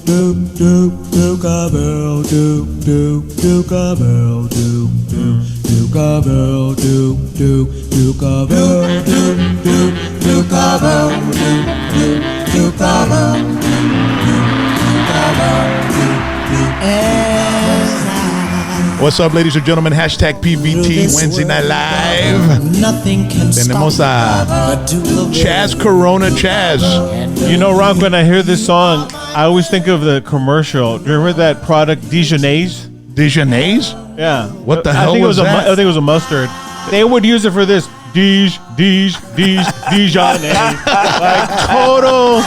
What's up, ladies and gentlemen? Hashtag PBT Wednesday Night Live. Tenemos a Chaz Corona Chaz. You know, Rock, when I hear this song, I always think of the commercial. Do you remember that product, Dijonnaise? Dijonnaise? Yeah. What the hell was that? I think it was a mustard. They would use it for this. Dijonnaise. Like total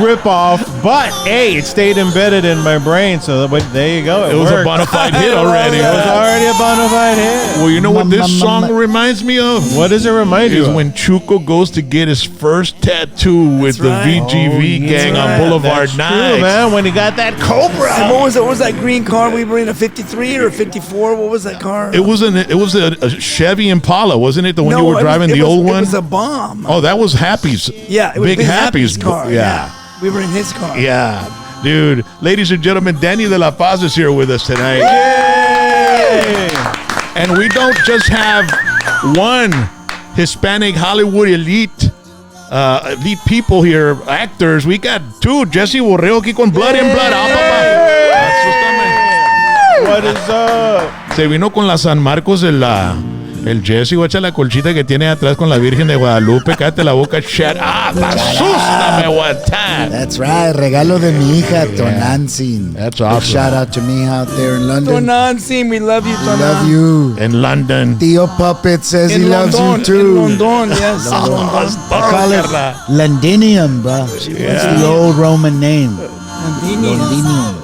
rip-off. But, hey, it stayed embedded in my brain. So there you go. It was a bona fide hit already. It was already a bona fide hit. Well, you know what this song reminds me of? What does it remind you of? Is when Chuco goes to get his first tattoo with the VGV gang on Boulevard Nights. True, man, when he got that Cobra. And what was that green car we were in, a 53 or a 54? What was that car? It was a Chevy Impala, wasn't it? The one you were driving, the old one? It was a bomb. Oh, that was Happy's. Yeah, it was Big Happy's car. Yeah. We were in his car. Yeah. Dude, ladies and gentlemen, Danny de la Paz is here with us tonight. Yay! And we don't just have one Hispanic Hollywood elite people here, actors. We got two. Jesse Borrego aquí con Blood and Blood. What is up? Se vino con la San Marcos el Jesse, guacha la colchita que tiene atrás con la Virgen de Guadalupe. Cállate la boca, shut up. Asústame, what time. That's right. Regalo de mi hija, Tonantzin. That's awesome. Big shout out to mi hija out there in London. Tonantzin, we love you, Tonan. We love you. In London. Tío Puppet says he loves you too. In London, yes. I call it Londinium, bro. It's the old Roman name. Londinium.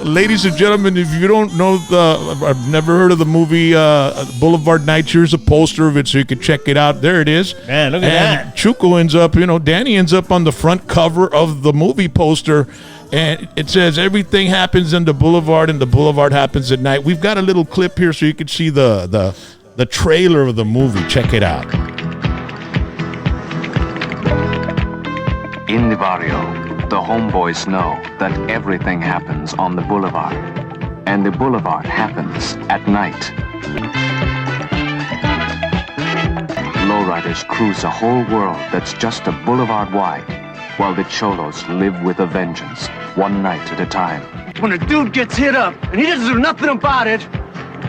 Ladies and gentlemen, if you don't know I've never heard of the movie Boulevard Nights. Here's a poster of it so you can check it out. There it is. Man, look at that. Chuco ends up, Danny ends up on the front cover of the movie poster, and it says everything happens in the Boulevard and the Boulevard happens at night. We've got a little clip here so you can see the trailer of the movie. Check it out. In the barrio, the homeboys know that everything happens on the boulevard, and the boulevard happens at night. Lowriders cruise a whole world that's just a boulevard wide, while the cholos live with a vengeance, one night at a time. When a dude gets hit up and he doesn't do nothing about it,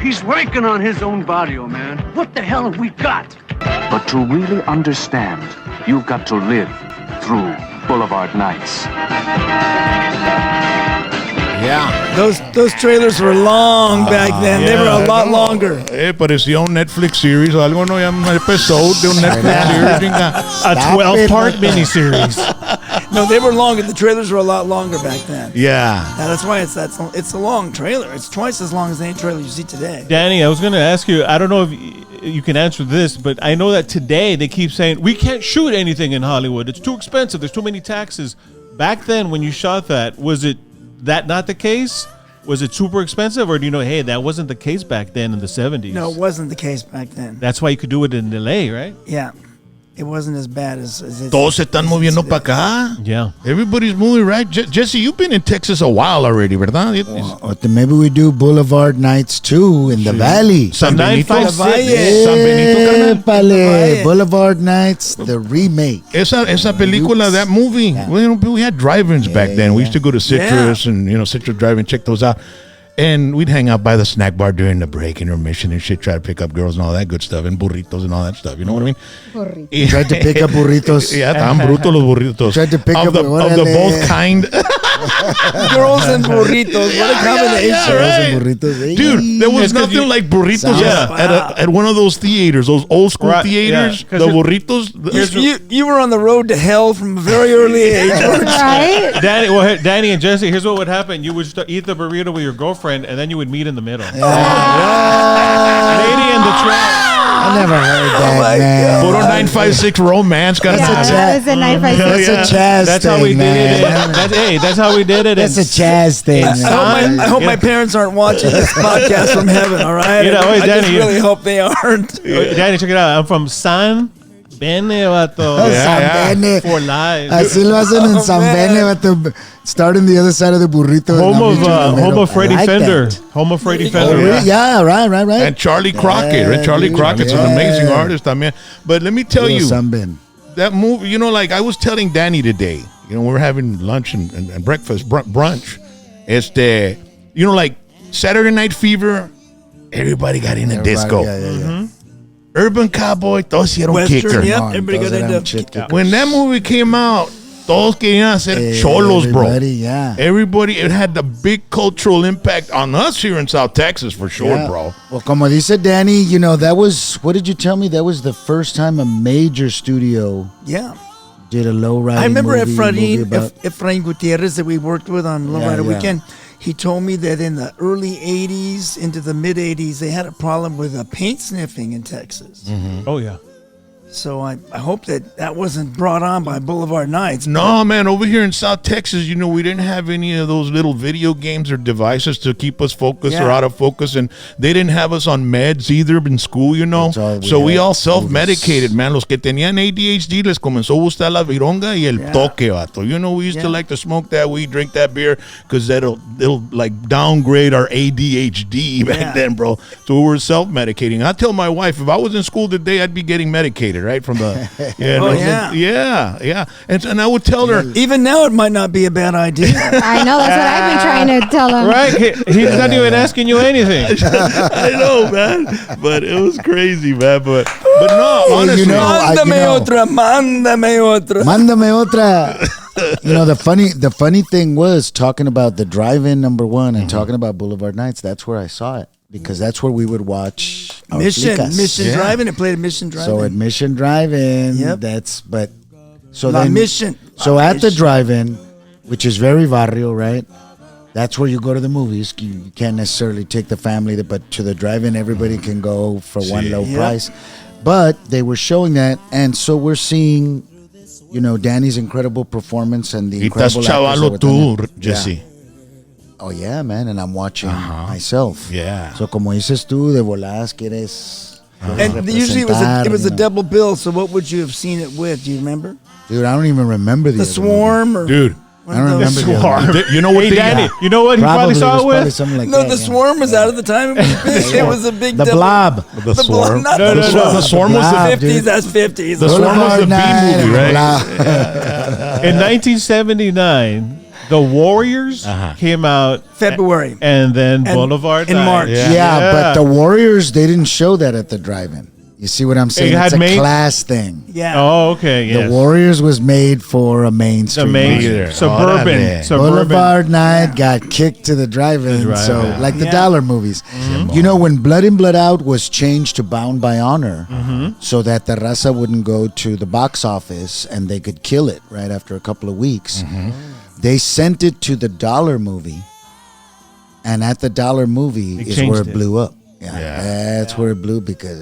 he's working on his own barrio, man. What the hell have we got? But to really understand, you've got to live through Boulevard Nights. Yeah. Those trailers were long back then. They were a lot longer. Parecía un Netflix series o algo, no, ya un episode de un Netflix series. A 12-part miniseries. No, they were longer. The trailers were a lot longer back then. Yeah. That's why it's a long trailer. It's twice as long as any trailer you see today. Danny, I was going to ask you, I don't know if you can answer this, but I know that today they keep saying, we can't shoot anything in Hollywood. It's too expensive. There's too many taxes. Back then, when you shot that, was it that not the case? Was it super expensive, or do you know, hey, that wasn't the case back then in the 70s? No, it wasn't the case back then. That's why you could do it in LA, right? Yeah. It wasn't as bad as it Todos se están moviendo para acá. Yeah. Everybody's moving, right? Jesse, you've been in Texas a while already, ¿verdad? Or maybe we do Boulevard Nights too in the Valley. San Benito. San Benito, Épale, Boulevard Nights, the remake. Esa película, that movie. Yeah. We had drive-ins back then. We used to go to Citrus and, Citrus Drive-In, check those out. And we'd hang out by the snack bar during the break, intermission and shit, try to pick up girls and all that good stuff, and burritos and all that stuff. You know what I mean? Burritos. Tried to pick up burritos. Yeah, tan brutos los burritos. Tried to pick of up the both kind. Girls and burritos. What a combination. Girls and burritos. Dude, there was nothing like burritos at one of those theaters, those old school theaters. The burritos. You were on the road to hell from a very early age. Right? Danny and Jesse, here's what would happen. You would eat the burrito with your girlfriend, and then you would meet in the middle. Yeah. Lady in the Tramp. I never heard that, man. Puro 956 romance. That was a 956. That's a Chaz That's thing, how we man. did it. That's how we did it. That's a Chaz thing. I hope my parents aren't watching this podcast from heaven, all right? I just really hope they aren't. Danny, check it out. I'm from San Bene, vato. San Bene. For life. Así lo hacen en San Bene, vato. Starting the other side of the burrito. Home of Freddie I like Fender. that. Home of Freddie Oh, Fender. really? Yeah, right. And Charlie Crockett, right? Charlie dude, Crockett's an amazing artist, I mean. But let me tell you, San Ben. that movie, you know, like I was telling Danny today, you know, we're having lunch and breakfast, brunch. You know, like Saturday Night Fever, everybody got in a disco. Yeah. Urban Cowboy, todos hicieron Western, kicker. yep. On, Everybody those got eran into chick- When that movie came out, todos querían ser cholos, bro. Everybody, yeah. Everybody, it had the big cultural impact on us here in South Texas for sure, Yeah. bro. Well, como dice Danny, you know, that was, what did you tell me? That was the first time a major studio Yeah. did a lowrider I remember movie about, Efrain Gutierrez that we worked with on Lowrider Yeah. Weekend. He told me that in the early 80s into the mid 80s, they had a problem with paint sniffing in Texas. Oh, yeah. So I hope that wasn't brought on by Boulevard Nights. No, man, over here in South Texas, you know, we didn't have any of those little video games or devices to keep us focused or Yeah. out of focus. And they didn't have us on meds either in school, you know. That's all we So we had. all self-medicated, man. Los que tenían ADHD les comenzó a gustar la vironga y el toque, vato. You know, we used to like to smoke that weed, drink that beer, because it'll like downgrade our ADHD back then, bro. So we were self-medicating. I tell my wife, if I was in school today, I'd be getting medicated, right? From the yeah. And I would tell her, Even now, it might not be a bad idea. I know. That's what I've been trying to tell him. Right? He's not even asking you anything. I know, man, but it was crazy, man. But no, honestly, you know, Mándame otra. Mándame otra. You know, the funny thing was talking about the drive-in number one and talking about Boulevard Nights. That's where I saw it because that's where we would watch our Mission flicas. Drive-In. It played at Mission Drive-In. So at Mission Drive-In, Yep. so La then Mission. So La at the Mission. drive-in, which is very barrio, right? That's where you go to the movies. You can't necessarily take the family, but to the drive-in, everybody can go for one low Yep. price. But they were showing that, and so we're seeing, you know, Danny's incredible performance and the y estás incredible actors that chavalo were tú, done. Jesse. Yeah. Oh yeah, man, and I'm watching myself. Yeah. So como dices tú, de voladas quieres. And usually it was representar, a you know. double bill. So what would you have seen it with? Do you remember? Dude, I don't even remember The other Swarm or Dude, one I don't of those? remember the other one. you know what Hey, they Danny, you know what he probably saw it was probably with? something like No, that, the yeah. Swarm was out of the time. It was a big The double. Blob. The The Swarm. Blob, not No, the no, Blob. no. The Swarm was Blob, the 50s, dude. that's 50s. The Swarm was the B Boulevard movie, right? Night, In 1979, The Warriors came out February. and then And- Boulevard in Nights. March. Yeah, but the Warriors, they didn't show that at the drive-in. You see what I'm saying? It had It's a main- class thing. Yeah. Oh, okay, yes. The Warriors was made for a The mainstream main audience. suburban, Órale. suburban. Boulevard Night got kicked to the drive-in, Drive-in. so like the Yeah. dollar movies. You know, when Blood In, Blood Out was changed to Bound by Honor, so that the raza wouldn't go to the box office and they could kill it right after a couple of weeks, they sent it to the dollar movie, and at the dollar movie They is where changed it it. blew up. Yeah, that's where it blew because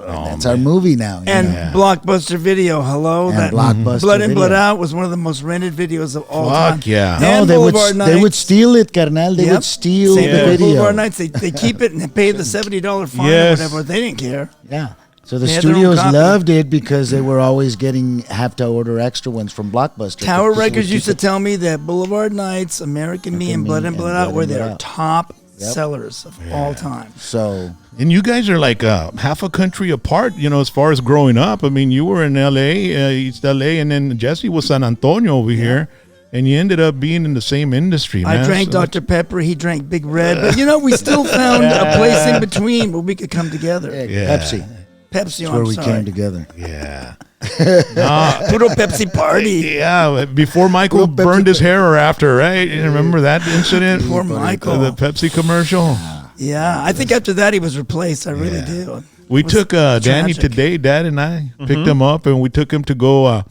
that's our movie now. you And know? Blockbuster Video, hello. And that Blockbuster Blood In, Blood Video. Out was one of the most rented videos of all time. Fuck yeah. No, And they would Boulevard they would Nights. steal it, carnal. They Yep. would steal Same the thing with video. Boulevard Nights. They keep it and they pay the $70 fine Yes. or whatever. They didn't care. Yeah. So the They had their own studios copy. loved it because they were always have to order extra ones from Blockbuster. Tower People would Records keep used to it- tell me that Boulevard Nights, American Me, and Blood In, Blood Out were their top Yep. sellers of all time. So And you guys are like half a country apart, you know, as far as growing up. I mean, you were in L.A., East L.A., and then Jesse was San Antonio over here, and you ended up being in the same industry, man. I drank So- Dr. Pepper. He drank Big Red. But, you know, we still found a place in between where we could come together. Yeah. Pepsi. Pepsi, That's oh, where I'm we sorry. came together. Yeah. Puro Pepsi party. Yeah, before Michael Pepsi- burned his hair or after, right? You remember that incident? Poor Michael. The Pepsi commercial. Yeah, I think after that he was replaced. I really do. We It was took Danny tragic. today, Dad and I picked him up, and we took him to go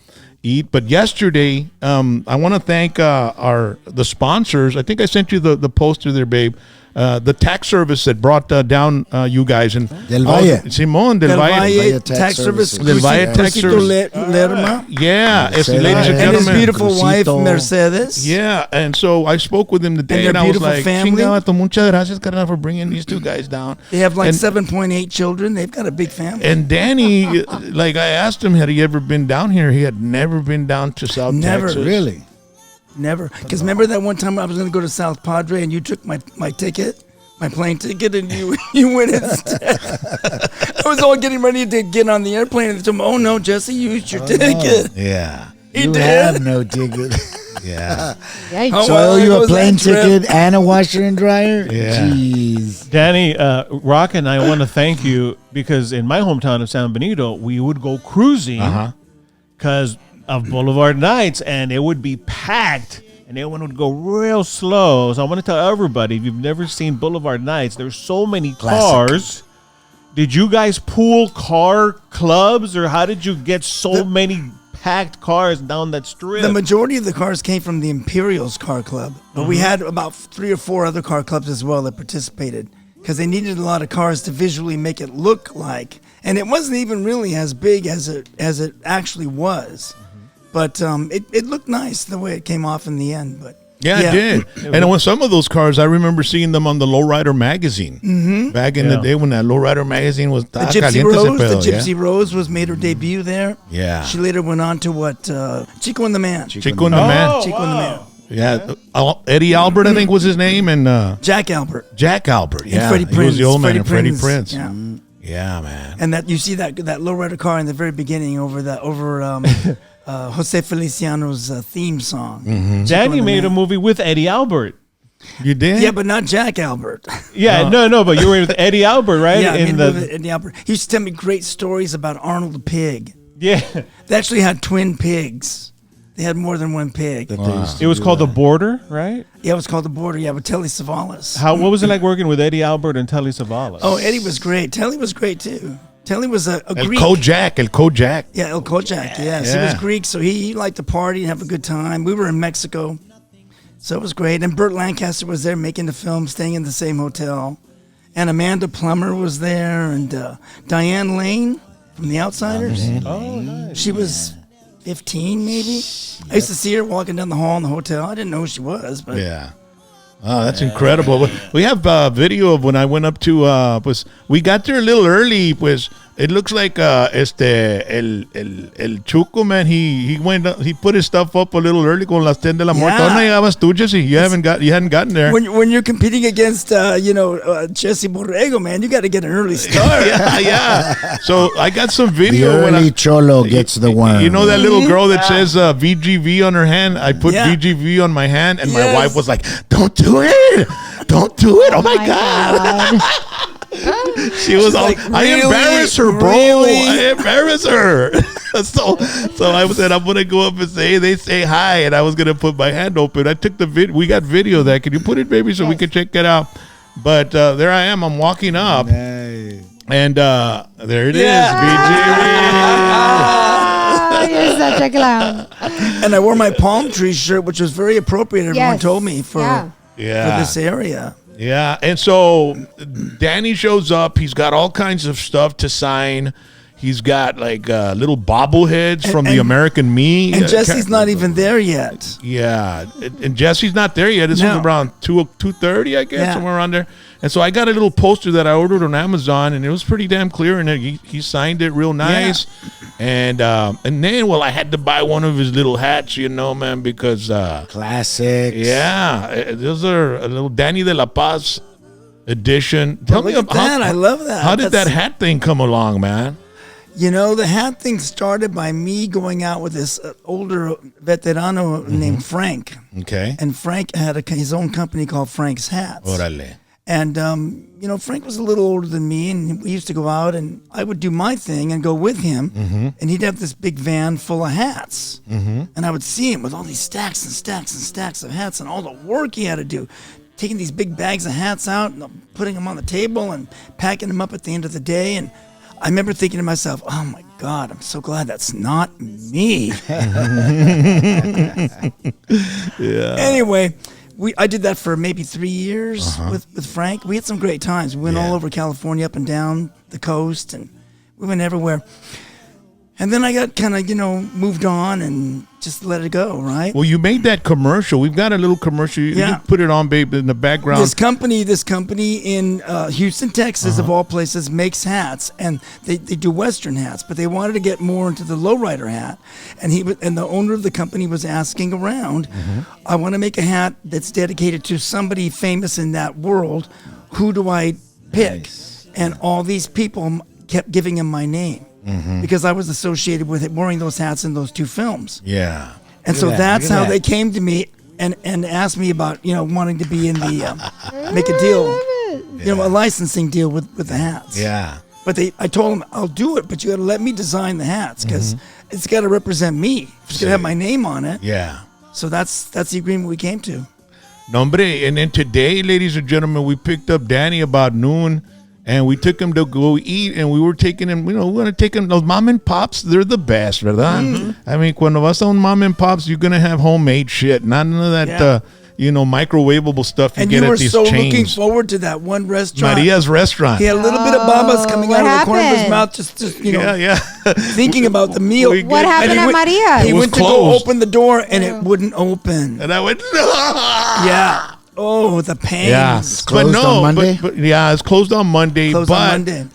eat. But yesterday, I want to thank the sponsors. I think I sent you the poster there, babe. the tax service that brought down you guys and Del Valle. Simón Del Valle. Valle tax service. Del Valle tax service. Lerma. Yeah, ladies and And his gentlemen. beautiful wife, Crucito. Mercedes. Yeah, and so I spoke with him today, And and their I was beautiful like, family. "Chingado, vato, muchas gracias, carnal, for bringing these two guys down." They have like And- 7.8 children. They've got a big family. And Danny, like I asked him, had he ever been down here? He had never been down to South Never. Texas. Really? Never. Because remember that one time I was going to go to South Padre and you took my ticket? My plane ticket, and you went instead. I was all getting ready to get on the airplane, and they told me, "Oh no, Jesse, you used your ticket." Yeah, He You did. have no ticket. yeah, Yikes. Oh, So well, owe you it a was plane that trip. ticket and a washer and dryer? Yeah. Jeez. Danny, Rock and I want to thank you because in my hometown of San Benito, we would go cruising because of Boulevard Nights, and it would be packed, and everyone would go real slow. So I want to tell everybody, if you've never seen Boulevard Nights, there's so many cars. Did you guys pool car clubs, or how did you get so many packed cars down that strip? The majority of the cars came from the Imperials Car Club, but we had about 3 or 4 other car clubs as well that participated because they needed a lot of cars to visually make it look like, and it wasn't even really as big as it actually was. But it looked nice the way it came off in the end. But yeah, it did. And when some of those cars, I remember seeing them on the Lowrider magazine back in the day when that Lowrider magazine was The Gypsy Rose, Gypsy Rose was made her debut there. Yeah. She later went on to what Chico and the Man. Chico and the Man. Chico and the Man. Yeah, Eddie Albert, I think was his name, and Jack Albert. Jack Albert. Yeah, Freddie he was the old man, Freddie and Freddie Prinze. Prince. Yeah. Yeah, man. And that you see that lowrider car in the very beginning over Jose Feliciano's theme song. Danny made a movie with Eddie Albert. You did? Yeah, but not Jack Albert. Yeah, no, but you were with Eddie Albert, right? Yeah, I In mean, with Eddie Albert. He used to tell me great stories about Arnold the pig. yeah, They actually had twin pigs. They had more than one pig. it was called The Border, right? Yeah, it was called The Border. Yeah, with Telly Savalas. What was it like working with Eddie Albert and Telly Savalas? Oh, Eddie was great. Telly was great too. Telly was a El Greek. Kojak. Yeah, El Kojak. Yes, he was Greek, so he liked to party and have a good time. We were in Mexico, so it was great. And Burt Lancaster was there making the film, staying in the same hotel. And Amanda Plummer was there, and Diane Lane from The Outsiders. Oh, nice. She was 15, maybe. I used to see her walking down the hall in the hotel. I didn't know who she was, but Yeah. Oh, that's incredible. We have video of when I went up to, pues, we got there a little early, pues, it looks like, el Chuco, man, he went, he put his stuff up a little early con las 10 de la muerte. Yeah. No llegabas tú, Jesse. You hadn't gotten there. when you're competing against, Jesse Borrego, man, you got to get an early start. yeah. So I got some The video when early cholo gets the worm. You know that little girl that says VGV on her hand? I put VGV on my hand, and my wife was like, "Don't do it! Don't do it! Oh my God!" She was all, like, I "Really? embarrass her, bro. Really?" I embarrass her. so I said, I'm going to go up and they say hi, and I was going to put my hand open. I took the video. We got video of that. Can you put it, baby, so we can check it out? But there I am. I'm walking up. And there it is, Oh, you're such a clown. And I wore my palm tree shirt, which was very appropriate. Everyone Yes. told me for Yeah. this area. Yeah, and so Danny shows up. He's got all kinds of stuff to sign. He's got like little bobbleheads from the and- American Me. And Jesse's not even there yet. Yeah, and Jesse's not there yet. This No. was around 2:30, I guess, Yeah. somewhere around there. And so I got a little poster that I ordered on Amazon, and it was pretty damn clear. And he signed it real nice. And then, well, I had to buy one of his little hats, you know, man, because Classics. those are a little Danny de la Paz edition. Tell me Look at that. I love that. How did that That's- hat thing come along, man? You know, the hat thing started by me going out with this older veterano named Frank. Okay. And Frank had his own company called Frank's Hats. Órale. And, Frank was a little older than me, and we used to go out, and I would do my thing and go with him, and he'd have this big van full of hats. And I would see him with all these stacks and stacks and stacks of hats and all the work he had to do, taking these big bags of hats out and putting them on the table and packing them up at the end of the day. And I remember thinking to myself, oh, my God, I'm so glad that's not me. Anyway, I did that for maybe 3 years with Frank. We had some great times. We went all over California, up and down the coast, and we went everywhere. And then I got kind of, moved on and just let it go, right? Well, you made that commercial. We've got a little commercial. You can put it on, babe, in the background. This company in Houston, Texas, of all places, makes hats, and they do Western hats, but they wanted to get more into the lowrider hat. And the owner of the company was asking around, I want to make a hat that's dedicated to somebody famous in that world. Who do I pick? Nice. And all these people kept giving him my name. Because I was associated with it, wearing those hats in those 2 films. Yeah. And so that's how they came to me and asked me about, wanting to be in the, make a deal, a licensing deal with the hats. Yeah. But I told them, I'll do it, but you got to let me design the hats because it's got to represent me. It's got to have my name on it. Yeah. So that's the agreement we came to. Nombre, and then today, ladies and gentlemen, we picked up Danny about noon. And we took him to go eat, and we were taking him, we're going to take him, those mom and pops, they're the best, ¿verdad? I mean, cuando vas a un mom and pops, you're going to have homemade shit, not none of that, microwavable stuff you get at these chains. And you were so looking forward to that one restaurant. Maria's restaurant. He had a little bit of babas coming out of the corner of his mouth, just thinking about the meal. What happened at Maria? He went to go open the door, and it wouldn't open. And I went, no! Yeah. Oh, the pain. Yeah, it's closed on Monday. But it's closed on Monday.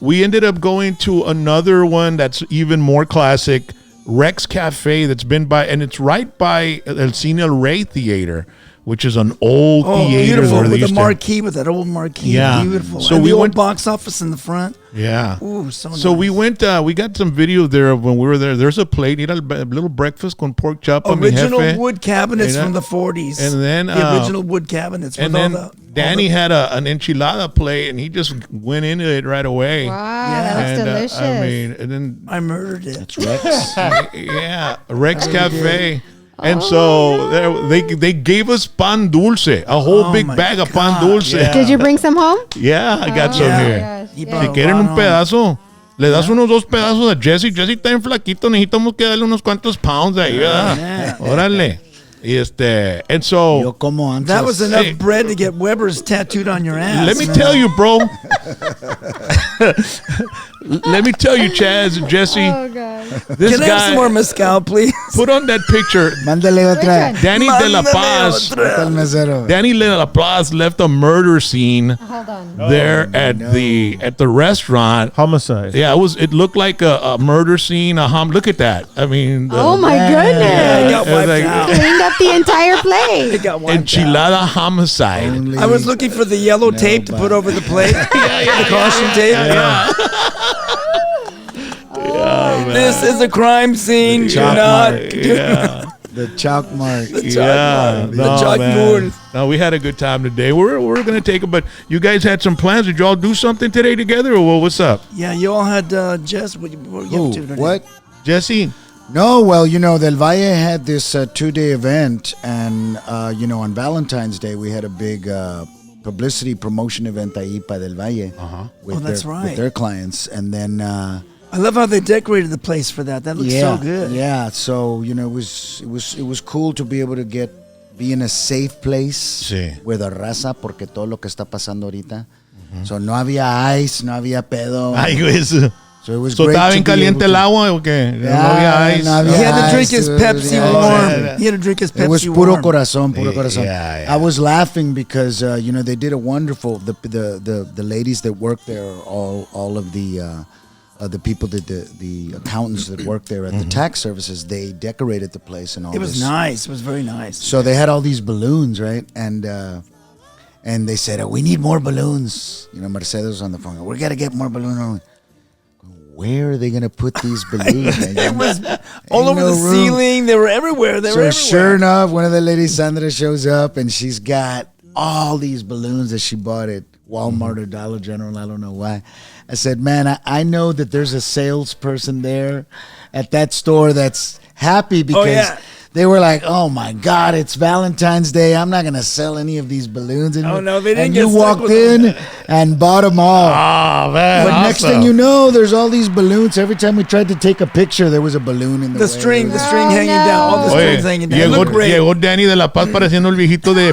We ended up going to another one that's even more classic, Rex Cafe. That's been and it's right by El Cine El Rey Theater, which is an old theater. Beautiful, with the marquee, with that old marquee. Yeah, beautiful. So we went box office in the front. Yeah. Ooh, so nice. So we went, we got some video there of when we were there. There's a plate, a little breakfast con pork chop. Original wood cabinets from the 40s. And then the original wood cabinets. And then Danny had an enchilada plate, and he just went into it right away. Wow, that looks delicious. I mean, and then I murdered it. That's Rex. Yeah, Rex Cafe. And so they gave us pan dulce, a whole big bag of pan dulce. Yeah. Did you bring some home? Yeah, I got some here. Si quieren un pedazo, le das unos 2 pedazos a Jesse. Jesse está bien flaquito, necesitamos que darle unos cuantos pounds ahí, ¿verdad? Órale. And so Yo como antes. That was enough bread to get Weber's tattooed on your ass. Let me tell you, bro. Let me tell you, Chaz and Jesse. Oh, God. This Can I have some more mezcal, please? Put on that picture. Mándale otra. Danny de la Paz. El mesero. Danny de la Paz left a murder scene Hold on. there at the restaurant. Homicide. Yeah, it looked like a murder scene. Look at that. I mean, Oh, my It goodness. got wiped out. Cleaned up the entire plate. It got wiped out. enchilada homicide. I was looking for the yellow tape to put over the plate. The caution tape. This is a crime scene. Do not. The chalk mark. The chalkboard. No, we had a good time today. We're gonna take it, but you guys had some plans. Did y'all do something today together, or what's up? Yeah, you all had Jess. What you up to today? What? Jesse? No, well, Del Valle had this 2-day event, and on Valentine's Day we had a big publicity promotion event ahí para Del Valle. That's right. With their clients, and then. I love how they decorated the place for that. That looks so good. Yeah, so it was cool to be able to be in a safe place with a raza porque todo lo que está pasando ahorita. So no había ice, no había pedo. Ay, güey. So it was So great. estaba bien caliente el agua o qué? No había ice. No había He had to drink ice, his Pepsi warm. He had to drink his Pepsi warm. It was puro corazón, puro corazón. Yeah. I was laughing because they did a wonderful. The ladies that work there, all of the people that the accountants that work there at the tax services, they decorated the place and all. It was nice. It was very nice. So they had all these balloons, right? And they said, we need more balloons. Mercedes was on the phone. We got to get more balloons. Where are they going to put these balloons? It was all over the ceiling. They were everywhere. Sure enough, one of the ladies, Sandra, shows up, and she's got all these balloons that she bought at Walmart or Dollar General. I don't know why. I said, man, I know that there's a salesperson there at that store that's happy because They were like, "Oh my God, it's Valentine's Day. I'm not gonna sell any of these balloons." And Oh, no, they didn't And get you stuck walked with in and bought them all. Oh, man. But next thing you know, there's all these balloons. Every time we tried to take a picture, there was a balloon in the way. The string Oh, hanging down, all the strings hanging down. It looked great. llegó Danny de La Paz pareciendo el viejito de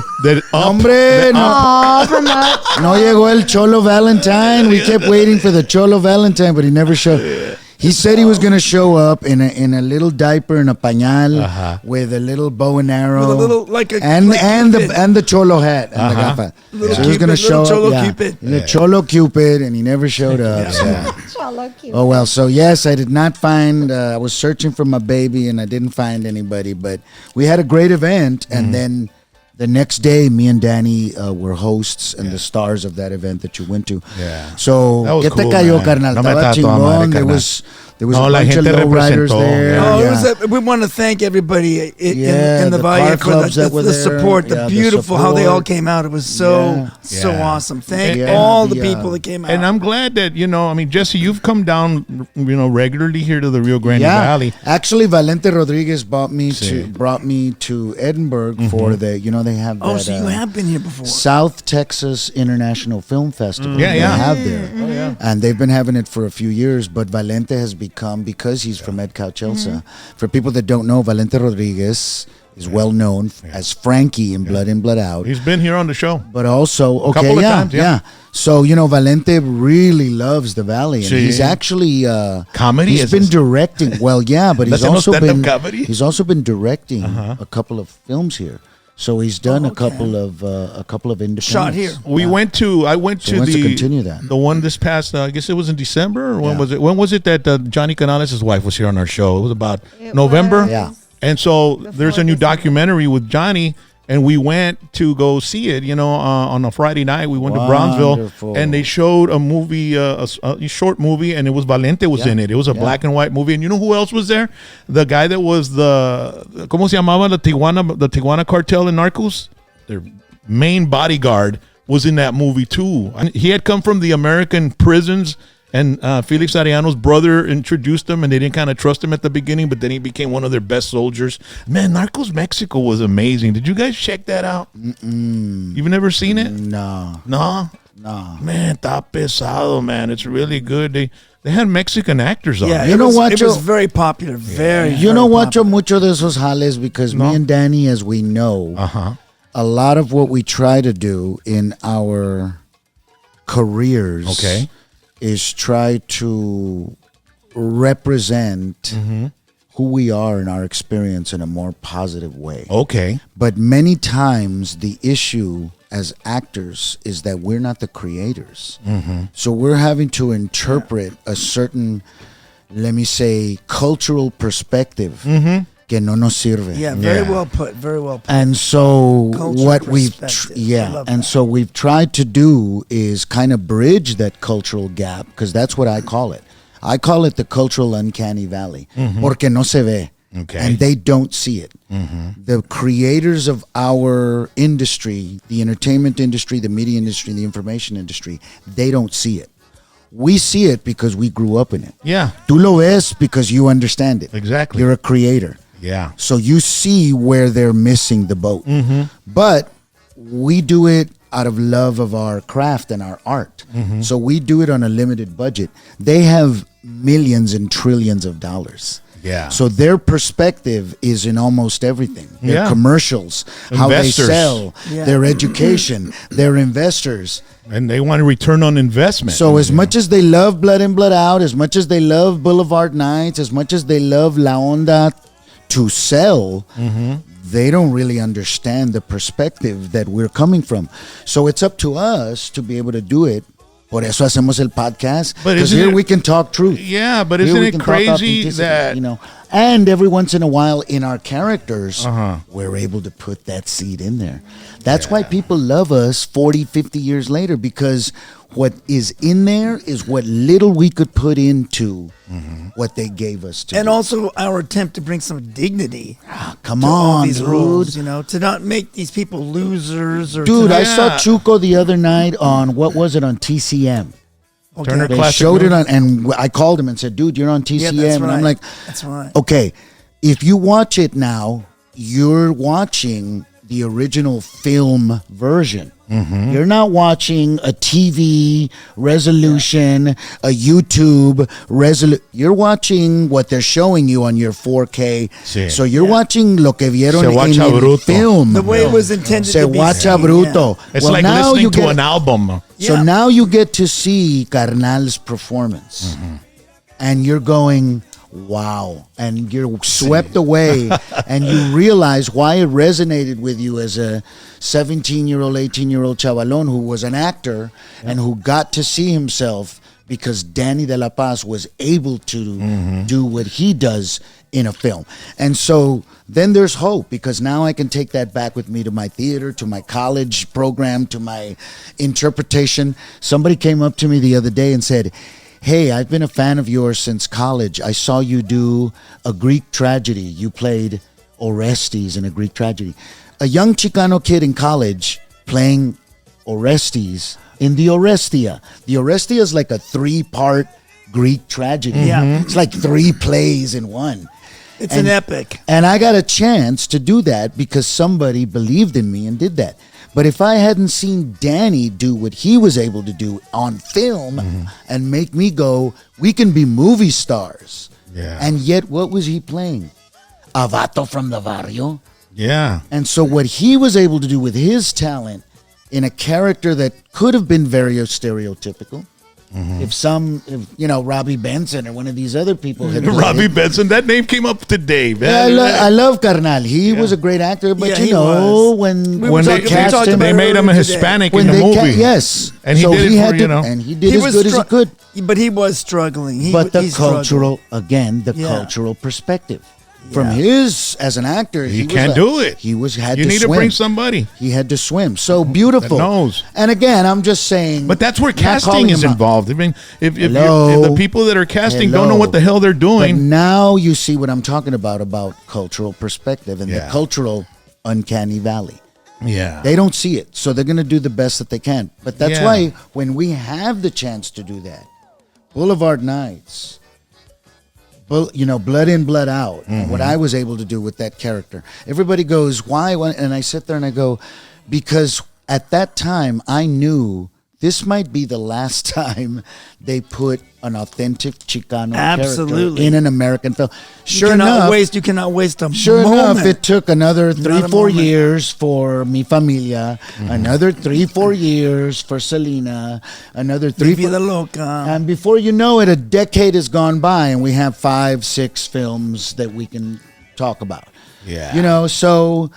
Hombre, no, Oh, from up. no llegó el Cholo Valentine. We kept waiting for the Cholo Valentine, but he never showed. He said he was going to show up in a little diaper and a pañal with a little bow and arrow, With a little, like a- and like Cupid. the Cholo hat and the gafa. Little So he was going to Cupid, show little Cholo up, Cupid. the Cholo Cupid, and he never showed up. So. Cholo cute. Oh well, so yes, I did not find. I was searching for my baby, and I didn't find anybody. But we had a great event, and then the next day, me and Danny were hosts and the stars of that event that you went to. Yeah. So, That was ¿qué te cool, cayó, man. carnal? No me Estaba estaba toda madre, chingón. There carnal. was No, a la bunch of gente lowriders representó, there. yeah. Oh, Yeah. we want to thank everybody Yeah, in the the Valle car for clubs that were the there. support, the Yeah, the beautiful, how they all support. came out. It was so Yeah. awesome. Thank Yeah, all the the, people that came out. And I'm glad that, I mean, Jesse, you've come down, regularly here to the Rio Grande Valley. Actually, Valente Rodriguez brought me to Edinburg for the. They have that. so you have been here before. South Texas International Film Festival. Yeah, yeah. They have there. And they've been having it for a few years, but Valente has become, because he's from Edcouch, Chelsea. For people that don't know, Valente Rodriguez is well known as Frankie in Blood In, Blood Out. He's been here on the show. But also, couple of times, yeah. So, Valente really loves the Valley. And Sí. he's actually Comedy he's is been his- directing. Well, yeah, but he's Haciendo also stand-up been comedy? he's also been directing a couple of films here. So he's done a couple of independents. Shot here. I went to he wants to continue that. the one this past, I guess it was in December, or when Yeah. was it? When was it that Johnny Canales' wife was here on our show? It was about It November. was. Yeah. And so there's a new December. documentary with Johnny, and we went to go see it. On a Friday night, we went to Brownsville, Wonderful. and they showed a movie, a short movie, and it was Valente was in it. It was a black and white movie, and you know who else was there? The guy that was ¿cómo se llamaba? The Tijuana cartel in Narcos. Their main bodyguard was in that movie too. And he had come from the American prisons, and Felix Arellano's brother introduced him, and they didn't kind of trust him at the beginning, but then he became one of their best soldiers. Man, Narcos Mexico was amazing. Did you guys check that out? You've never seen it? No. No? No. Man, está pesado, man. It's really good. They had Mexican actors on Yeah, it. You know what, It was Joe? very popular. Very. You know very what, Joe? popular. Mucho de esos jales, because me and Danny, as we know, a lot of what we try to do in our careers is try to represent who we are in our experience in a more positive way. Okay. But many times the issue as actors is that we're not the creators. So we're having to interpret a certain, let me say, cultural perspective que no nos sirve. Yeah, very well put. Very well put. And so Cultural what we've perspective. I love and that. so we've tried to do is kind of bridge that cultural gap, because that's what I call it. I call it the cultural uncanny valley, porque no se ve. Okay. And they don't see it. The creators of our industry, the entertainment industry, the media industry, the information industry, they don't see it. We see it because we grew up in it. Yeah. Tú lo ves because you understand it. Exactly. You're a creator. Yeah. So you see where they're missing the boat. But we do it out of love of our craft and our art. So we do it on a limited budget. They have millions and trillions of dollars. Yeah. So their perspective is in almost everything. Their Yeah. commercials, how they Investors. sell, Yeah. their education, their investors. And they want a return on investment. So as much as they love Blood In, Blood Out, as much as they love Boulevard Nights, as much as they love La Onda to sell, they don't really understand the perspective that we're coming from. So it's up to us to be able to do it. Por eso hacemos el podcast. But Because isn't here it- we can talk truth. Yeah, but Here isn't we it can talk crazy authenticity, that and every once in a while in our characters, we're able to put that seed in there. That's why people love us 40, 50 years later, because what is in there is what little we could put into what they gave us to And do. also our attempt to bring some dignity Come to all on, these dude. roles, to not make these people losers. Or Dude, to I not- saw Chuco the other night on, what was it, on TCM. Okay. Turner They Classic showed it Movies? on, and I called him and said, dude, you're on TCM. Yeah, that's And I'm right. like, That's right. okay, if you watch it now, you're watching the original film version. You're not watching a TV resolution, a YouTube resolution. You're watching what they're showing you on your 4K. Sí. So you're watching lo que vieron Se guacha en el bruto. film. The way it was intended Se to be guacha seen, bruto. It's Well, like now listening you to get- an album. So Yeah. now you get to see Carnal's performance. And you're going, wow. And you're swept away. And you realize why it resonated with you as a 17-year-old, 18-year-old chavalón who was an actor and who got to see himself because Danny de la Paz was able to do what he does in a film. And so then there's hope because now I can take that back with me to my theater, to my college program, to my interpretation. Somebody came up to me the other day and said, hey, I've been a fan of yours since college. I saw you do a Greek tragedy. You played Orestes in a Greek tragedy. A young Chicano kid in college playing Orestes in the Orestia. The Orestia is like a 3-part Greek tragedy. Yeah. It's like 3 plays in one. It's an epic. And I got a chance to do that because somebody believed in me and did that. But if I hadn't seen Danny do what he was able to do on film and make me go, we can be movie stars. Yeah. And yet, what was he playing? A vato from the barrio. Yeah. And so what he was able to do with his talent in a character that could have been very stereotypical, if Robbie Benson or one of these other people had played Robbie it. Benson, that name came up today, Yeah, man. I love Carnal. He was a great actor, but Yeah, you he know, was. when We when were they, talking- cast talked him, about they it made him a earlier today. Hispanic when in the they movie. yes, And he so did it had for, to, you know. and he did as good as he could. But he was struggling. But the he struggled. cultural, again, the Yeah. cultural perspective from Yeah. his as an actor, He was can't do it. He had You to need swim. to bring somebody. He had to swim. So beautiful. That knows. And again, I'm just saying. But that's where not calling casting is him out. involved. I mean, if Hello? the people that are casting don't know Hello. what the hell they're But doing, now you see what I'm talking about cultural perspective and the Yeah. cultural uncanny valley. yeah, They don't see it, so they're going to do the best that they can. But that's Yeah. why when we have the chance to do that, Boulevard Nights, Blood In, Blood Out, and what I was able to do with that character. Everybody goes, why? And I sit there and I go, because at that time I knew this might be the last time they put an authentic Chicano character Absolutely. in an American film. You cannot waste a Sure moment. enough, it took another 3-4 moment. years for Mi Familia, another 3-4 years for Selena, another 3 Mi Vida Loca. and before you know it, a decade has gone by, and we have 5-6 films that we can talk about. Yeah. So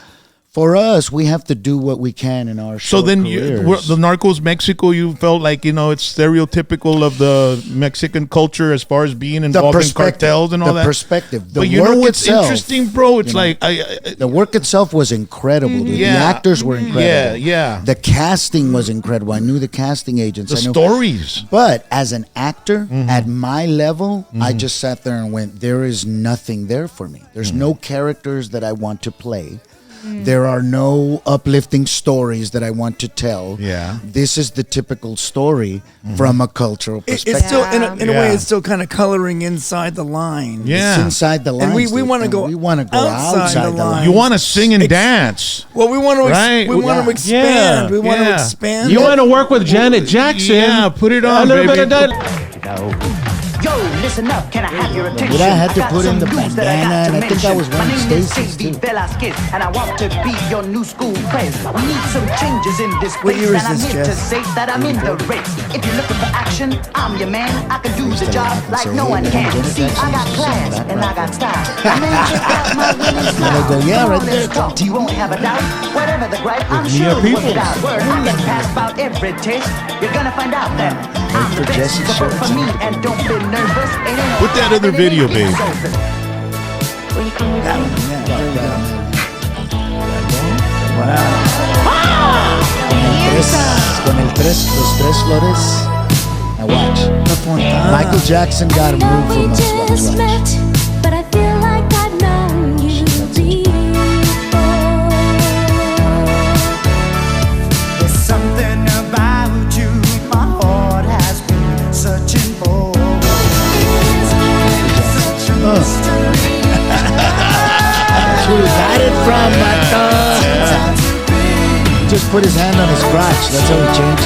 for us, we have to do what we can in our So short then careers. the Narcos Mexico, you felt like, it's stereotypical of the Mexican culture as far as being involved in cartels and all that. The perspective. The But you work know what's itself, interesting, bro? It's like the work itself was incredible. Dude. Yeah. The actors were incredible. Yeah. The casting was incredible. I knew the casting agents. the I knew, stories. But as an actor, at my level, I just sat there and went, there is nothing there for me. There's no characters that I want to play. There are no uplifting stories that I want to tell. Yeah. This is the typical story from a cultural perspective. It's still in a way. Yeah. It's still kind of coloring inside the line. Yeah. It's inside the lines. And we dude, wanna and go we want to go outside outside the the line. lines. You want to sing and dance. Well, we want to Right. we want to Yeah. expand. Yeah. We want to Yeah. expand. You want to work with Janet Jackson? Yeah, put it on, A little baby. bit of that. Yo, listen up, can I have your attention? But I had to Got put in some the news that I bandana, got to and I think I was mention. wearing My name is Stacy's, J.D. too. Velasquez, and I want to be your new school friend. We need some changes in this What place, year is and I'm this, here to Jess? say that I'm in the race. If you're looking for action, I'm your man. I can do the job like no one can. See, I got class and I got style. Man, check out my winning smile. go, yeah, right Come on, there. let's talk. You won't have a doubt. Whatever the gripe, I'm sure Mia we'll work People. it out. Word, I can pass about every test. You're gonna find out that I'm the for best. Jesse So vote for Shirts. me and don't be nervous. Ain't no Put that other video, babe. Will you come with me? Los tres flores. Now watch. Michael Jackson got a move from us. Watch, watch. But I feel like I've known you before. There's something about you my heart has been searching for. Such a mystery. That's where we got it from. put his hand on his crotch. That's how he changed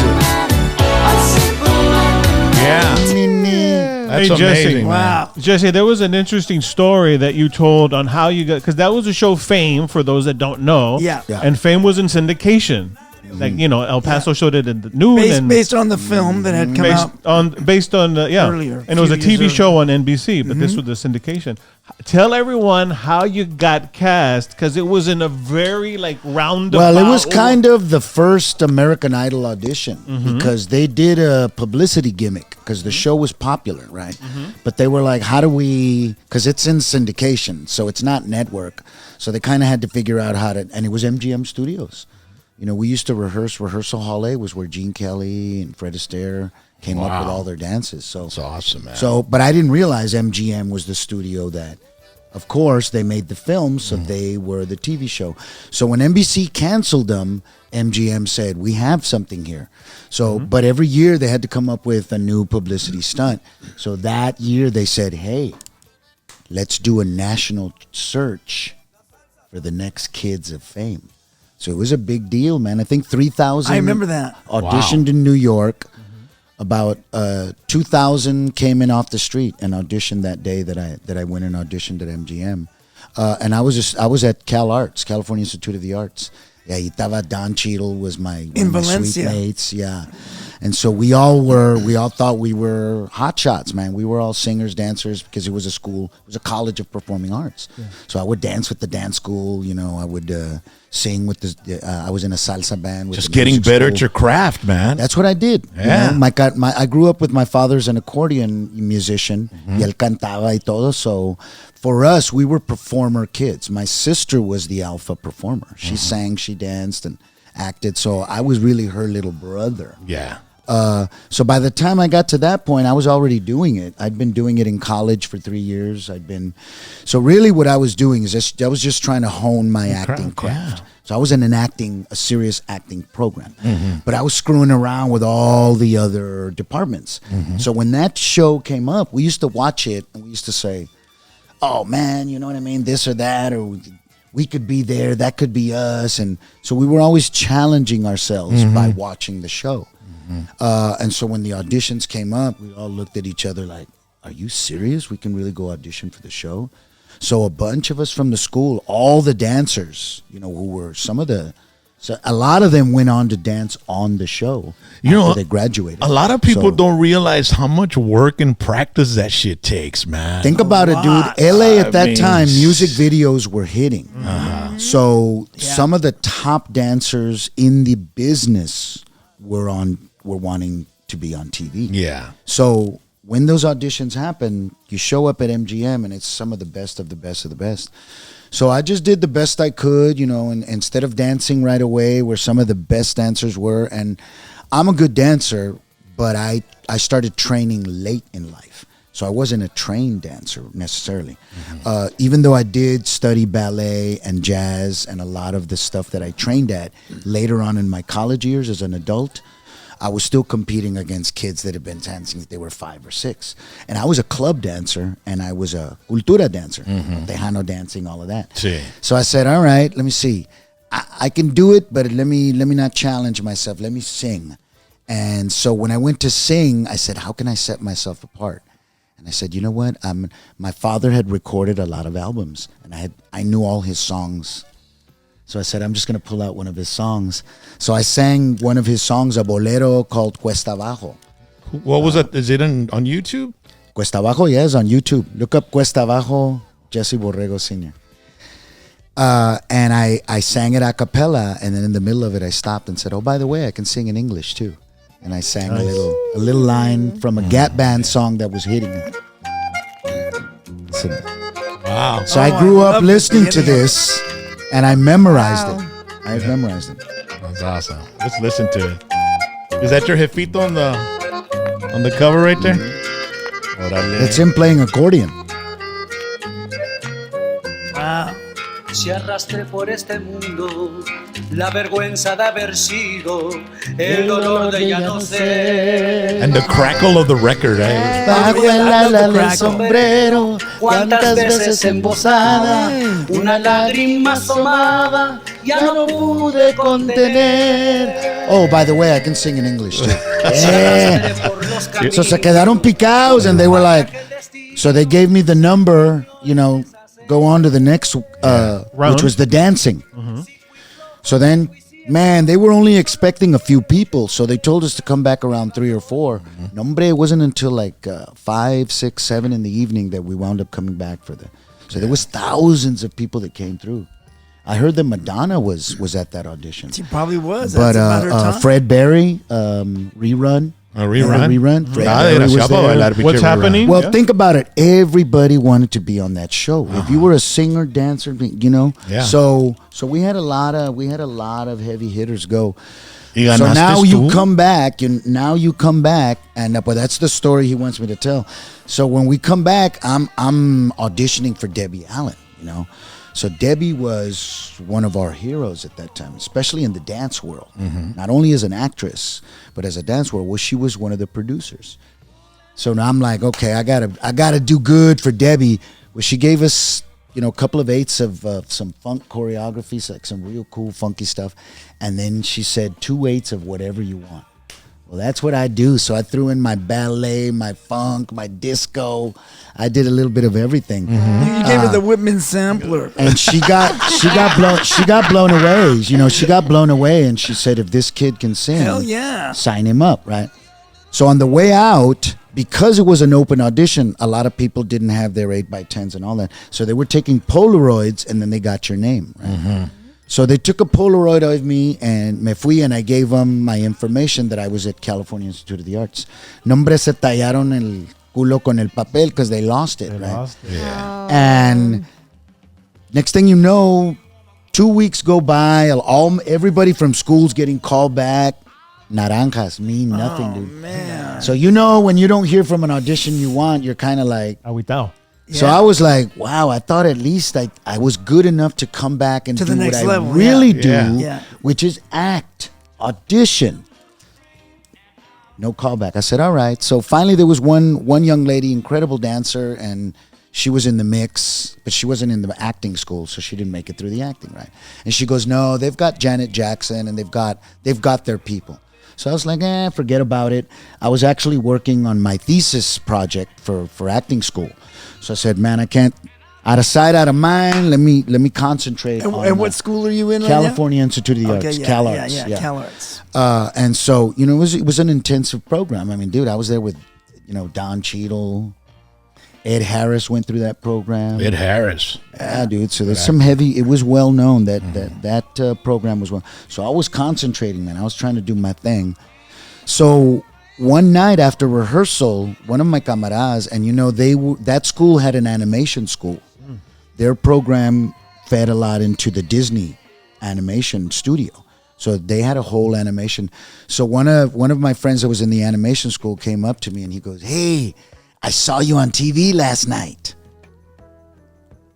Yeah. That's Hey, Jesse. amazing. Wow. Jesse, there was an interesting story that you told on how you got, because that was a show Fame, for those that don't know. Yeah. And Fame was in syndication. Like, El Paso showed it at the noon. Based on the film that had come out. Based on Earlier, and it was a few years TV show on NBC, but this was the syndication. Tell everyone how you got cast, because it was in a very roundabout. Well, it was kind of the first American Idol audition because they did a publicity gimmick because the show was popular, right? But they were like, how do we, because it's in syndication, so it's not network. So they kind of had to figure out how to, and it was MGM Studios. We used to rehearse. Rehearsal Hall A was where Gene Kelly and Fred Astaire came up with all their dances. So That's awesome, man. So, but I didn't realize MGM was the studio that, of course, they made the film, so they were the TV show. So when NBC canceled them, MGM said, we have something here. So, but every year they had to come up with a new publicity stunt. So that year they said, hey, let's do a national search for the next kids of fame. So it was a big deal, man. I think 3,000. I remember that. Auditioned in New York. About 2,000 came in off the street and auditioned that day that I went and auditioned at MGM. And I was at Cal Arts, California Institute of the Arts. Yeah, Itava Don Cheadle was my Valencia. sweet mates. Yeah. And so we all thought we were hot shots, man. We were all singers, dancers, because it was a college of performing arts. Yeah. So I would dance with the dance school, I would sing with I was in a salsa band. With Just getting better at your craft, man. That's what I did. Yeah. I grew up with my father's an accordion musician. Y él cantaba y todo. So for us, we were performer kids. My sister was the alpha performer. She sang, she danced, and acted. So I was really her little brother. Yeah. So by the time I got to that point, I was already doing it. I'd been doing it in college for 3 years. So really what I was doing is I was just trying to hone my acting craft. Yeah. So I was in a serious acting program, but I was screwing around with all the other departments. So when that show came up, we used to watch it and we used to say, oh man, you know what I mean? This or that, or we could be there. That could be us. And so we were always challenging ourselves by watching the show. And so when the auditions came up, we all looked at each other like, are you serious? We can really go audition for the show? So a bunch of us from the school, all the dancers, who were so a lot of them went on to dance on the show after they graduated. A lot of people don't realize how much work and practice that shit takes, man. Think about it, dude. LA at that time, music videos were hitting. So some of the top dancers in the business were wanting to be on TV. Yeah. So when those auditions happen, you show up at MGM and it's some of the best of the best of the best. So I just did the best I could, and instead of dancing right away where some of the best dancers were, and I'm a good dancer, but I started training late in life. So I wasn't a trained dancer necessarily. Even though I did study ballet and jazz and a lot of the stuff that I trained at later on in my college years as an adult, I was still competing against kids that had been dancing since they were 5 or 6. And I was a club dancer and I was a cultura dancer, Tejano dancing, all of that. Sí. So I said, all right, let me see. I can do it, but let me not challenge myself. Let me sing. And so when I went to sing, I said, how can I set myself apart? And I said, you know what? My father had recorded a lot of albums, and I knew all his songs. So I said, I'm just going to pull out one of his songs. So I sang one of his songs, a bolero called Cuesta Abajo. What was it? Is it on YouTube? Cuesta Abajo, yes, on YouTube. Look up Cuesta Abajo, Jesse Borrego Sr. And I sang it a cappella, and then in the middle of it, I stopped and said, oh, by the way, I can sing in English too. And I sang a little line from a Gap Band song that was hitting. So, wow. So I grew up listening to this, and I memorized it. I memorized it. That's awesome. Let's listen to it. Is that your jefito on the cover right there? It's him playing accordion. Wow. Si arrastré por este mundo la vergüenza de haber sido el dolor de ya no ser. And the crackle of the record. Bajo el ala del sombrero, cuántas veces embosada, una lágrima asomada, ya no pude contener. Oh, by the way, I can sing in English too. Yeah. So se quedaron picados, and they were like, so they gave me the number, go on to the next which was the dancing. So then, man, they were only expecting a few people, so they told us to come back around 3 or 4. Hombre, it wasn't until like 5, 6, 7 in the evening that we wound up coming back for the. So there was thousands of people that came through. I heard that Madonna was at that audition. She probably was. But That's about her time. Fred Berry, rerun. A rerun? Fred Berry was there. What's happening? Well, think about it. Everybody wanted to be on that show. If you were a singer, dancer, Yeah. So we had a lot of heavy hitters go. Y So now ganaste you tú. come back, and but that's the story he wants me to tell. So when we come back, I'm auditioning for Debbie Allen. So Debbie was one of our heroes at that time, especially in the dance world. Not only as an actress, but as a dance world. Well, she was one of the producers. So now I'm like, okay, I gotta do good for Debbie. Well, she gave us, a couple of 8s of some funk choreographies, like some real cool funky stuff, and then she said 2 8s of whatever you want. Well, that's what I do. So I threw in my ballet, my funk, my disco. I did a little bit of everything. You gave her the Whitman sampler, and she got blown away. She got blown away, and she said, "If this kid can sing, hell yeah, sign him up." Right. So on the way out, because it was an open audition, a lot of people didn't have their 8x10s and all that. So they were taking Polaroids, and then they got your name. Right. So they took a Polaroid of me, and me fui, and I gave them my information that I was at California Institute of the Arts. Nombres se tallaron el culo con el papel because they lost it. Yeah. And next thing you know, 2 weeks go by. Everybody from school's getting called back. Naranjas mean nothing, dude. Man. So when you don't hear from an audition you want, you're kind of like. Aguitao. So I was like, wow, I thought at least I was good enough to come back and To do the what next I level, really yeah. do, Yeah. which is act, audition. No callback. I said, all right. So finally there was one young lady, incredible dancer, and she was in the mix, but she wasn't in the acting school, so she didn't make it through the acting, right? And she goes, no, they've got Janet Jackson, and they've got their people. So I was like, forget about it. I was actually working on my thesis project for acting school. So I said, man, I can't, out of sight, out of mind, let me concentrate on And what school are you in California Institute of the Arts, Cal Arts. Yeah, Cal Arts. And so, it was an intensive program. I mean, dude, I was there with, Don Cheadle, Ed Harris went through that program. Ed Harris. Yeah, dude. So there's some heavy. It was well known that program was well. So I was concentrating, man. I was trying to do my thing. So one night after rehearsal, one of my camaradas, and that school had an animation school. Their program fed a lot into the Disney animation studio. So they had a whole animation. So one of my friends that was in the animation school came up to me and he goes, "Hey, I saw you on TV last night."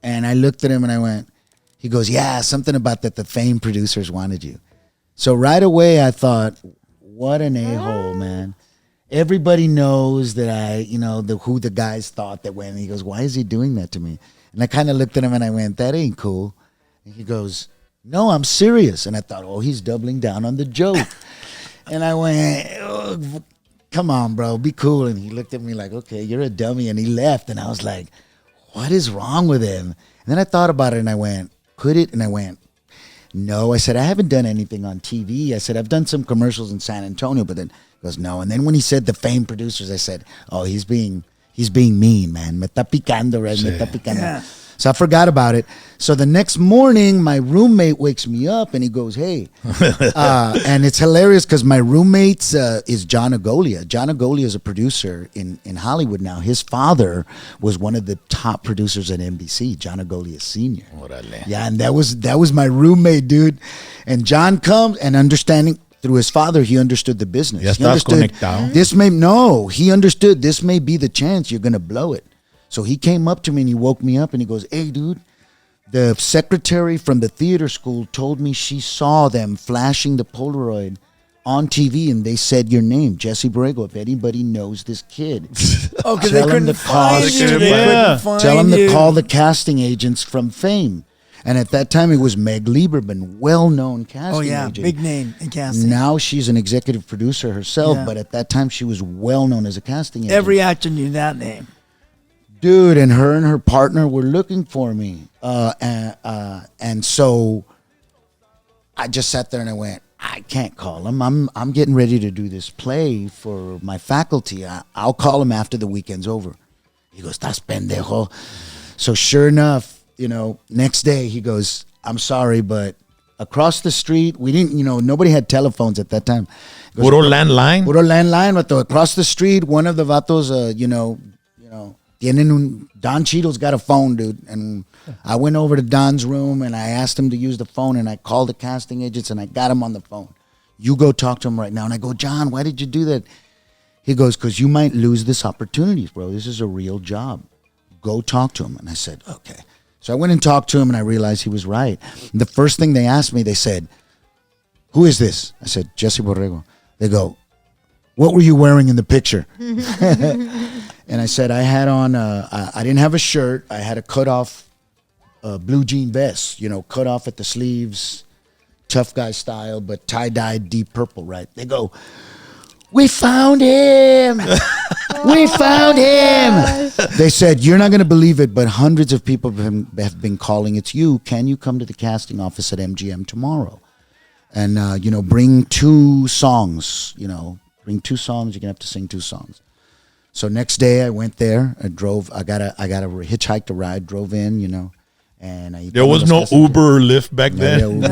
And I looked at him and I went, he goes, "Yeah, something about that the Fame producers wanted you." So right away I thought, what an a-hole, man. Everybody knows that who the guys thought that went. And he goes, "Why is he doing that to me?" And I kind of looked at him and I went, "That ain't cool." And he goes, "No, I'm serious." And I thought, oh, he's doubling down on the joke. And I went, "Oh, come on, bro, be cool." And he looked at me like, "Okay, you're a dummy." And he left. And I was like, what is wrong with him? And then I thought about it and I went, could it? And I went, no. I said, I haven't done anything on TV. I said, I've done some commercials in San Antonio, but then he goes, no. And then when he said the Fame producers, I said, oh, he's being mean, man. Me está picando, right? Me está picando. Yeah. So I forgot about it. So the next morning, my roommate wakes me up and he goes, "Hey," and it's hilarious because my roommate is John Agolia. John Agolia is a producer in Hollywood now. His father was one of the top producers at NBC, John Agolia Sr. Órale. Yeah, and that was my roommate, dude. And John comes and understanding through his father, he understood the business. Ya He estás understood conectado. he understood this may be the chance you're gonna blow it. So he came up to me and he woke me up and he goes, "Hey, dude, the secretary from the theater school told me she saw them flashing the Polaroid on TV and they said your name, Jesse Borrego. If anybody knows this kid, Oh, because they tell him couldn't to find call. you. They Yeah. couldn't find Tell him you. to call the casting agents from Fame. And at that time, it was Meg Lieberman, well-known casting Oh, yeah. agent. Big name in casting. Now she's an executive producer herself, Yeah. but at that time, she was well-known as a casting agent. Every actor knew that name. Dude, and her partner were looking for me. And so I just sat there and I went, I can't call him. I'm getting ready to do this play for my faculty. I'll call him after the weekend's over. He goes, "Estás pendejo." So sure enough, next day he goes, "I'm sorry, but across the street, we didn't, nobody had telephones at that time." He goes, Puro landline. Puro landline, vato. Across the street, one of the vatos, Don Cheadle's got a phone, dude. And I went over to Don's room and I asked him to use the phone and I called the casting agents and I got him on the phone. You go talk to him right now. And I go, "John, why did you do that?" He goes, "Because you might lose this opportunity, bro. This is a real job. Go talk to him." And I said, "Okay." So I went and talked to him and I realized he was right. The first thing they asked me, they said, "Who is this?" I said, "Jesse Borrego." They go, "What were you wearing in the picture?" And I said, I had on, I didn't have a shirt. I had a cut-off blue jean vest, cut off at the sleeves, tough guy style, but tie-dyed deep purple, right? They go, "We found him! We found him!" They said, "You're not going to believe it, but hundreds of people have been calling. It's you. Can you come to the casting office at MGM tomorrow? And, bring 2 songs, bring 2 songs. You're going to have to sing 2 songs." So next day I went there. I got a hitchhiked a ride, drove in, and There was no Uber or Lyft back then.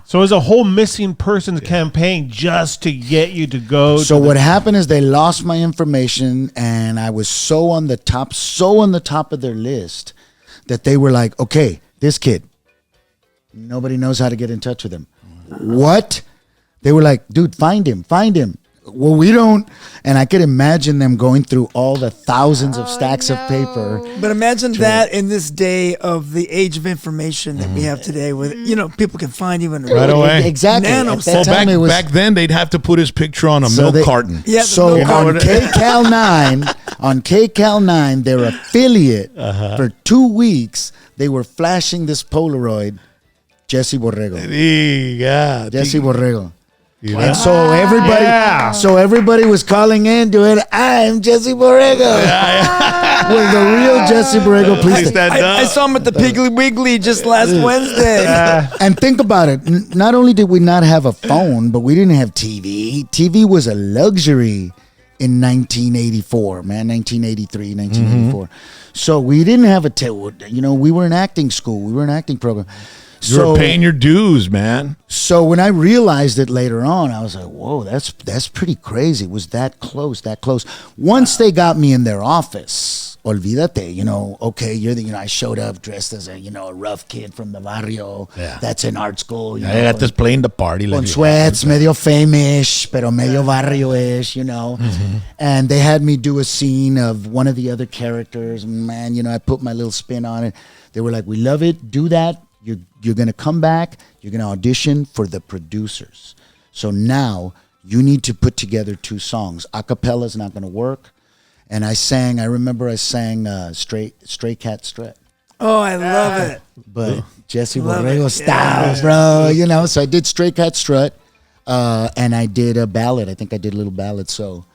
So it was a whole missing persons campaign just to get you to go. So what happened is they lost my information, and I was so on the top of their list that they were like, "Okay, this kid, nobody knows how to get in touch with him." What? They were like, "Dude, find him. Well, we don't," and I could imagine them going through all the thousands of stacks of paper. But imagine that in this day of the age of information that we have today, with people can find you in Right away. Exactly. At Nanos. that time, back then they'd have to put his picture on a milk carton. Yeah, So the milk on carton. KCAL 9, their affiliate, for 2 weeks, they were flashing this Polaroid, Jesse Borrego. Yeah. Jesse Borrego. Yeah. And so everybody was calling in doing, "I'm Jesse Borrego." With the real Jesse Borrego, please. I saw him at the Piggly Wiggly just last Wednesday. And think about it. Not only did we not have a phone, but we didn't have TV. TV was a luxury in 1984, man, 1983, 1984. So we didn't have we were in acting school. We were in acting program. You were paying your dues, man. So when I realized it later on, I was like, "Whoa, that's pretty crazy." It was that close. Once they got me in their office, olvídate, okay, I showed up dressed as a rough kid from the barrio. Yeah. That's in art school. I got this playing the party. Con sweats, medio fame-ish, pero medio barrio-ish, And they had me do a scene of one of the other characters. Man, I put my little spin on it. They were like, "We love it. Do that. You're going to come back. You're going to audition for the producers. So now you need to put together 2 songs. A cappella is not going to work." And I remember I sang Stray Cat Strut. Oh, I love it. But Jesse Love Borrego it. style, bro. So I did Stray Cat Strut, and I did a ballad. I think I did a little ballad. So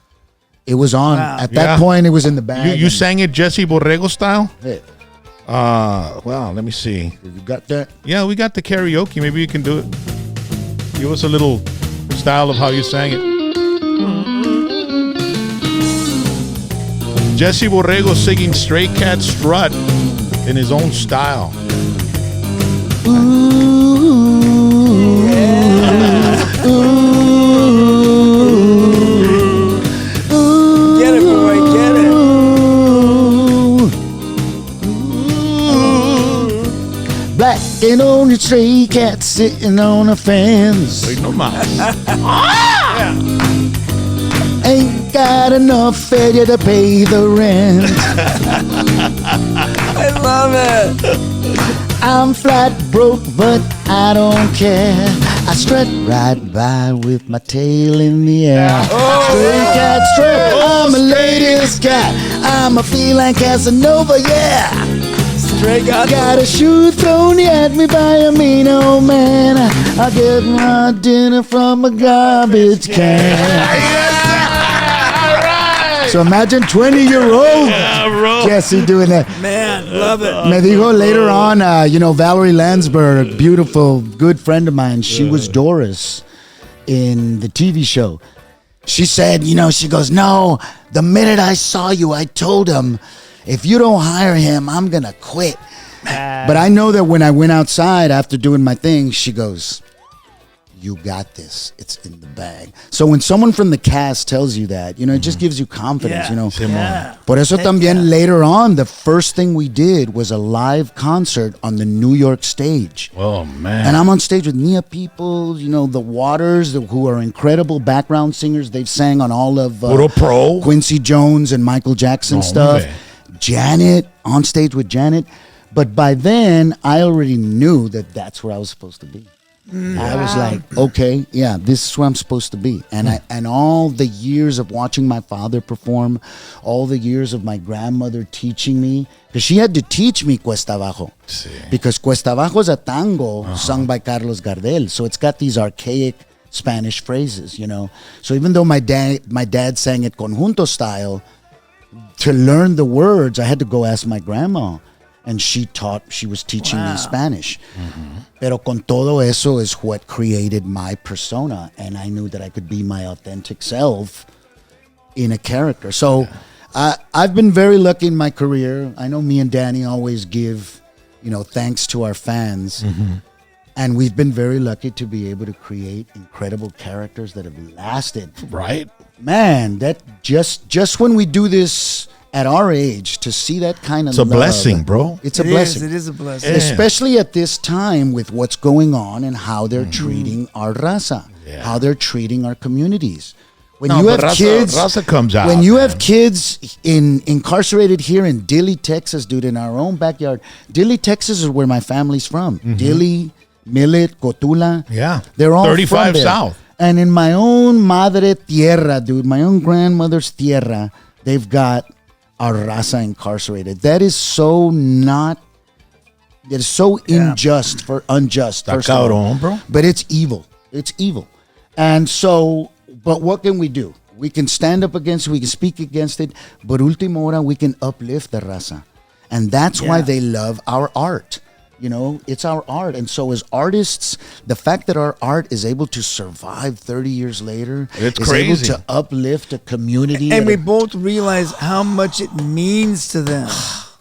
it was on. Wow. At that point, it was in the bag. You sang it Jesse Borrego style? Hey, Well, let me see. you got that? Yeah, we got the karaoke. Maybe you can do it. Give us a little style of how you sang it. Jesse Borrego singing Stray Cat Strut in his own style. Get it, boy, get it. Black and only stray cat sitting on a fence. Wait, no más. Ain't got enough failure to pay the rent. I love it. I'm flat broke, but I don't care. I strut right by with my tail in the air. Stray cat strut, I'm a ladies' cat. I'm a feline Casanova, yeah. Stray cat. Got a shoe thrown at me by a mean old man. I get my dinner from a garbage can. So imagine 20-year-old Jesse doing that. Man, love it. Me dijo later on, Valerie Landsberg, beautiful, good friend of mine. She was Doris in the TV show. She said, she goes, no, the minute I saw you, I told him, if you don't hire him, I'm going to quit. But I know that when I went outside after doing my thing, she goes, you got this. It's in the bag. So when someone from the cast tells you that, it just gives you confidence, Yeah. Por eso también later on, the first thing we did was a live concert on the New York stage. Oh, man. And I'm on stage with Nia People, the Waters, who are incredible background singers. They've sang on all of Puro pro. Quincy Jones and Michael Jackson stuff. Man. Janet, on stage with Janet. But by then, I already knew that that's where I was supposed to be. I was like, okay, yeah, this is where I'm supposed to be. And all the years of watching my father perform, all the years of my grandmother teaching me, because she had to teach me Cuesta Abajo. Sí. Because Cuesta Abajo is a tango sung by Carlos Gardel. So it's got these archaic Spanish phrases, So even though my dad sang it conjunto style, to learn the words, I had to go ask my grandma. And she was teaching me Spanish. Pero con todo eso is what created my persona. And I knew that I could be my authentic self in a character. So I've been very lucky in my career. I know me and Danny always give, thanks to our fans. And we've been very lucky to be able to create incredible characters that have lasted. Right. Man, that just when we do this at our age, to see that kind of It's a love, blessing, bro. It's a blessing. It is a blessing. Yeah. Especially at this time with what's going on and how they're treating our raza, how they're treating our communities. When you have kids, raza comes out. when you have kids incarcerated here in Dilley, Texas, dude, in our own backyard. Dilley, Texas is where my family's from. Dilley, Millet, Cotula. Yeah. They're all 35 from there. South. And in my own madre tierra, dude, my own grandmother's tierra, they've got our raza incarcerated. That is so unjust, first of all. Cabrón, bro. But it's evil. It's evil. And so, but what can we do? We can stand up against it, we can speak against it, but última hora, we can uplift the raza. And that's why they love our art. It's our art. And so as artists, the fact that our art is able to survive 30 years later, It's is crazy. able to uplift a community. And we both realize how much it means to them.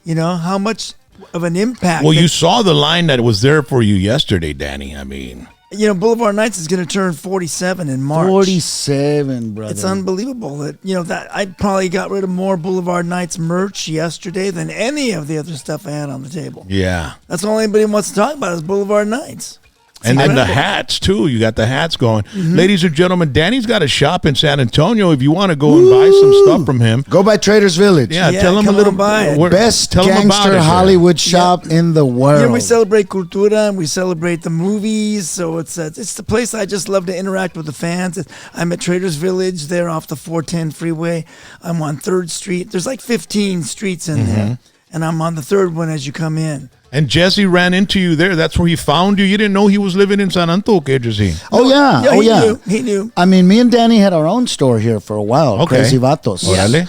How much of an impact. Well, you saw the line that was there for you yesterday, Danny. I mean, Boulevard Nights is going to turn 47 in March. 47, brother. It's unbelievable that I probably got rid of more Boulevard Nights merch yesterday than any of the other stuff I had on the table. yeah. That's all anybody wants to talk about is Boulevard Nights. And then the incredible. hats, too. You got the hats going. Ladies and gentlemen, Danny's got a shop in San Antonio. If you want to go and buy some stuff from him. Go by Traders Village. Yeah, Yeah, tell him a come little on by it. Best tell him about it gangster there. Hollywood shop in the world. We celebrate cultura and we celebrate the movies. So it's the place I just love to interact with the fans. I'm at Traders Village there off the 410 freeway. I'm on 3rd Street. There's like 15 streets in there. And I'm on the 3rd one as you come in. And Jesse ran into you there. That's where he found you. You didn't know he was living in San Antonio, Jesse. Oh, yeah. He knew. I mean, me and Danny had our own store here for a while, Okay. Crazy Vatos. Órale.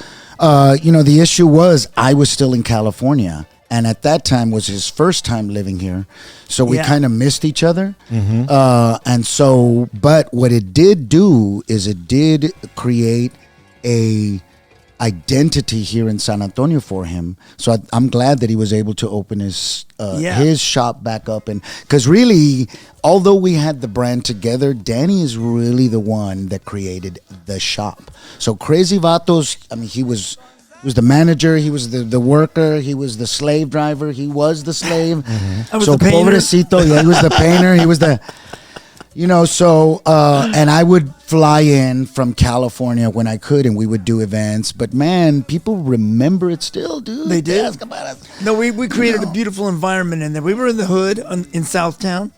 The issue was I was still in California, and at that time was his first time living here, so we kind of missed each other. And so, but what it did do is it did create a identity here in San Antonio for him. So I'm glad that he was able to open his shop back up. And because really, although we had the brand together, Danny is really the one that created the shop. So Crazy Vatos, I mean, he was the manager, he was the worker, he was the slave driver, he was the slave. I was So the painter. pobrecito, he was the painter, he was the... and I would fly in from California when I could, and we would do events. But man, people remember it still, dude. They did. Ask about it. No, we created a beautiful environment in there. We were in the hood in Southtown,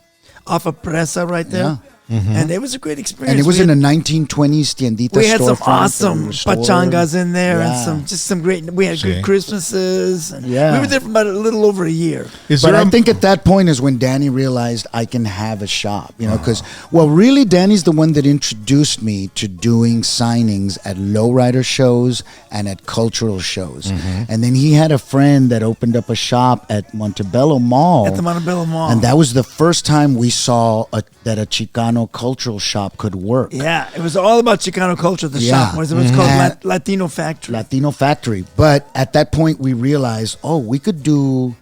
off of Presa right there. Yeah. and it was a great experience. And it was in a 1920s tiendita we had some storefront that awesome restored. pachangas in there, Yeah. and some great. We had See. good Christmases. And Yeah. we were there for about a little over a year. Is But there I a- think at that point is when Danny realized I can have a shop, because, well, really, Danny's the one that introduced me to doing signings at lowrider shows and at cultural shows. And then he had a friend that opened up a shop at Montebello Mall. At the Montebello Mall. And that was the first time we saw that a Chicano cultural shop could work. Yeah, it was all about Chicano culture. The Yeah. shop was. It was called And- Latino Factory. Latino Factory. But at that point, we realized, we could do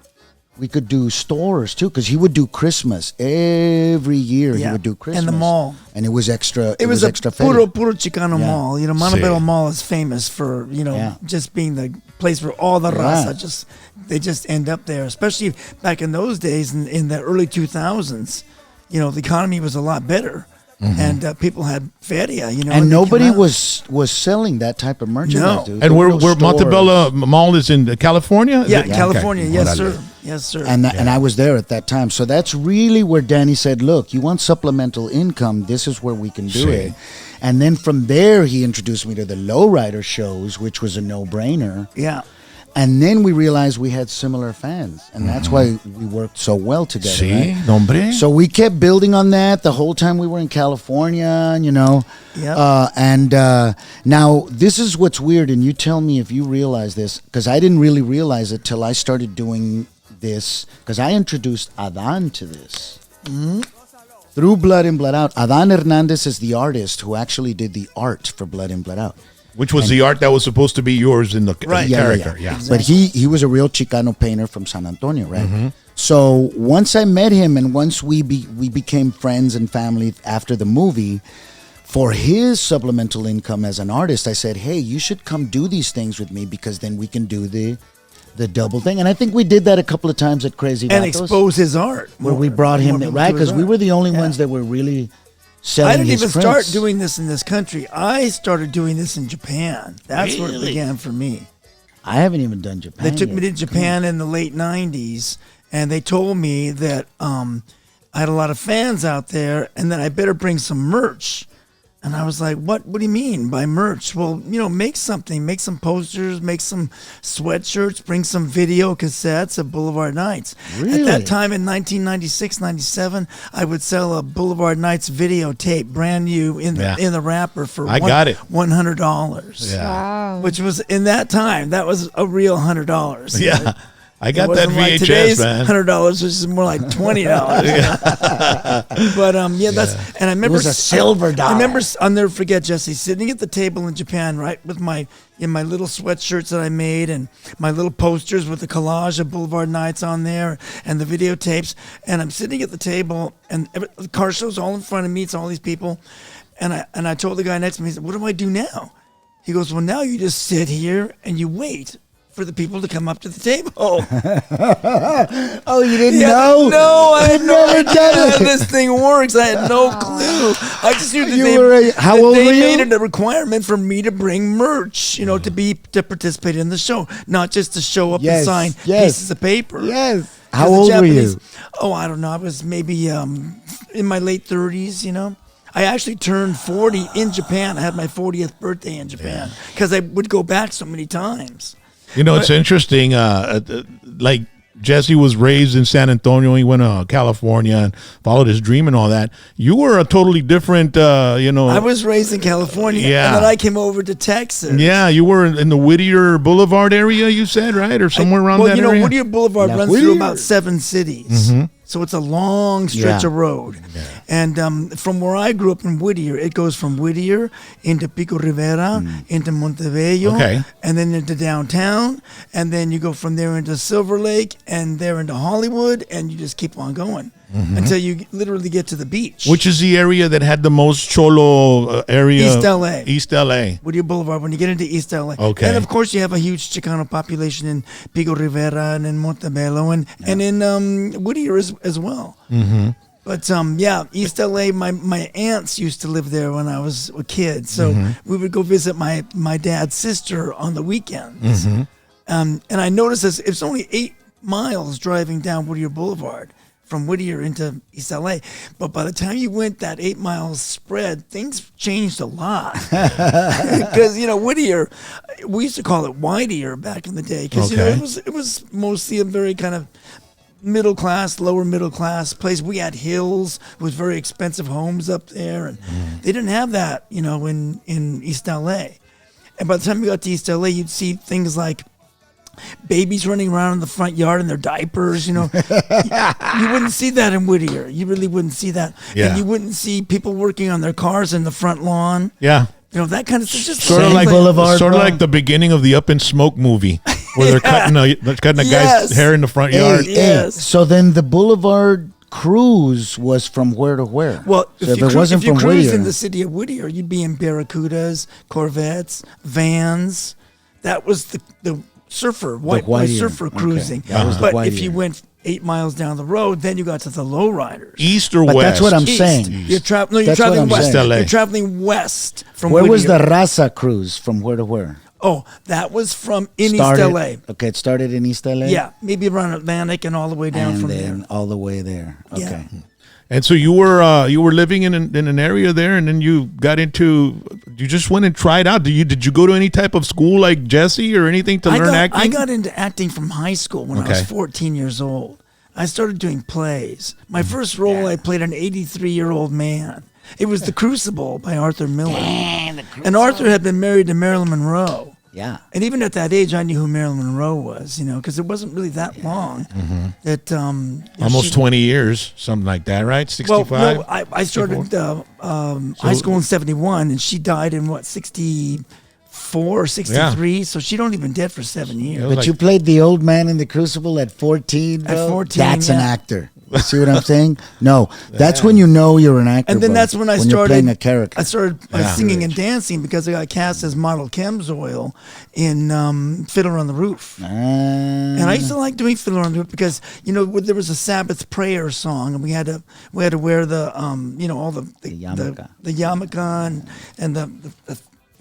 stores too, because he would do Christmas every year. Yeah, He would do Christmas and the mall. and it was extra. It was a extra puro feria. Chicano Yeah. mall. Montebello Sí. Mall is famous for Yeah. just being the place where all the Yeah. raza they just end up there. Especially back in those days, in the early 2000s, the economy was a lot better, and people had feria. And they nobody come out. was selling that type of merchandise. No. Dude. And There where were no Montebello Mall is in California? Yeah, Okay. California. Yes, Órale. sir. Yes, sir. And I was there at that time. So that's really where Danny said, look, you want supplemental income, this is where we can do Sí. it. And then from there, he introduced me to the lowrider shows, which was a no-brainer. yeah. And then we realized we had similar fans. And that's why we worked so well together. Sí, right? hombre. So we kept building on that the whole time we were in California, Yep. Now, this is what's weird, and you tell me if you realize this, because I didn't really realize it till I started doing this, because I introduced Adan to this. Through Blood In, Blood Out. Adan Hernandez is the artist who actually did the art for Blood In, Blood Out. Which was the art that was supposed to be yours in the Right. character. Yeah. But he was a real Chicano painter from San Antonio, right? So once I met him and once we became friends and family after the movie, for his supplemental income as an artist, I said, hey, you should come do these things with me because then we can do the double thing. And I think we did that a couple of times at Crazy And Vatos, expose his art. where we brought him, more right? people to his Because we art. were the only Yeah. ones that were really selling I didn't his even prints. start doing this in this country. I started doing this in Japan. That's where it began for me. I haven't even done Japan They took me to yet. Japan in the late 90s, and they told me that I had a lot of fans out there and that I better bring some merch. And I was like, what do you mean by merch? Well, make something. Make some posters, make some sweatshirts, bring some video cassettes of Boulevard Nights. Really? At that time in 1996, 97, I would sell a Boulevard Nights videotape, brand new in the wrapper for I got it. $100. Yeah. Wow. Which was, in that time, that was a real $100. Yeah. I got It that wasn't like VHS, today's man. $100, which is more like $20. But that's, and I remember was a silver dollar. I remember, I'll never forget, Jesse, sitting at the table in Japan, right, with my little sweatshirts that I made and my little posters with the collage of Boulevard Nights on there and the videotapes, and I'm sitting at the table and the car show's all in front of me. It's all these people, and I told the guy next to me, he said, "What do I do now?" He goes, "Well, now you just sit here and you wait for the people to come up to the table." Oh, you didn't know? No, I had no never idea done how it. this thing works. I had no clue. I just knew that How old they were you? made it a requirement for me to bring merch, to participate in the show, not just to show up and sign pieces of paper. Yes. 'Cause How the old were Japanese- you? Oh, I don't know. I was maybe in my late 30s, I actually turned 40 in Japan. I had my 40th birthday in Japan because I would go back so many times. It's interesting. Like Jesse was raised in San Antonio. He went to California and followed his dream and all that. You were a totally different, I was raised in California, Yeah. and then I came over to Texas. Yeah, you were in the Whittier Boulevard area, you said, right? Or somewhere around well, that area? Whittier Boulevard Yeah, runs Whittier. through about 7 cities. So it's a long stretch Yeah. of road. And from where I grew up in Whittier, it goes from Whittier into Pico Rivera, into Montebello, Okay. and then into downtown. And then you go from there into Silver Lake and there into Hollywood, and you just keep on going until you literally get to the beach. Which is the area that had the most cholo area? East LA. East LA. Whittier Boulevard, when you get into East LA. Okay. And of course, you have a huge Chicano population in Pico Rivera and in Montebello and in Whittier as well. Mm-hmm. But East LA, my aunts used to live there when I was a kid. So we would go visit my dad's sister on the weekends. And I noticed this, it's only 8 miles driving down Whittier Boulevard from Whittier into East LA. But by the time you went that 8 miles spread, things changed a lot. Because, Whittier, we used to call it Whittier back in the day. Because, it was mostly a very kind of middle class, lower middle class place. We had hills with very expensive homes up there. And they didn't have that, in East LA. And by the time you got to East LA, you'd see things like babies running around in the front yard in their diapers, you wouldn't see that in Whittier. You really wouldn't see that. Yeah. And you wouldn't see people working on their cars in the front lawn. Yeah. That kind of stuff. Just sort of like the beginning of the Up in Smoke movie, where they're cutting a guy's hair in the front yard. Yes. So then the Boulevard cruise was from where to where? Well, so if you cruised in the city of Whittier, you'd be in Barracudas, Corvettes, vans. That was the surfer, white surfer cruising. Okay. But if you went 8 miles down the road, then you got to the lowriders. East or but west? That's what I'm East. saying. You're traveling west. LA. You're traveling west from Where Whittier. was the Raza cruise? From where to where? Oh, that was from East LA. Okay, it started in East LA? Yeah, maybe around Atlantic and all the way down from there. all the way there. Okay. Yeah. And so you were living in an area there, and then you got into. You just went and tried out. Did you go to any type of school like Jesse or anything to learn acting? I got into acting from high school when I was 14 years old. I started doing plays. My first role, I played an 83-year-old man. It was The Crucible by Arthur Miller. And Arthur had been married to Marilyn Monroe. Yeah. And even at that age, I knew who Marilyn Monroe was, because it wasn't really that long. That almost 20 years, something like that, right? 65? Well, no, I started high school in 71, and she died in, 64 or 63? Yeah. So she don't even dead for 7 years. But you played the old man in The Crucible at 14, bro? At 14, That's an actor. See what I'm saying? No, that's when you know you're an actor. And then that's when I started playing a character. I started singing and dancing because I got cast as Model Chemsoil in Fiddler on the Roof. And I used to like doing Fiddler on the Roof because there was a Sabbath prayer song, and we had to wear the all the yarmulke and the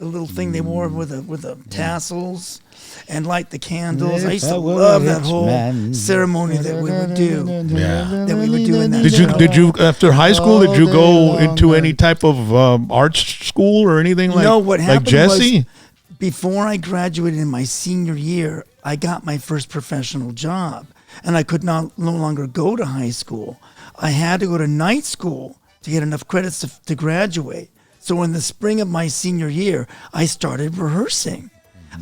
little thing they wore with the tassels. And light the candles. I used to love that whole ceremony that we would do. Yeah. That we would do in that. Did you after high school? Did you go into any type of arts school or anything like? No, what happened like Jesse? was before I graduated in my senior year, I got my first professional job, and I could no longer go to high school. I had to go to night school to get enough credits to graduate. So in the spring of my senior year, I started rehearsing.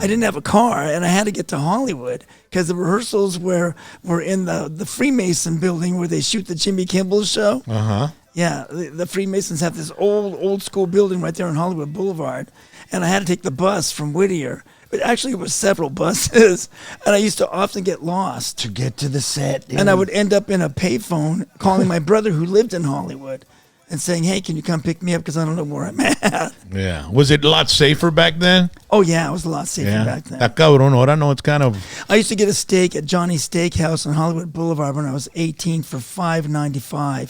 I didn't have a car, and I had to get to Hollywood because the rehearsals were in the Freemason building where they shoot the Jimmy Kimmel show. Yeah, the Freemasons have this old school building right there on Hollywood Boulevard, and I had to take the bus from Whittier. But actually, it was several buses, and I used to often get lost to get to the set. And I would end up in a payphone calling my brother who lived in Hollywood and saying, "Hey, can you come pick me up because I don't know where I'm at." Yeah. Was it a lot safer back then? Oh, yeah, it was a lot safer back then. Cabrón, ahora no, it's kind of... I used to get a steak at Johnny's Steakhouse on Hollywood Boulevard when I was 18 for $5.95.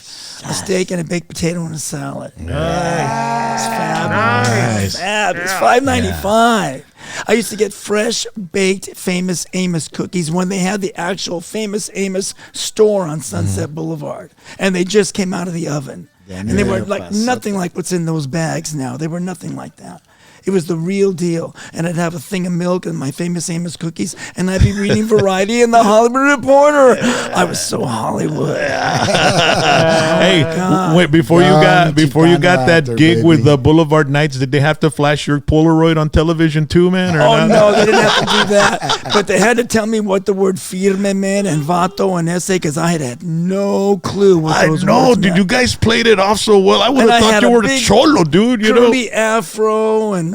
A steak and a baked potato and a salad. Nice. Fabulous. Fabulous. $5.95. I used to get fresh baked Famous Amos cookies when they had the actual Famous Amos store on Sunset Boulevard. And they just came out of the oven. And they were like nothing like what's in those bags now. They were nothing like that. It was the real deal. And I'd have a thing of milk and my Famous Amos cookies, and I'd be reading Variety and the Hollywood Reporter. I was so Hollywood. Wait, before you got that gig with the Boulevard Nights, did they have to flash your Polaroid on television too, man? Or no, they didn't have to do that. But they had to tell me what the word firme meant and vato and esse because I had no clue what those words meant. You guys played it off so well. I would have thought you were a cholo, dude. Curly afro and...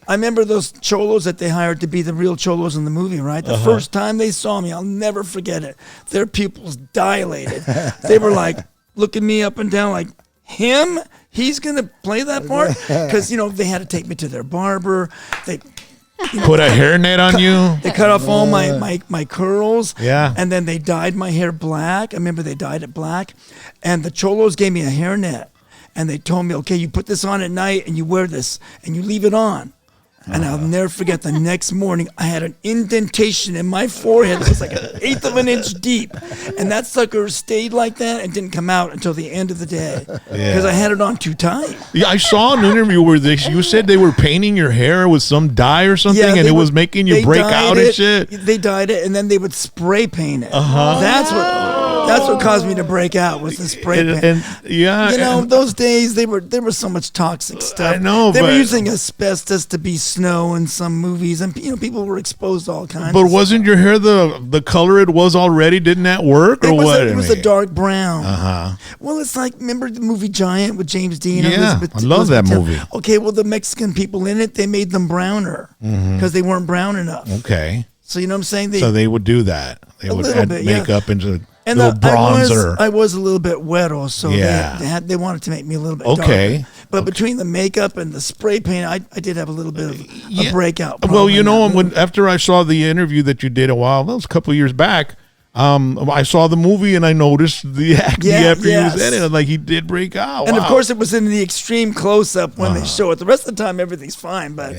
I remember those cholos that they hired to be the real cholos in the movie, right? The first time they saw me, I'll never forget it. Their pupils dilated. They were like looking me up and down like, him? He's going to play that part? Because, they had to take me to their barber. They put a hairnet on you. They cut off all my curls. Yeah. And then they dyed my hair black. I remember they dyed it black. And the cholos gave me a hairnet. And they told me, okay, you put this on at night and you wear this and you leave it on. And I'll never forget the next morning, I had an indentation in my forehead that was like 1/8 of an inch deep. And that sucker stayed like that and didn't come out until the end of the day because I had it on too tight. Yeah, I saw an interview where you said they were painting your hair with some dye or something, and it was making you break out and shit. They dyed it, and then they would spray paint it. That's what caused me to break out was the spray paint. Those days there was so much toxic stuff. I know, they were using asbestos to be snow in some movies, and people were exposed to all kinds. But wasn't your hair the color it was already? Didn't that work, or what? It was a dark brown. Well, it's like, remember the movie Giant with James Dean? Yeah, I love that movie. Okay, well, the Mexican people in it, they made them browner because they weren't brown enough. Okay. So you know what I'm saying? So they would do that. They would add makeup into and little bronzer. I was a little bit wetter, so they wanted to make me a little bit darker. But between the makeup and the spray paint, I did have a little bit of a breakout problem. Well, after I saw the interview that you did that was a couple of years back, I saw the movie and I noticed the acne after he was in it. Like, he did break out. And of course, it was in the extreme close-up when they show it. The rest of the time, everything's fine. But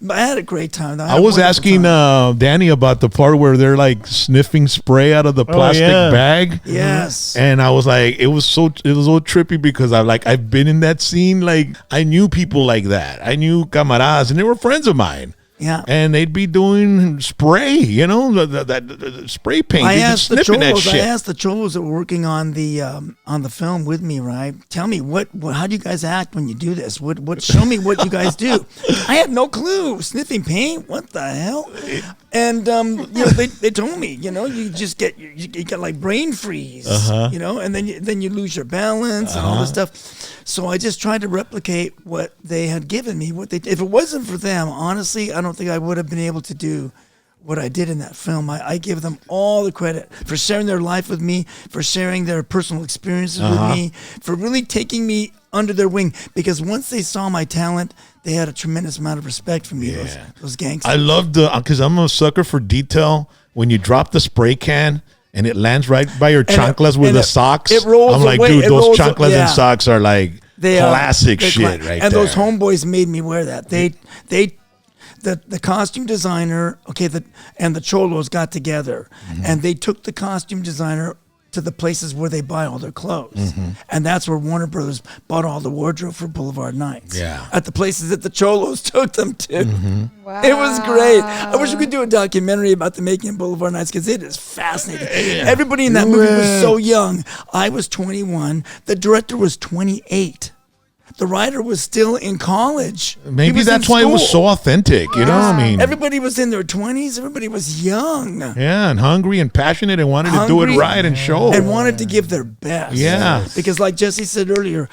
I had a great time. I was asking Danny about the part where they're like sniffing spray out of the plastic bag. Yes. And I was like, it was so trippy because I've been in that scene. Like, I knew people like that. I knew camaradas, and they were friends of mine. Yeah, and they'd be doing spray, that spray paint. I asked the cholos that were working on the film with me. Right, tell me how do you guys act when you do this? Show me what you guys do. I had no clue. Sniffing paint, what the hell? And they told me, you just get you get like brain freeze, and then you lose your balance and all this stuff. So I just tried to replicate what they had given me. If it wasn't for them, honestly, I don't think I would have been able to do what I did in that film. I give them all the credit for sharing their life with me, for sharing their personal experiences with me, for really taking me under their wing. Because once they saw my talent, they had a tremendous amount of respect for me. Those gangsters. I loved because I'm a sucker for detail. When you drop the spray can and it lands right by your chanclas with the socks, it rolls I'm like, away. dude, those chanclas and socks are like classic shit right there. And those homeboys made me wear that. The costume designer, and the cholos got together, and they took the costume designer to the places where they buy all their clothes. And that's where Warner Brothers bought all the wardrobe for Boulevard Nights. Yeah. At the places that the cholos took them to. Wow. It was great. I wish we could do a documentary about the making of Boulevard Nights because it is fascinating. Everybody in that movie was so young. I was 21. The director was 28. The writer was still in college. Maybe that's why it was so authentic. You know what I mean? Everybody was in their 20s. Everybody was young. Yeah, and hungry and passionate and wanted to do it right and show. And wanted to give their best. Yeah. Because like Jesse said earlier,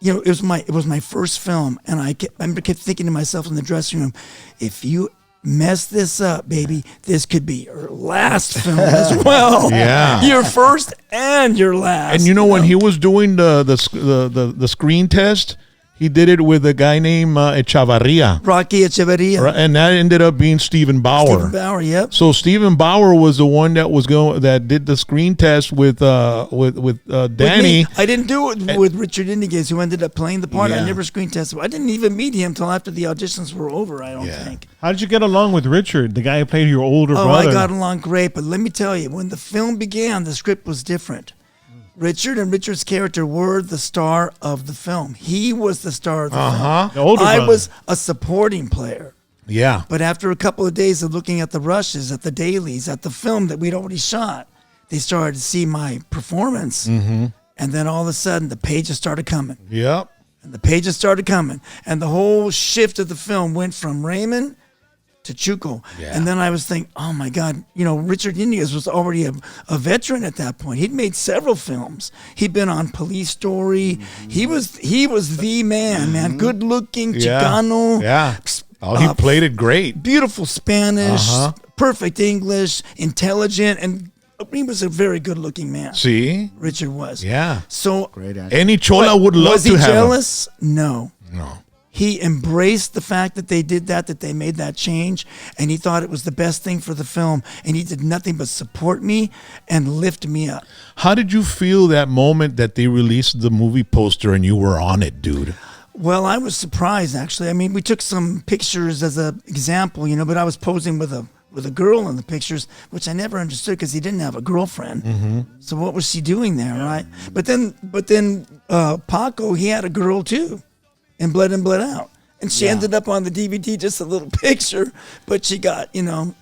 it was my first film. And I kept thinking to myself in the dressing room, if you mess this up, baby, this could be your last film as well. Yeah, your first and your last. And when he was doing the screen test, he did it with a guy named Echavarria. Rocky Echavarria. And that ended up being Stephen Bauer. Stephen Bauer, yep. So Stephen Bauer was the one that did the screen test with Danny. I didn't do it with Richard Indiges, who ended up playing the part. I never screen tested. I didn't even meet him till after the auditions were over, I don't think. How did you get along with Richard, the guy who played your older brother? I got along great, but let me tell you, when the film began, the script was different. Richard and Richard's character were the star of the film. He was the star of the film. The older brother. I was a supporting player. Yeah. But after a couple of days of looking at the rushes, at the dailies, at the film that we'd already shot, they started to see my performance. And then all of a sudden, the pages started coming. Yep. And the pages started coming. And the whole shift of the film went from Raymond to Chuco. Yeah. And then I was thinking, oh my God, Richard Indias was already a veteran at that point. He'd made several films. He'd been on Police Story. He was the man. Good looking, Chicano. Yeah. He played it great. Beautiful Spanish, perfect English, intelligent, and he was a very good looking man. See? Richard was. Yeah. So great actor. Any chola would love to have him. Was he jealous? No. No. He embraced the fact that they did that they made that change, and he thought it was the best thing for the film, and he did nothing but support me and lift me up. How did you feel that moment that they released the movie poster and you were on it, dude? Well, I was surprised actually. I mean, we took some pictures as an example, but I was posing with a girl in the pictures, which I never understood because he didn't have a girlfriend. Mm-hmm. So what was she doing there, right? But then Paco, he had a girl too, in Blood and Blood Out. And she ended up on the DVD, just a little picture, but she got,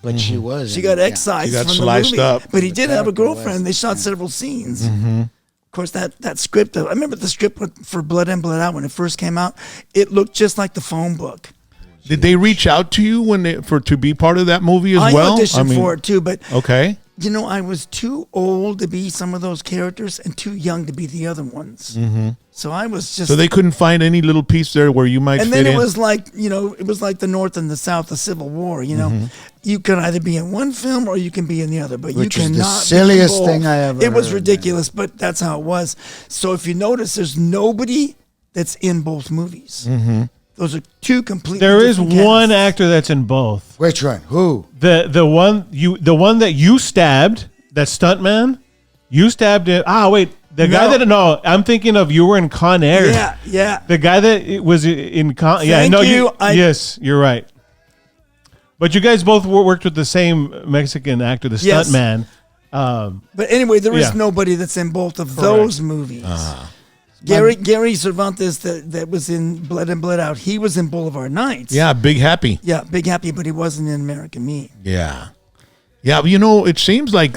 But she was. she got excised She got from sliced the movie. up. But he did have a character was, girlfriend. They shot several scenes. Mm-hmm. Of course, that script, I remember the script for Blood and Blood Out when it first came out. It looked just like the phone book. Did they reach out to you to be part of that movie as well? I auditioned for it too, but okay. I was too old to be some of those characters and too young to be the other ones. Mm-hmm. So I was just. So they couldn't find any little piece there where you might. And fit then it in? was like it was like the North and the South, the Civil War. You can either be in one film or you can be in the other, but Which you is cannot. the be in silliest both. thing I ever It was heard, ridiculous, but that's how it was. So if you notice, there's nobody that's in both movies. Mm-hmm. Those are two completely. There is different one casts. actor that's in both. Which one? Who? The one that you stabbed, that stuntman, you stabbed it. Wait, the guy that I'm thinking of. You were in Con Air. Yeah. The guy that was in Con. Thank you. Yes, you're right. But you guys both worked with the same Mexican actor, the Yes. stuntman. But anyway, there is nobody that's in both of those movies. Gary Cervantes that was in Blood and Blood Out. He was in Boulevard Nights. Yeah, Big Happy. Yeah, Big Happy, but he wasn't in American Me. Yeah. Yeah, it seems like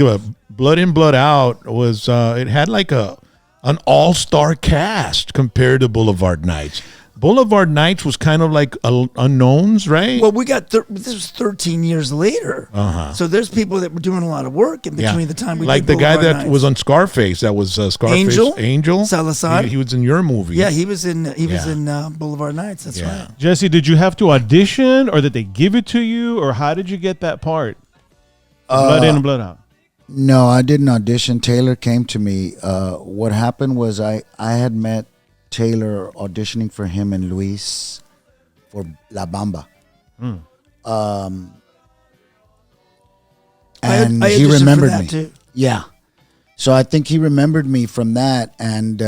Blood in, Blood Out was, it had like an all-star cast compared to Boulevard Nights. Boulevard Nights was kind of like unknowns, right? Well, we got, this was 13 years later. Uh-huh. So there's people that were doing a lot of work in between the time we like did the guy Boulevard that Nights. was on Scarface. That was Scarface. Angel Salazar. He was in your movie. Yeah, he was in Boulevard Nights. That's Yeah. right. Jesse, did you have to audition, or did they give it to you, or how did you get that part? Blood in and Blood Out. No, I didn't audition. Taylor came to me. What happened was I had met Taylor auditioning for him and Luis for La Bamba. And I he auditioned remembered for that me. too. Yeah. So I think he remembered me from that, and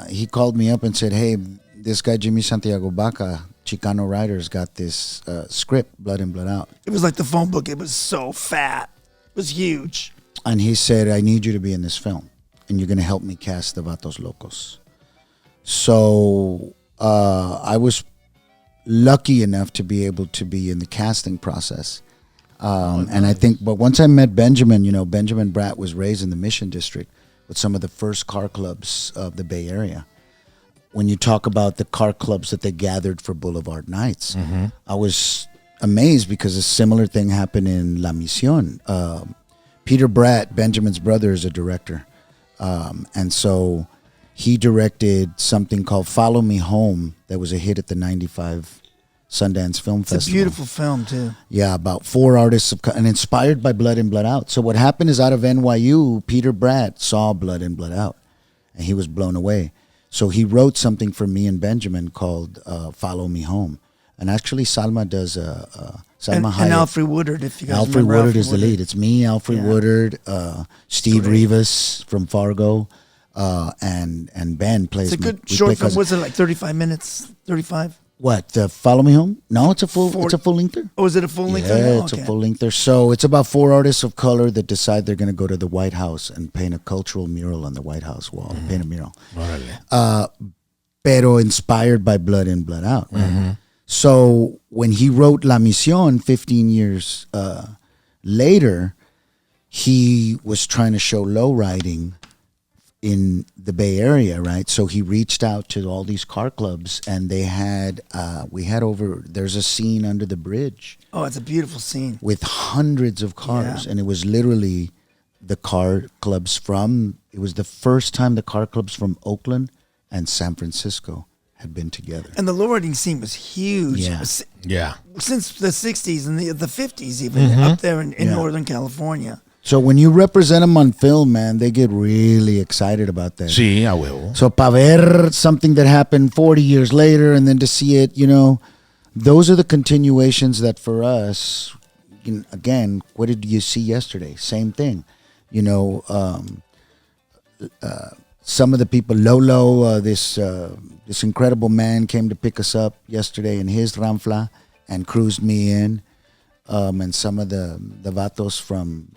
he called me up and said, "Hey, this guy Jimmy Santiago Baca, Chicano Writers, got this script, Blood in, Blood Out." It was like the phone book. It was so fat. It was huge. And he said, "I need you to be in this film, and you're going to help me cast the Vatos Locos." So I was lucky enough to be able to be in the casting process. And I think, but once I met Benjamin, Benjamin Bratt was raised in the Mission District with some of the first car clubs of the Bay Area. When you talk about the car clubs that they gathered for Boulevard Nights, I was amazed because a similar thing happened in La Misión. Peter Bratt, Benjamin's brother, is a director. And so he directed something called Follow Me Home that was a hit at the 95 Sundance Film Festival. It's a beautiful film, too. Yeah, about 4 artists and inspired by Blood in, Blood Out. So what happened is out of NYU, Peter Bratt saw Blood in, Blood Out, and he was blown away. So he wrote something for me and Benjamin called Follow Me Home. And actually Salma does Salma Hayek. And Alfred Woodard, if you guys Alfred remember. Woodard is the lead. It's me, Alfred Woodard, Steve Rivas from Fargo, and Ben plays. It's a good we short play film. cousin. Was it like 35 minutes? 35? What? Follow Me Home? No, it's a full lengther. Oh, is it a full length? Yeah, it's a full lengther. So it's about 4 artists of color that decide they're going to go to the White House and paint a cultural mural on the White House wall. Paint a mural. Pero inspired by Blood in, Blood Out. Right? So when he wrote La Misión 15 years later, he was trying to show low riding in the Bay Area, right? So he reached out to all these car clubs, and they had, there's a scene under the bridge. Oh, it's a beautiful scene. With hundreds of cars, and it was literally the car clubs it was the first time the car clubs from Oakland and San Francisco had been together. And the low riding scene was huge. Yeah. Since the 60s and the 50s even, up there in Northern California. So when you represent them on film, man, they get really excited about that. Sí, a huevo. So para ver something that happened 40 years later and then to see it, those are the continuations that for us, again, what did you see yesterday? Same thing. some of the people, Lolo, this incredible man came to pick us up yesterday in his Ramfla and cruised me in. And some of the vatos from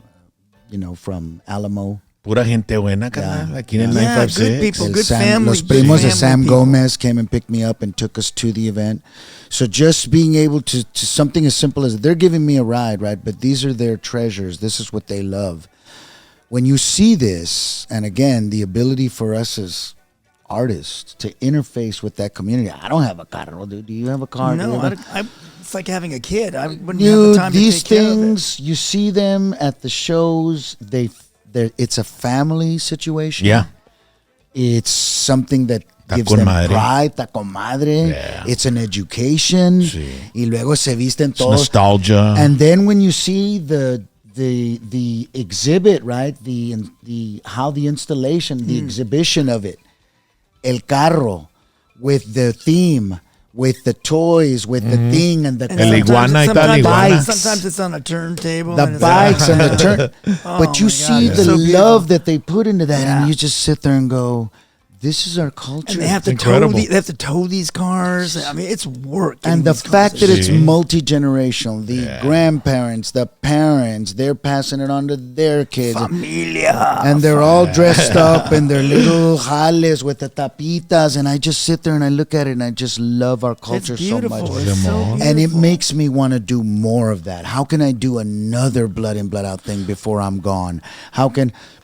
Alamo. Pura gente buena, carnal. Aquí en el Yeah, 956. good people, good Sam, family. Los good primos de family Sam people. Gomez came and picked me up and took us to the event. So just being able to something as simple as they're giving me a ride, right? But these are their treasures. This is what they love. When you see this, and again, the ability for us as artists to interface with that community. I don't have a carro, dude. Do you have a car? No, Do you have it's like having a kid. I wouldn't have the Dude, time to these take care of it. things, you see them at the shows. It's a family situation. Yeah. It's something that Ta gives con them madre. pride, ta con madre. Yeah. It's an education. Sí. Y luego se visten It's todos. nostalgia. And then when you see the exhibit, right? The how the installation, the exhibition of it, el carro with the theme, with the toys, with the thing and the And El iguana y tal, sometimes, iguana. sometimes it's on a turntable. the and it's bikes and the turn. Oh But you my see God, the it's so love beautiful. that they put into that, Yeah. and you just sit there and go, "This is our culture." And they have to incredible. they have to tow these cars. I mean, it's work. And getting the these fact cars. that it's Sí. multi-generational, the grandparents, the parents, they're passing it on to their kids. Familia. And they're all dressed up in their little jales with the tapitas. And I just sit there and I look at it and I just love our culture It's so beautiful. much. It's so beautiful. And it makes me want to do more of that. How can I do another Blood In, Blood Out thing before I'm gone?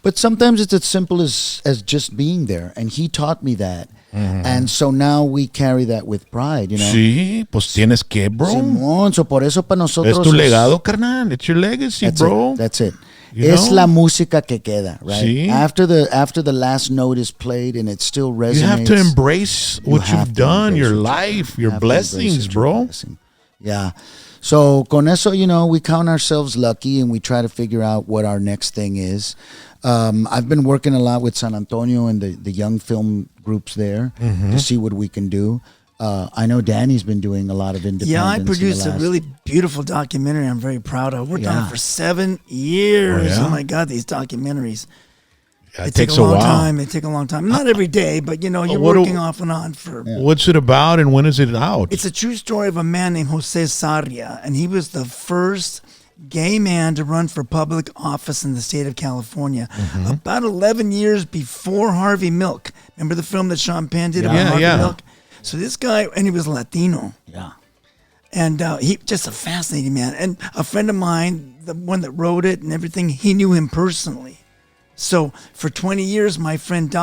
But sometimes it's as simple as just being there. And he taught me that. And so now we carry that with pride, you know. Sí, pues tienes que, bro. Simón, so por eso para nosotros Es tu legado, carnal. It's your legacy, that's bro. It. That's it. You Es know? la música que queda, right? Sí. After the last note is played and it still resonates. You have to embrace what have you've to done, embrace your what life, you your have to embrace blessings, it, your bro. blessing. Yeah. So con eso, you know, we count ourselves lucky and we try to figure out what our next thing is. I've been working a lot with San Antonio and the young film groups there to see what we can do. I know Danny's been doing a lot of independence. Yeah, I in the produced a last- really beautiful documentary I'm very proud of. Worked on Yeah. it for 7 years. Oh, yeah? Oh my God, these documentaries. Yeah, They it take takes a a long while. time. They take a long time. Not every day, but you know, you're what do- working off and on for. What's it about and when is it out? It's a true story of a man named Jose Sarria, and he was the first gay man to run for public office in the state of California about 11 years before Harvey Milk. Remember the film that Sean Penn did about Yeah, Harvey yeah. Milk? So this guy, and he was Latino. Yeah. And he just a fascinating man. And a friend of mine, the one that wrote it and everything, he knew him personally. So for 20 years, my friend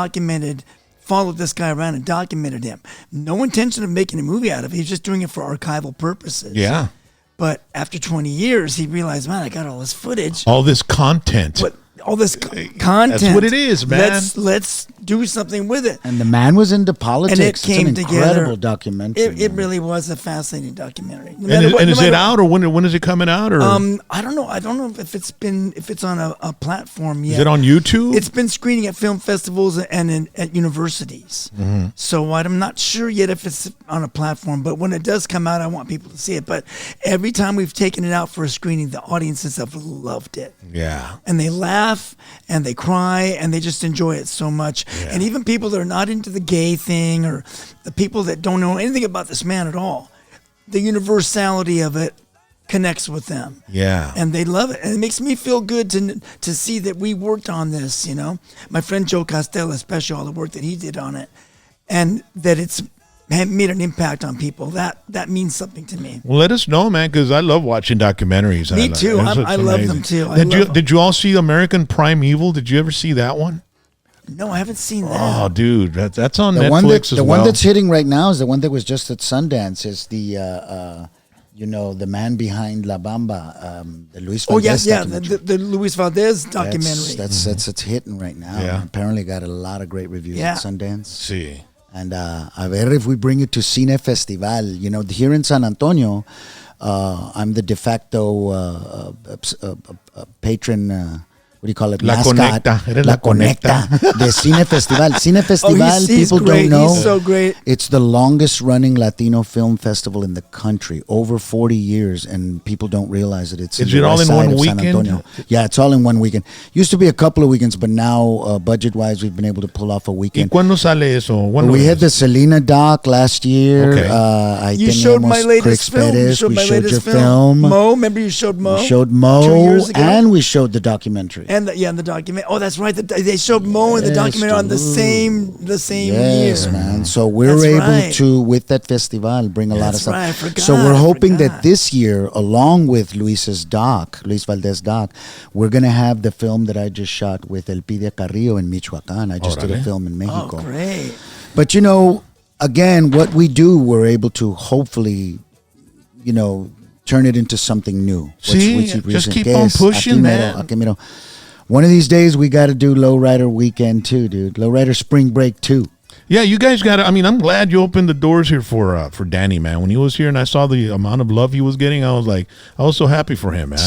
followed this guy around and documented him. No intention of making a movie out of it. He was just doing it for archival purposes. Yeah. But after 20 years, he realized, man, I got all this footage. All this content. But all this content. That's what it is, man. Let's do something with it. And the man was into politics. And it came it's an together. incredible documentary. It man. really was a fascinating documentary. No and matter what- and no is it matter- out or when is it coming out? Or I don't know. I don't know if it's on a platform yet. is it on YouTube? It's been screening at film festivals and at universities. Mm-hmm. So I'm not sure yet if it's on a platform, but when it does come out, I want people to see it. But every time we've taken it out for a screening, the audiences have loved it. yeah. And they laugh and they cry and they just enjoy it so much. Yeah. And even people that are not into the gay thing or the people that don't know anything about this man at all, the universality of it connects with them. Yeah. And they love it. And it makes me feel good to see that we worked on this, you know. My friend Joe Costello, especially all the work that he did on it, and that it's made an impact on people. That means something to me. Well, let us know, man, because I love watching documentaries. Me too. I love them too. Did you all see American Primeval? Did you ever see that one? No, I haven't seen that. Oh, dude, that's on The Netflix one as the well. one that's hitting right now is the one that was just at Sundance. Is the the man behind La Bamba, the Luis Oh Valdez yeah, documentary. the Luis Valdez documentary. That's it's hitting right now. Yeah. Apparently got a lot of great reviews Yeah. at Sundance. See. And a ver if we bring it to Cine Festival. You know, here in San Antonio, I'm the de facto patron. do you call it? La mascot. Conecta. Eres La La Conecta. Conecta. De Cine Festival. Cine Festival, he's people great. don't know. He's so great. It's the longest running Latino film festival in the country, over 40 years, and people don't realize it. It's Is in it the all west in side one of San weekend? Antonio. Yeah, it's all in one weekend. Used to be a couple of weekends, but now, budget-wise, we've been able to pull off a ¿Y weekend. cuándo sale eso? We had the Selena doc last year. Okay. Ahí You showed my teníamos latest Chris film. You Perez. showed We my showed your latest film. Mo, remember you showed Mo? We showed 2 Mo, years ago. and we showed the documentary. And the document. Oh, that's right. They showed Mo and the Yes, documentary on the dude. same Yes, year. man. So we're That's able right. to, with that festival, bring a lot of That's stuff. right, I forgot, So we're I hoping forgot. that this year, along with Luis Valdez doc, we're going to have the film that I just shot with Elpidia Carrillo in Michoacan. I just did a Órale. film in Mexico. Oh, great. But, again, what we do, we're able to hopefully, turn it into something new. See, just recent. keep Que on es? pushing, Aquí mero, man. aquí mero. One of these days, we got to do Lowrider Weekend too, dude. Lowrider Spring Break too. Yeah, you guys got to. I mean, I'm glad you opened the doors here for Danny, man. When he was here and I saw the amount of love he was getting, I was so happy for him, man.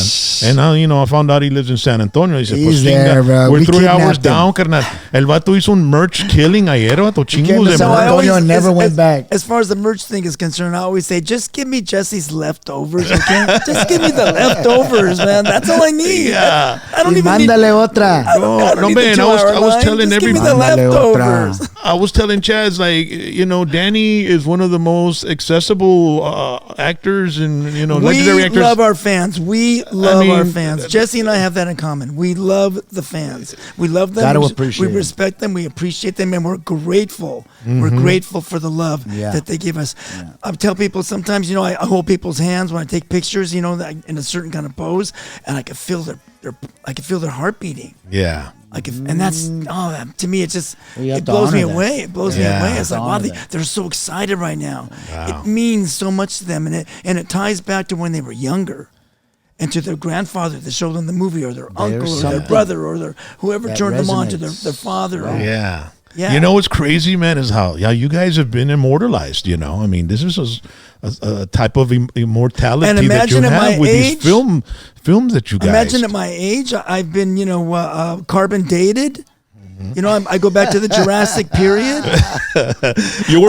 And now, I found out he lives in San Antonio. He said, He's there, bro. we're We 3 hours kidnapped him. down, carnal. El vato hizo un merch killing ayer, vato. came Chingos to de San merch. Antonio and never went back. As far as the merch thing is concerned, I always say, just give me Jesse's leftovers, okay? Just give me the leftovers, man. That's all I need. Yeah. I don't Y even need. mándale otra. I don't No, need man, the I was 2-hour line. telling Just give me the everybody. Mándale leftovers. otra. I was telling Chaz, Danny is one of the most accessible actors and, legendary We actors. love our fans. We love our mean, fans. Jesse and I have that in common. We love the fans. We love them. Gotta we, appreciate we them. respect them. We appreciate them, and we're grateful. We're grateful for the love Yeah. that they give us. I tell people sometimes, I hold people's hands when I take pictures, in a certain kind of pose, and I can feel their heart beating. Yeah. And that's to me it's just You have it to blows me honor that. away. It blows me Yeah. away. It's To like wow, honor that. they're so excited right now. Wow. It means so much to them, and it ties back to when they were younger, and to their grandfather that showed them the movie, or their uncle, or their something brother, or their whoever that turned them on to resonates. their father. Right. Yeah. Yeah. You know what's crazy, man, is how you guys have been immortalized, I mean, this is a type of immortality And that you imagine at my have with age- these films that you guys. Imagine at my age, I've been carbon dated. I go back to the Jurassic period. you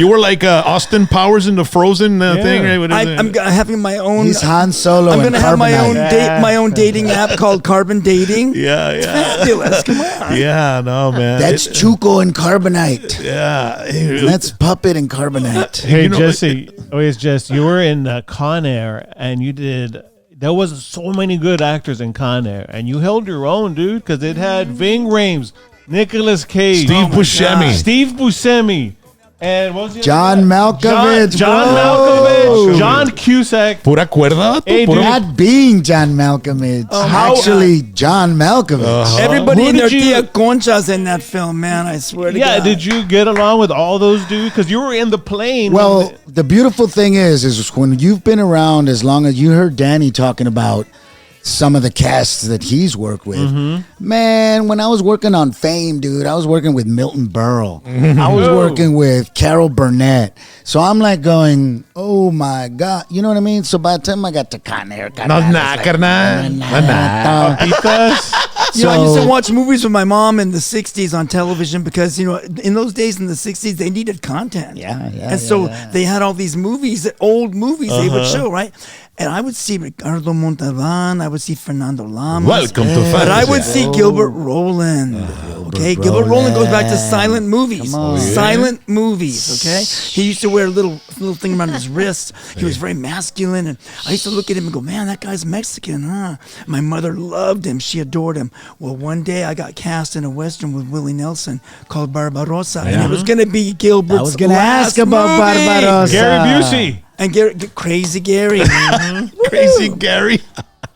were like Austin Powers in the Frozen thing, right? What is it? I'm having my own. He's Han Solo. I'm and gonna have my own Carbonite. my own dating app called Carbon Dating. yeah. Fabulous! Come on. Yeah, no, man. That's Chuco and Carbonite. Yeah. That's Puppet and Carbonite. Hey, Jesse. Oh, yes, Jess. You were in Con Air, and you did. There was so many good actors in Con Air, and you held your own, dude, because it had Ving Rhames, Nicolas Cage, Steve Buscemi. Steve Buscemi, and what was the John other guy? Malkovich. John bro. Malkovich, John Cusack. Pura cuerda, vato, Hey, pura- dude. Not being John Malkovich. how- Actually, John Malkovich. Everybody Who in their did you- Tia Conchas in that film, man. I swear to Yeah, God. did you get along with all those dudes? Because you were in the plane. Well, the beautiful thing is when you've been around as long as you heard Danny talking about some of the casts that he's worked with. Man, when I was working on Fame, dude, I was working with Milton Berle. I was working with Carol Burnett. So I'm like going, oh my God. You know what I mean? So by the time I got to Con Air, No, nah, carnal. Nah. I used to watch movies with my mom in the 60s on television because, in those days in the 60s, they needed content. Yeah. And so they had all these movies, old movies they would show, right? And I would see Ricardo Montalban, I would see Fernando Lamas. Welcome to But I Fantasy. would see Gilbert Roland. Okay, Gilbert Roland goes back to silent movies. Silent movies, okay? He used to wear a little thing around his wrist. He was very masculine. And I used to look at him and go, man, that guy's Mexican, huh? My mother loved him. She adored him. Well, one day I got cast in a Western with Willie Nelson called Barbarossa. And it was going to be Gilbert's I was going to last ask about movie. Barbarossa. Gary Busey. And Crazy Gary. Crazy Gary.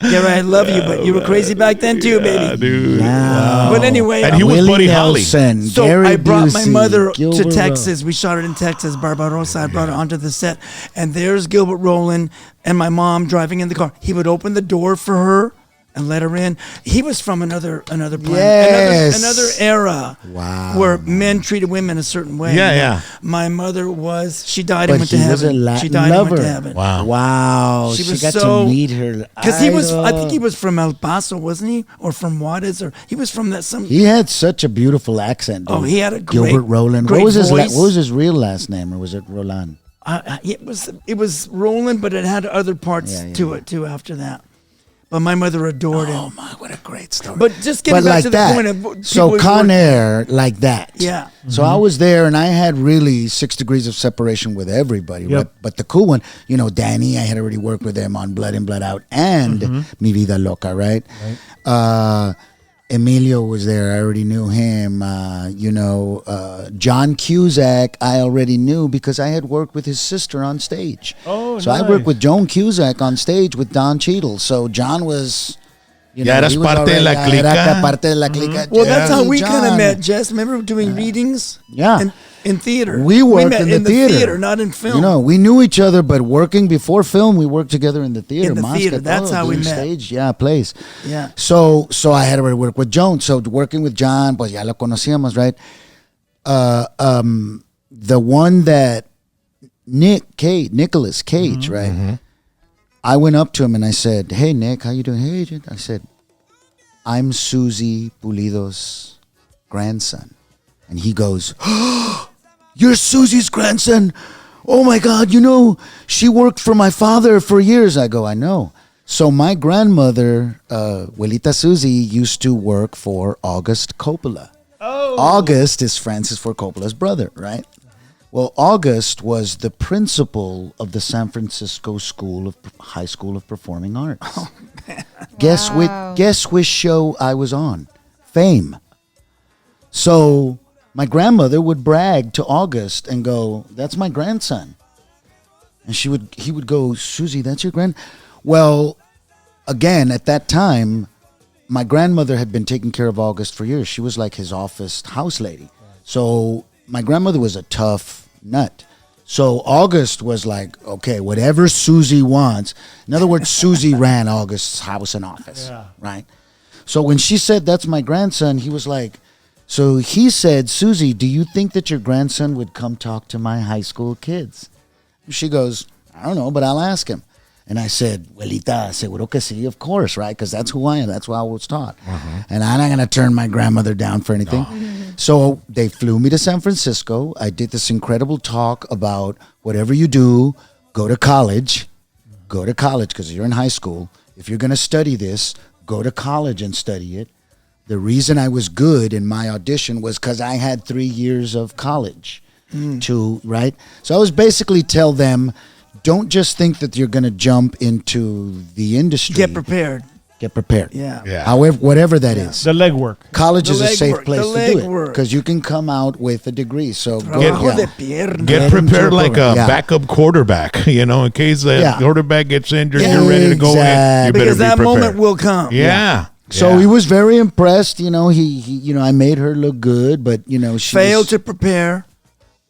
Gary, I love you, but you were crazy back then too, baby. Dude. Wow. But anyway, And he was Willie Buddy Holly. Nelson, so Gary I brought my Busey, mother Gilbert to Texas. We shot it in Texas, Barbarossa. I brought her onto the set, and there's Gilbert Roland and my mom driving in the car. He would open the door for her and let her in. He was from another planet, Yes. another era. Wow. Where men treated women a certain way. Yeah, you know? yeah. My mother was. She died But and went to he was heaven. a Latin She died lover. and went to heaven. Wow. Wow. She She was got so- to meet her. Because he was, I think he idol. was from El Paso, wasn't he, or from Juarez, or he was from that some. He had such a beautiful accent. Dude. Oh, he had a great, Gilbert Roland. great What was his voice. What was his real last name, or was it Roland? It was Roland, but it had other parts to it too after that. But my mother adored him. Oh my, what a great story! But just getting But back like to the that. point of So people Con were- Air, like that. Yeah. So I was there, and I had really 6 degrees of separation with everybody. Yep. But the cool one, Danny, I had already worked with him on Blood In, Blood Out, and Mi Vida Loca, right? Emilio was there. I already knew him. John Cusack, I already knew because I had worked with his sister on stage. Oh, so I worked with Joan Cusack on stage with Don Cheadle. So John was... Ya eras he was parte de la already- clica. Era parte de la clica. Well, that's how we John. kind of met, Jess. Remember doing readings? Yeah. In theater. We worked met in the theater. not in film. We knew each other, but working before film, we worked together in the theater. In the Más theater, que that's todo, how we doing met. Stage, plays. Yeah. So I had already worked with Joan. So working with John, pues ya lo conocíamos, right? The one that Nicolas Cage, right? Mm-hmm. I went up to him and I said, "Hey Nick, how you doing?" "Hey Agent," I said, "I'm Susie Pulido's grandson," and he goes, "You're Susie's grandson? Oh my God, she worked for my father for years." I go, "I know." So my grandmother, Abuelita Susie, used to work for August Coppola. Oh. August is Francis Ford Coppola's brother, right? Well, August was the principal of the San Francisco High School of Performing Arts. Oh, man. Guess which show I was on? Fame. So my grandmother would brag to August and go, "That's my grandson." And he would go, "Susie, that's your grand." Well, again, at that time, my grandmother had been taking care of August for years. She was like his office house lady. So my grandmother was a tough nut. So August was like, okay, whatever Susie wants. In other words, Susie ran August's house and office, right? So when she said, "That's my grandson," he was like, so he said, "Susie, do you think that your grandson would come talk to my high school kids?" She goes, "I don't know, but I'll ask him." And I said, "Abuelita, seguro que sí, of course, right? Because that's who I am. That's what I was taught. And I'm not going to turn my grandmother down for anything." So they flew me to San Francisco. I did this incredible talk about whatever you do, go to college. Go to college because you're in high school. If you're going to study this, go to college and study it. The reason I was good in my audition was because I had 3 years of college right? So I was basically tell them, don't just think that you're going to jump into the industry. Get prepared. Get prepared. Yeah. However, whatever that is. The legwork. College The is a safe legwork, place the to do it legwork. because you can come out with a degree. So go, Trabajo de pierna. Get prepared like a Yeah. backup quarterback, in case the Yeah. quarterback gets injured, you're ready to go in. You Exactly. better Because be that prepared. moment will come. Yeah. So he was very impressed. He I made her look good, but she Fail was, to prepare.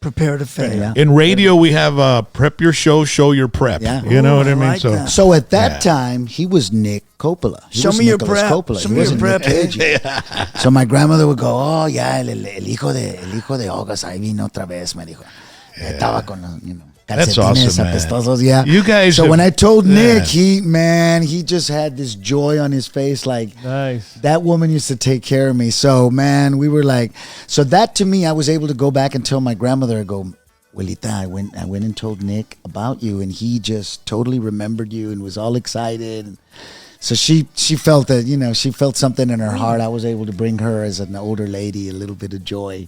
Prepare to fail. Yeah. In radio, we have prep your show, show your prep. Yeah. You know what I I mean? like So that. So at that time, he was Nick Coppola. He Show was me your Nicholas prep. Coppola. Show He me your wasn't prep. Nick Cage. So my grandmother would go, "Oh, ya, el hijo de August, ahí vino otra vez," me dijo. Estaba con los, That's calcetines awesome, man. apestosos. Yeah. You guys So have- when I told Nick, Yeah. he just had this joy on his face, like Nice. that woman used to take care of me. So man, we were like, so that to me, I was able to go back and tell my grandmother, I go, "Abuelita, I went and told Nick about you, and he just totally remembered you and was all excited." So she felt that, she felt something in her heart. I was able to bring her as an older lady a little bit of joy.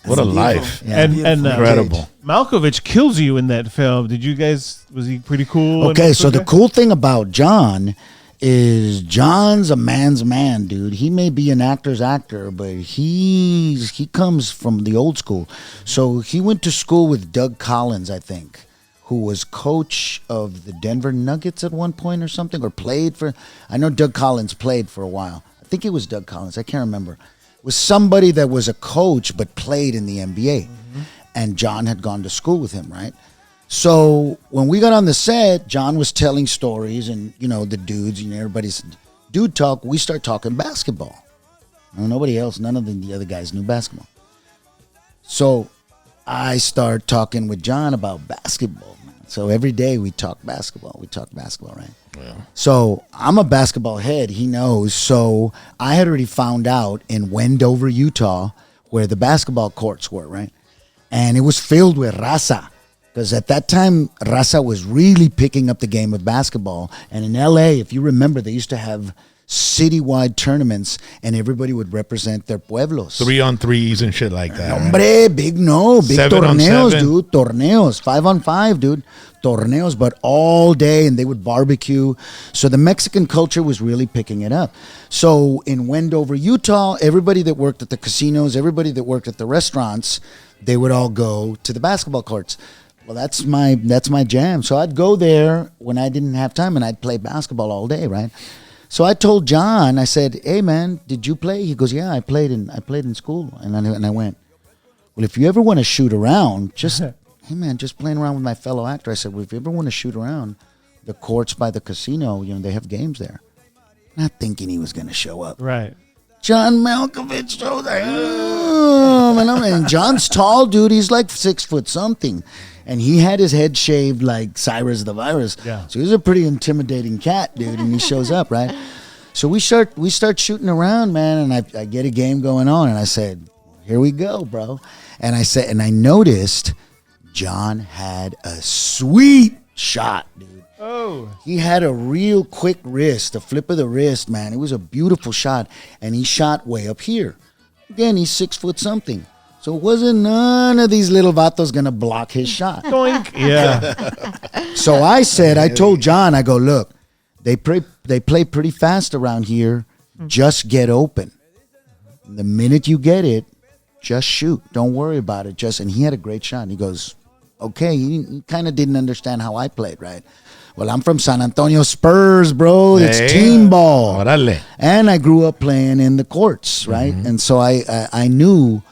what a life. Yeah. And Incredible. Malkovich kills you in that film. Did you guys? Was he pretty cool? Okay, so the cool thing about John is John's a man's man, dude. He may be an actor's actor, but he comes from the old school. So he went to school with Doug Collins, I think, who was coach of the Denver Nuggets at one point or something, or played for. I know Doug Collins played for a while. I think it was Doug Collins. I can't remember. It was somebody that was a coach but played in the NBA. And John had gone to school with him, right? So when we got on the set, John was telling stories, and the dudes, everybody's dude talk, we start talking basketball. Nobody else, none of the other guys knew basketball. So I start talking with John about basketball, man. So every day we talk basketball. We talk basketball, right? Yeah. So I'm a basketball head. He knows. So I had already found out in Wendover, Utah, where the basketball courts were, right? And it was filled with raza. Because at that time, raza was really picking up the game of basketball. And in L.A., if you remember, they used to have citywide tournaments, and everybody would represent their pueblos. 3-on-3s and shit like that. Hombre, big 7-on-7. dude. Torneos, 5-on-5, dude. Torneos, but all day, and they would barbecue. So the Mexican culture was really picking it up. So in Wendover, Utah, everybody that worked at the casinos, everybody that worked at the restaurants, they would all go to the basketball courts. Well, that's my jam. So I'd go there when I didn't have time, and I'd play basketball all day, right? So I told John, I said, "Hey man, did you play?" He goes, "Yeah, I played in school." And I went, "Well, if you ever want to shoot around, just hey man, just playing around with my fellow actor." I said, "Well, if you ever want to shoot around, the courts by the casino, they have games there." Not thinking he was going to show up. Right. John Malkovich shows up. And John's tall, dude. He's like 6 foot something. And he had his head shaved like Cyrus the Virus. Yeah. So he's a pretty intimidating cat, dude. And he shows up, right? So we start shooting around, man. And I get a game going on. And I said, "Here we go, bro." And I noticed John had a sweet shot, dude. Oh. He had a real quick wrist, a flip of the wrist, man. It was a beautiful shot. And he shot way up here. Again, he's 6 foot something. So it wasn't none of these little vatos going to block his shot. Doink. Yeah. So I told John, I go, "Look, they play pretty fast around here. Just get open. The minute you get it, just shoot. Don't worry about it." And he had a great shot. He goes, "Okay." He kind of didn't understand how I played, right? Well, I'm from San Antonio Spurs, bro. It's team ball. Orale. And I grew up playing in the courts, right? Mm-hmm. And so I knew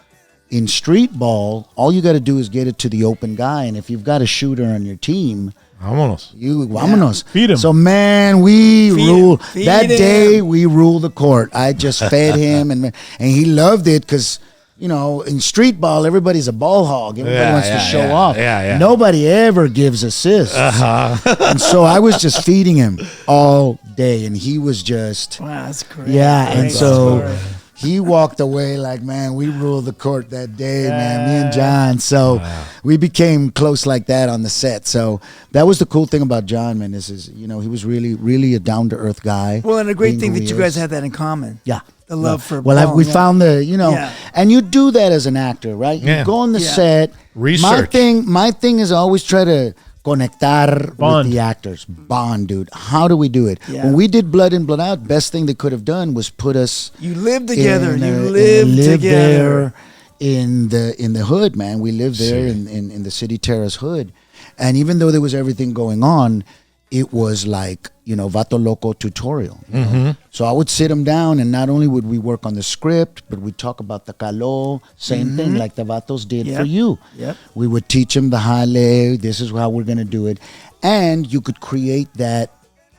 in street ball, all you got to do is get it to the open guy. And if you've got a shooter on your team, vámonos. Feed him. So, man, we rule. That day, we rule the court. I just fed him, and he loved it because, in street ball, everybody's a ball hog. Everybody wants to show off. Yeah. Nobody ever gives assists. And so I was just feeding him all day, and he was just... Wow, that's great. Yeah, great and so... story. He walked away like, man, we ruled the court that day, man, me and John. So we became close like that on the set. So that was the cool thing about John, man, is he was really, really a down-to-earth guy. Well, and a great thing that you guys had that in common. Yeah. The love for ball. We found and you do that as an actor, right? You go on the set. Research. My thing is always try to conectar with the actors. Bond, dude. How do we do it? Yeah. When we did Blood In, Blood Out, best thing they could have done was put us... You lived together. You lived together. There in the hood, man. We lived there in the City Terrace hood. And even though there was everything going on, it was like, Vato Loco tutorial. Mm-hmm. So I would sit them down, and not only would we work on the script, but we'd talk about the calo, same thing like the Vatos did for you. Yep. We would teach them the jale, this is how we're going to do it. And you could create that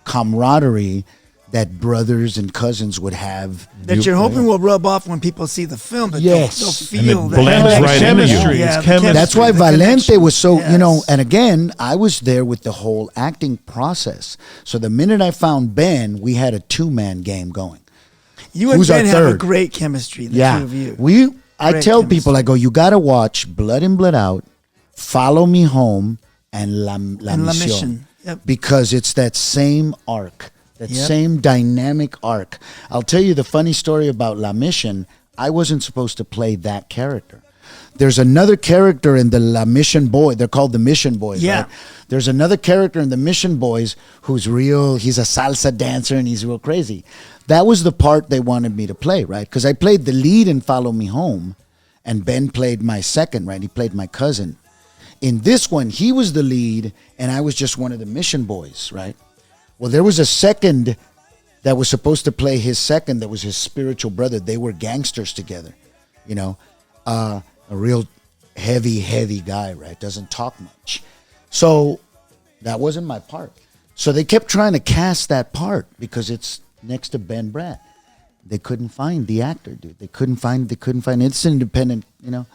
camaraderie that brothers and cousins would have. That you're hoping will rub off when people see the film. That yes. they'll feel and it that. blends right into you. Yeah, that's why Valente was so, and again, I was there with the whole acting process. So the minute I found Ben, we had a 2-man game going. You and Ben have a great chemistry, the two of you. I tell people, I go, you got to watch Blood In, Blood Out, Follow Me Home, and La Mission. Yep. Because it's that same arc. That same dynamic arc. I'll tell you the funny story about La Mission. I wasn't supposed to play that character. There's another character in the La Mission Boy. They're called the Mission Boys, right? There's another character in the Mission Boys who's he's a salsa dancer and he's real crazy. That was the part they wanted me to play, right? Because I played the lead in Follow Me Home, and Ben played my second, right? He played my cousin. In this one, he was the lead, and I was just one of the Mission Boys, right? Well, there was a second that was supposed to play his second that was his spiritual brother. They were gangsters together, a real heavy guy, right? Doesn't talk much. So that wasn't my part. So they kept trying to cast that part because it's next to Ben Bratt. They couldn't find the actor, dude. They couldn't find. It's an independent, you know.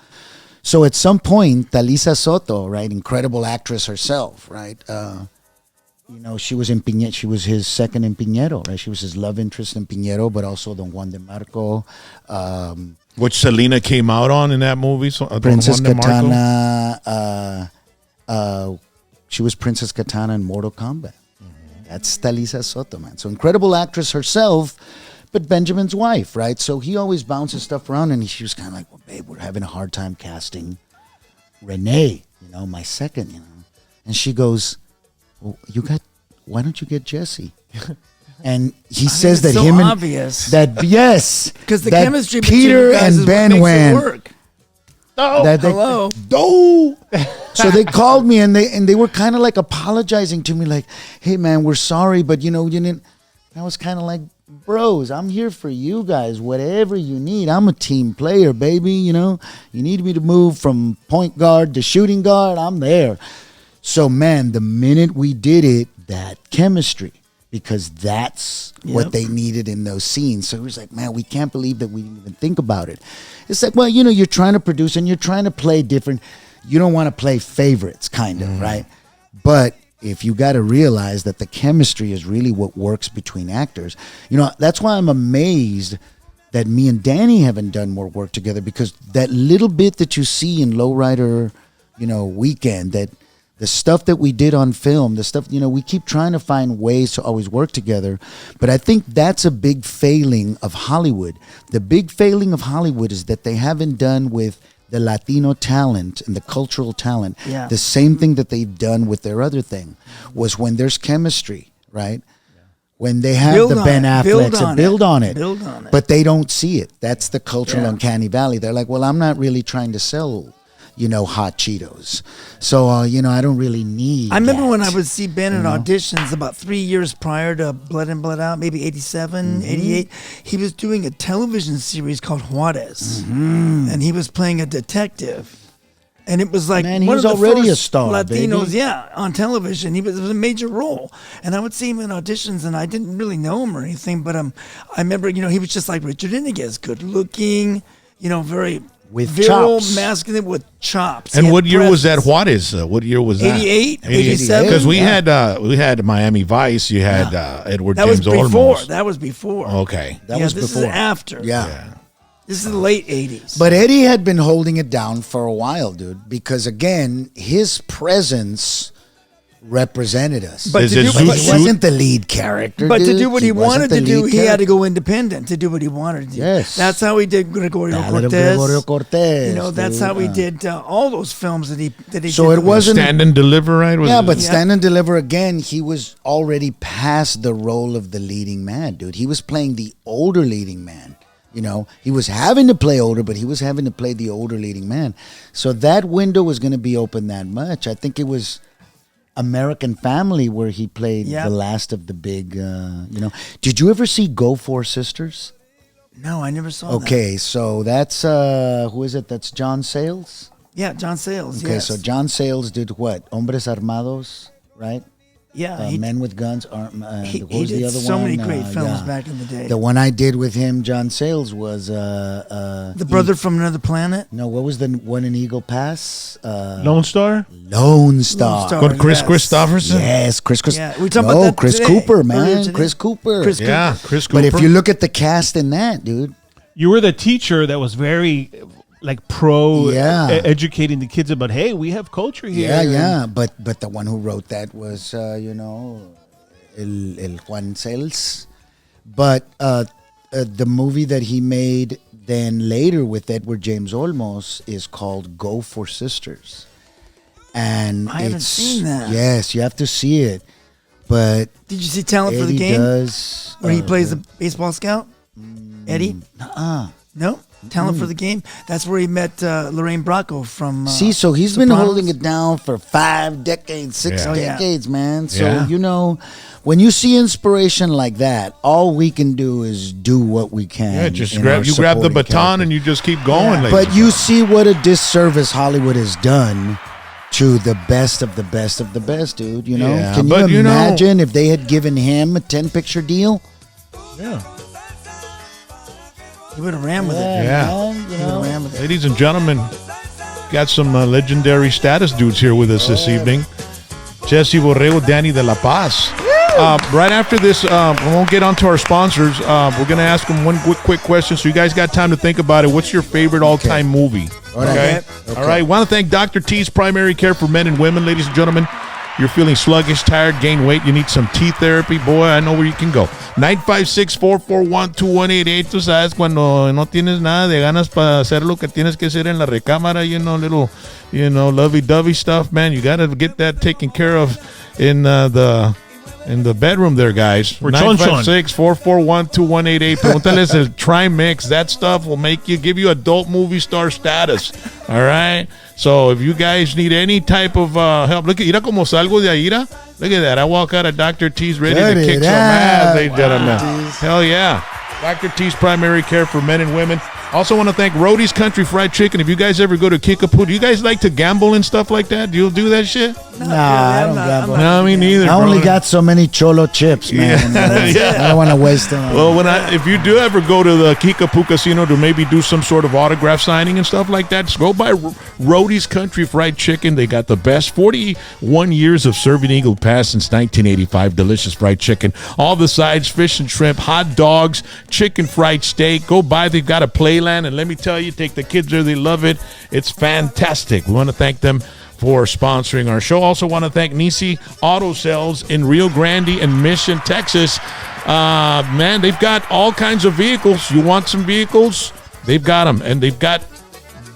So at some point, Talisa Soto, right, incredible actress herself, right. You know, she was in Piñero. She was his second in Piñero, right? She was his love interest in Piñero, but also Don Juan de Marco. Which Selena came out on in that movie. So, Princess Katana. She was Princess Katana in Mortal Kombat. That's Talisa Soto, man. So incredible actress herself, but Benjamin's wife, right? So he always bounces stuff around, and she was kind of like, well, babe, we're having a hard time casting Renee, you know, my second, you know. And she goes, well, why don't you get Jesse? And he says that so him obvious. and that yes, because the that chemistry Peter between you guys and is Ben what makes it went. work. Hello. So they called me and they were kind of like apologizing to me, like, "Hey man, we're sorry, but you know, you didn't." I was kind of like, "Bros, I'm here for you guys. Whatever you need, I'm a team player, baby. You know, you need me to move from point guard to shooting guard, I'm there." So man, the minute we did it, that chemistry, because that's what they needed in those scenes. So it was like, man, we can't believe that we didn't even think about it. It's like, well, you know, you're trying to produce and you're trying to play different. You don't want to play favorites, kind of, right? But if you got to realize that the chemistry is really what works between actors, you know, that's why I'm amazed that me and Danny haven't done more work together, because that little bit that you see in Lowrider, you know, Weekend, that the stuff that we did on film, the stuff, you know, we keep trying to find ways to always work together. But I think that's a big failing of Hollywood. The big failing of Hollywood is that they haven't done with the Latino talent and the cultural talent the same thing that they've done with their other thing, was when there's chemistry, right? When they have the Ben Afflecks and build on it. But they don't see it. That's the cultural uncanny valley. They're like, well, I'm not really trying to sell, you know, hot Cheetos. So, you know, I don't really need I remember that. when I would see Ben at auditions about 3 years prior to Blood In, Blood Out, maybe 87, 88. He was doing a television series called Juarez. And he was playing a detective. And it was like Man, he one was of the already a first star, Latinos, baby. on television. It was a major role. And I would see him in auditions, and I didn't really know him or anything, but I remember, you know, he was just like Richard Iniguez, good looking, you know, very with virile, chops. masculine with chops. And what year was that Juarez? What year was that? 88, 87. Because we had Miami Vice. You had Edward That James was before. Olmos. That was before. Okay. That was this before. is after. Yeah. This is the late 80s. But Eddie had been holding it down for a while, dude, because again, his presence represented us. But Is to it do, Zoot but, He wasn't the lead character. but to dude. do what he wasn't wanted the to do, lead he had to character. go independent to do what he wanted to do. Yes. That's how he did Gregorio Ballad of Cortez. Gregorio Cortez, You know, that's dude. how he did all those films that he So did. it wasn't- Stand and Deliver, right? Was Yeah, it- but Stand and Deliver, again, he was already past the role of the leading man, dude. He was playing the older leading man. You know, he was having to play older, but he was having to play the older leading man. So that window was going to be open that much. I think it was American Family where he played the last of the big, you know. Did you ever see Go Four Sisters? No, I never saw that. Okay, so that's, who is it? That's John Sayles? Yeah, John Sayles. Okay, yes. so John Sayles did what? Hombres Armados, right? Yeah, he- Men with Guns. He What was did the other so one? many great films back in the day. The one I did with him, John Sayles, was The Brother from Another Planet. No, what was the one in Eagle Pass? Lone Star? Lone Star. Star. With Chris Yes. Christopherson? Yes, Chris. Yeah, we talking about that Chris today, Cooper, earlier man. today. Chris Cooper. Chris Yeah, Chris Cooper. But if you look at the cast in that, dude, You were the teacher that was very like pro educating the kids about, hey, we have culture here. yeah. But the one who wrote that was, you know, El Juan Sayles. But the movie that he made then later with Edward James Olmos is called Go for Sisters. And I haven't seen that. Yes, you have to see it. But Did you see Talent for the Eddie Game? does, Where he plays a baseball scout? Eddie? No? Talent for the Game? That's where he met Lorraine Bracco from See, so he's been Sopranos. holding it down for 5 decades, 6 Yeah. decades, man. So, Yeah. you know, when you see inspiration like that, all we can do is do what we can. Yeah, just in grab our the supporting baton character. and you just keep going. ladies But and you gentlemen. see what a disservice Hollywood has done to the best of the best of the best, dude. You know, Yeah, can you but you know- imagine if they had given him a 10-picture deal? Yeah. He would have ran with it. Yeah. Man, you He would have know. ran with it. Ladies and gentlemen, got some legendary status dudes here with us this evening. Jesse Borrego, Danny de la Paz. Right after this, we won't get on to our sponsors. We're going to ask them one quick question, so you guys got time to think about it. What's your favorite all-time movie? Okay. All right. Want to thank Dr. T's Primary Care for Men and Women, ladies and gentlemen. You're feeling sluggish, tired, gain weight, you need some tea therapy, boy, I know where you can go. 956-441-2188. Tú sabes, cuando no tienes nada de ganas para hacer lo que tienes que hacer en la recámara, little, lovey-dovey stuff, man, you got to get that taken care of in the bedroom there, guys. 956-441-2188. Pregúntales el Trimix. That stuff will give you adult movie star status. All right? So if you guys need any type of help, look at Ira como salgo de Ira. Look at that. I walk out of Dr. T's ready to kick some ass, ladies and gentlemen. Hell yeah. Dr. T's Primary Care for Men and Women. Also want to thank Roadie's Country Fried Chicken. If you guys ever go to Kill Kapone, do you guys like to gamble and stuff like that? Do you do that shit? Nah, I don't gamble. No, me neither. I only brother. got so many cholo chips, man. Yeah. I don't want to waste them. Well, if you do ever go to the Kickapoo Casino to maybe do some sort of autograph signing and stuff like that, just go by Roadie's Country Fried Chicken. They got the best 41 years of serving Eagle Pass since 1985. Delicious fried chicken. All the sides, fish and shrimp, hot dogs, chicken fried steak. Go by. They've got a playland, and let me tell you, take the kids there. They love it. It's fantastic. We want to thank them for sponsoring our show. Also want to thank Nisi Auto Sales in Rio Grande and Mission, Texas. Man, they've got all kinds of vehicles. You want some vehicles? They've got them, and they've got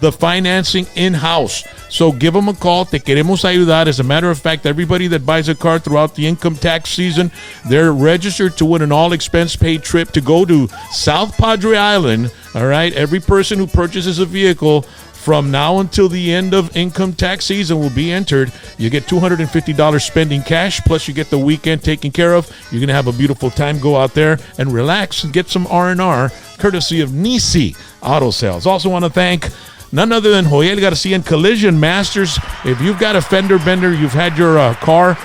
the financing in-house. So give them a call. Te queremos ayudar. As a matter of fact, everybody that buys a car throughout the income tax season, they're registered to win an all-expense-paid trip to go to South Padre Island. All right? Every person who purchases a vehicle from now until the end of income tax season will be entered. You get $250 spending cash, plus you get the weekend taken care of. You're going to have a beautiful time. Go out there and relax and get some R&R, courtesy of Nisi Auto Sales. Also want to thank none other than Joel Garcia and Collision Masters. If you've got a fender bender, you've had your car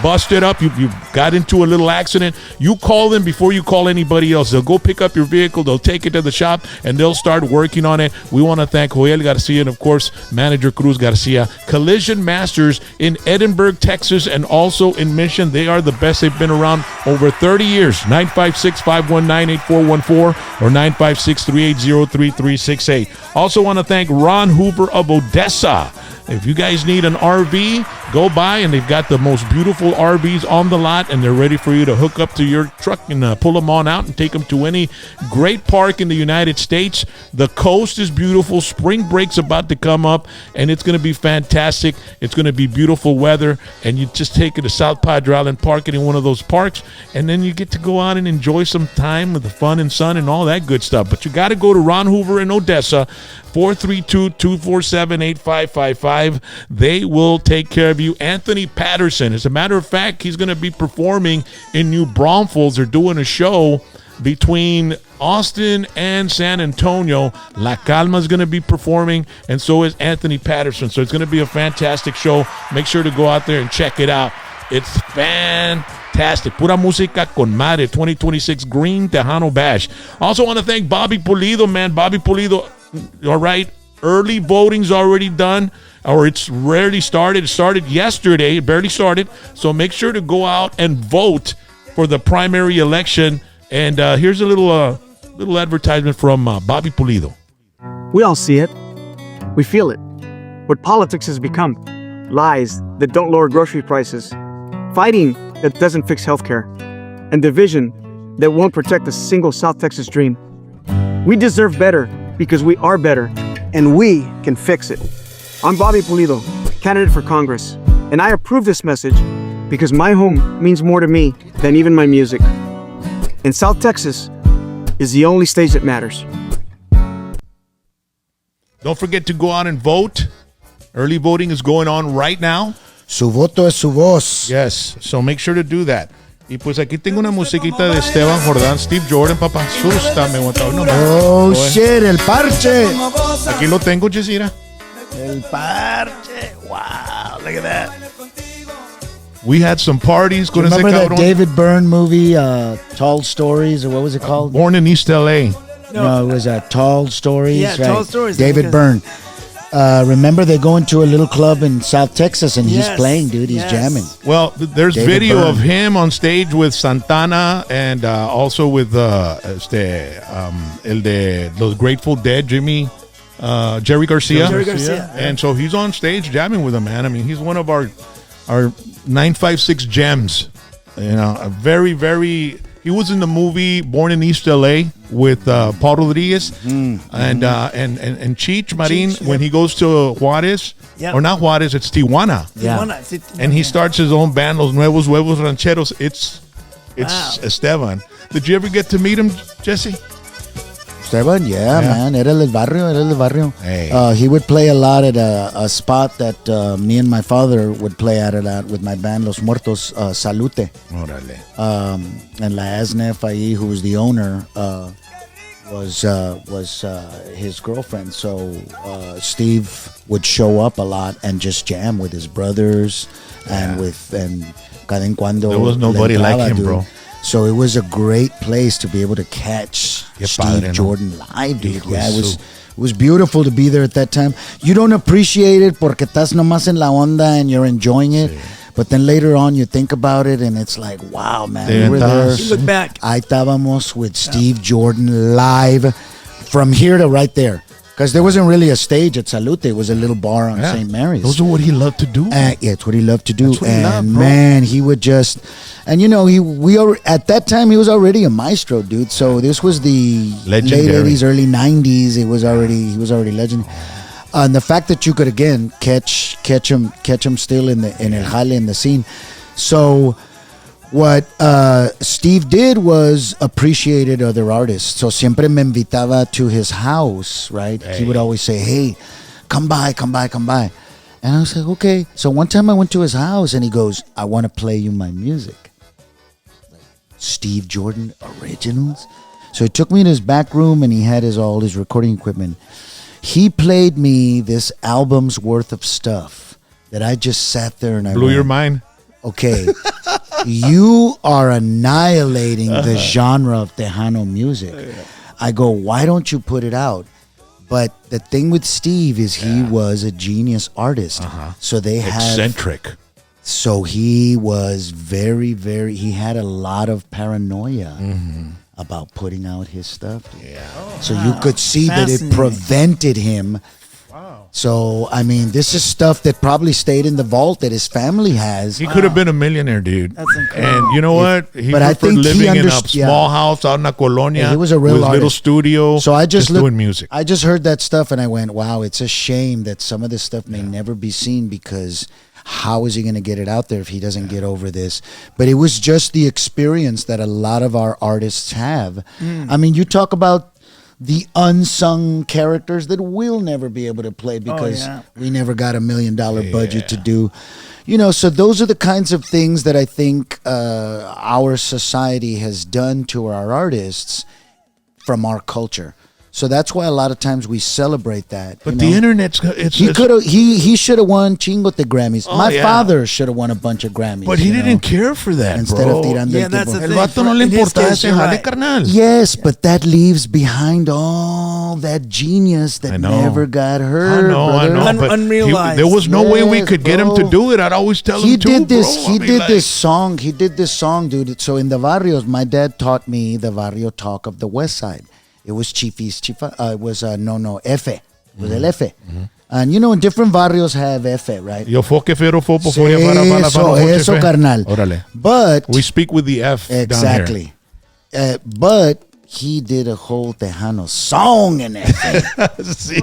busted up, you got into a little accident, you call them before you call anybody else. They'll go pick up your vehicle, they'll take it to the shop, and they'll start working on it. We want to thank Joel Garcia and, of course, manager Cruz Garcia. Collision Masters in Edinburg, Texas, and also in Mission. They are the best. They've been around over 30 years. 956-519-8414 or 956-380-3368. Also want to thank Ron Hoover of Odessa. If you guys need an RV, go by, and they've got the most beautiful RVs on the lot, and they're ready for you to hook up to your truck and pull them on out and take them to any great park in the United States. The coast is beautiful. Spring break's about to come up, and it's going to be fantastic. It's going to be beautiful weather, and you just take it to South Padre Island, park it in one of those parks, and then you get to go out and enjoy some time with the fun and sun and all that good stuff. But you got to go to Ron Hoover in Odessa, 432-247-8555. They will take care of you. Anthony Patterson, as a matter of fact, he's going to be performing in New Braunfels. They're doing a show between Austin and San Antonio. La Calma's going to be performing, and so is Anthony Patterson. So it's going to be a fantastic show. Make sure to go out there and check it out. It's fantastic. Pura música con madre. 2026 Green Tejano Bash. Also want to thank Bobby Pulido, man. Bobby Pulido, all right, early voting's already done, or it's rarely started. It started yesterday. It barely started. So make sure to go out and vote for the primary election. And here's a little advertisement from Bobby Pulido. We all see it. We feel it. What politics has become. Lies that don't lower grocery prices. Fighting that doesn't fix healthcare. And division that won't protect a single South Texas dream. We deserve better because we are better, and we can fix it. I'm Bobby Pulido, candidate for Congress, and I approve this message because my home means more to me than even my music. And South Texas is the only stage that matters. Don't forget to go out and vote. Early voting is going on right now. Su voto es su voz. Yes, so make sure to do that. Y pues aquí tengo una musiquita de Esteban Jordán, Steve Jordan, papá. Sústame, Oh, shit, el parche. Aquí lo tengo, Jessira. El parche. Wow, look at that. We had some parties. Remember that David Byrne movie, Tall Stories, or what was it called? Born in East L.A. No, it was Tall Stories. Yeah, right? Tall Stories. David Byrne. Remember, they go into a little club in South Texas, and he's playing, dude. He's jamming. Well, there's David video Byrne. of him on stage with Santana and also with el de Los Grateful Dead, Jerry Garcia. Jerry Garcia. And so he's on stage jamming with him, man. I mean, he's one of our 956 gems. You know, a very, very. He was in the movie Born in East LA with Paul Rodriguez and Cheech Marin when he goes to Juarez. Yep. Or not Juarez, it's Tijuana. Yeah. And he starts his own band, Los Nuevos Huevos Rancheros. It's Esteban. Did you ever get to meet him, Jesse? Esteban, yeah, man. Era del barrio. Hey. He would play a lot at a spot that me and my father would play at a lot with my band, Los Muertos, Salute. Órale. And La Asnef ahí, who was the owner, was his girlfriend. So Steve would show up a lot and just jam with his brothers and cada en cuando. There was nobody like him, dude. bro. So it was a great place to be able to catch Steve Jordan live, dude. Yeah, it was beautiful to be there at that time. You don't appreciate it porque estás nomás en la onda and you're enjoying it. But then later on you think about it and it's like, wow, man, we were there. You look back. Ahí estábamos with Steve Jordan live from here to right there. Because there wasn't really a stage at Salute. It was a little bar on St. Mary's. Those are what he loved to do. Yeah, it's what he loved to do. That's what he loved, bro. Man, he would just, and you know, at that time he was already a maestro, dude. So this was the Legendary. late 80s, early 90s. He was already legendary. And the fact that you could again catch him still in el jale, in the scene. So what Steve did was appreciated other artists. So siempre me invitaba to his house, right? Hey. He would always say, hey, come by. And I was like, okay. So one time I went to his house and he goes, I want to play you my music. Like, Steve Jordan originals? So he took me in his back room and he had all his recording equipment. He played me this album's worth of stuff that I just sat there and I Blew went, your mind? okay, you are annihilating the genre of Tejano music. I go, why don't you put it out? But the thing with Steve is he was a genius artist. So they had eccentric. So he was very, very, he had a lot of paranoia about putting out his stuff. Yeah. So you could see that it prevented him. So, I mean, this is stuff that probably stayed in the vault that his family has. He could have been a millionaire, dude. That's incredible. And you know what? He but I preferred think living he in a small house out in la colonia. Yeah, he was a real with his little artist. studio. So I just doing music. I just heard that stuff and I went, wow, it's a shame that some of this stuff may never be seen because how is he going to get it out there if he doesn't get over this? But it was just the experience that a lot of our artists have. I mean, you talk about the unsung characters that we'll never be able to play because we never got $1 million budget to do. You know, so those are the kinds of things that I think our society has done to our artists from our culture. So that's why a lot of times we celebrate that. But the internet's he should have won chingo de Grammys. Oh, My father should have won a bunch of Grammys. But he didn't care for that, Instead bro. of tirando el that's tipo. the El thing. vato no le In his importaba case, ese you're jale, right. carnal. Yes, but that leaves behind all that genius that I know. never got heard. I know. brother. But Unrealized. there was no way we Yes, could get him to bro. do it. I'd always tell He him to, did this. bro. He I mean, did like, this song. He did this song, dude. So in the barrios, my dad taught me the barrio talk of the West Side. It was chifis, chifa. It was F. It was el F. And you know, in different barrios have F, right? Yo foque fero fopo Sí, foria para eso, carnal. Órale. But We speak with the F exactly. But he did a whole Tejano song in it. down here. Sí.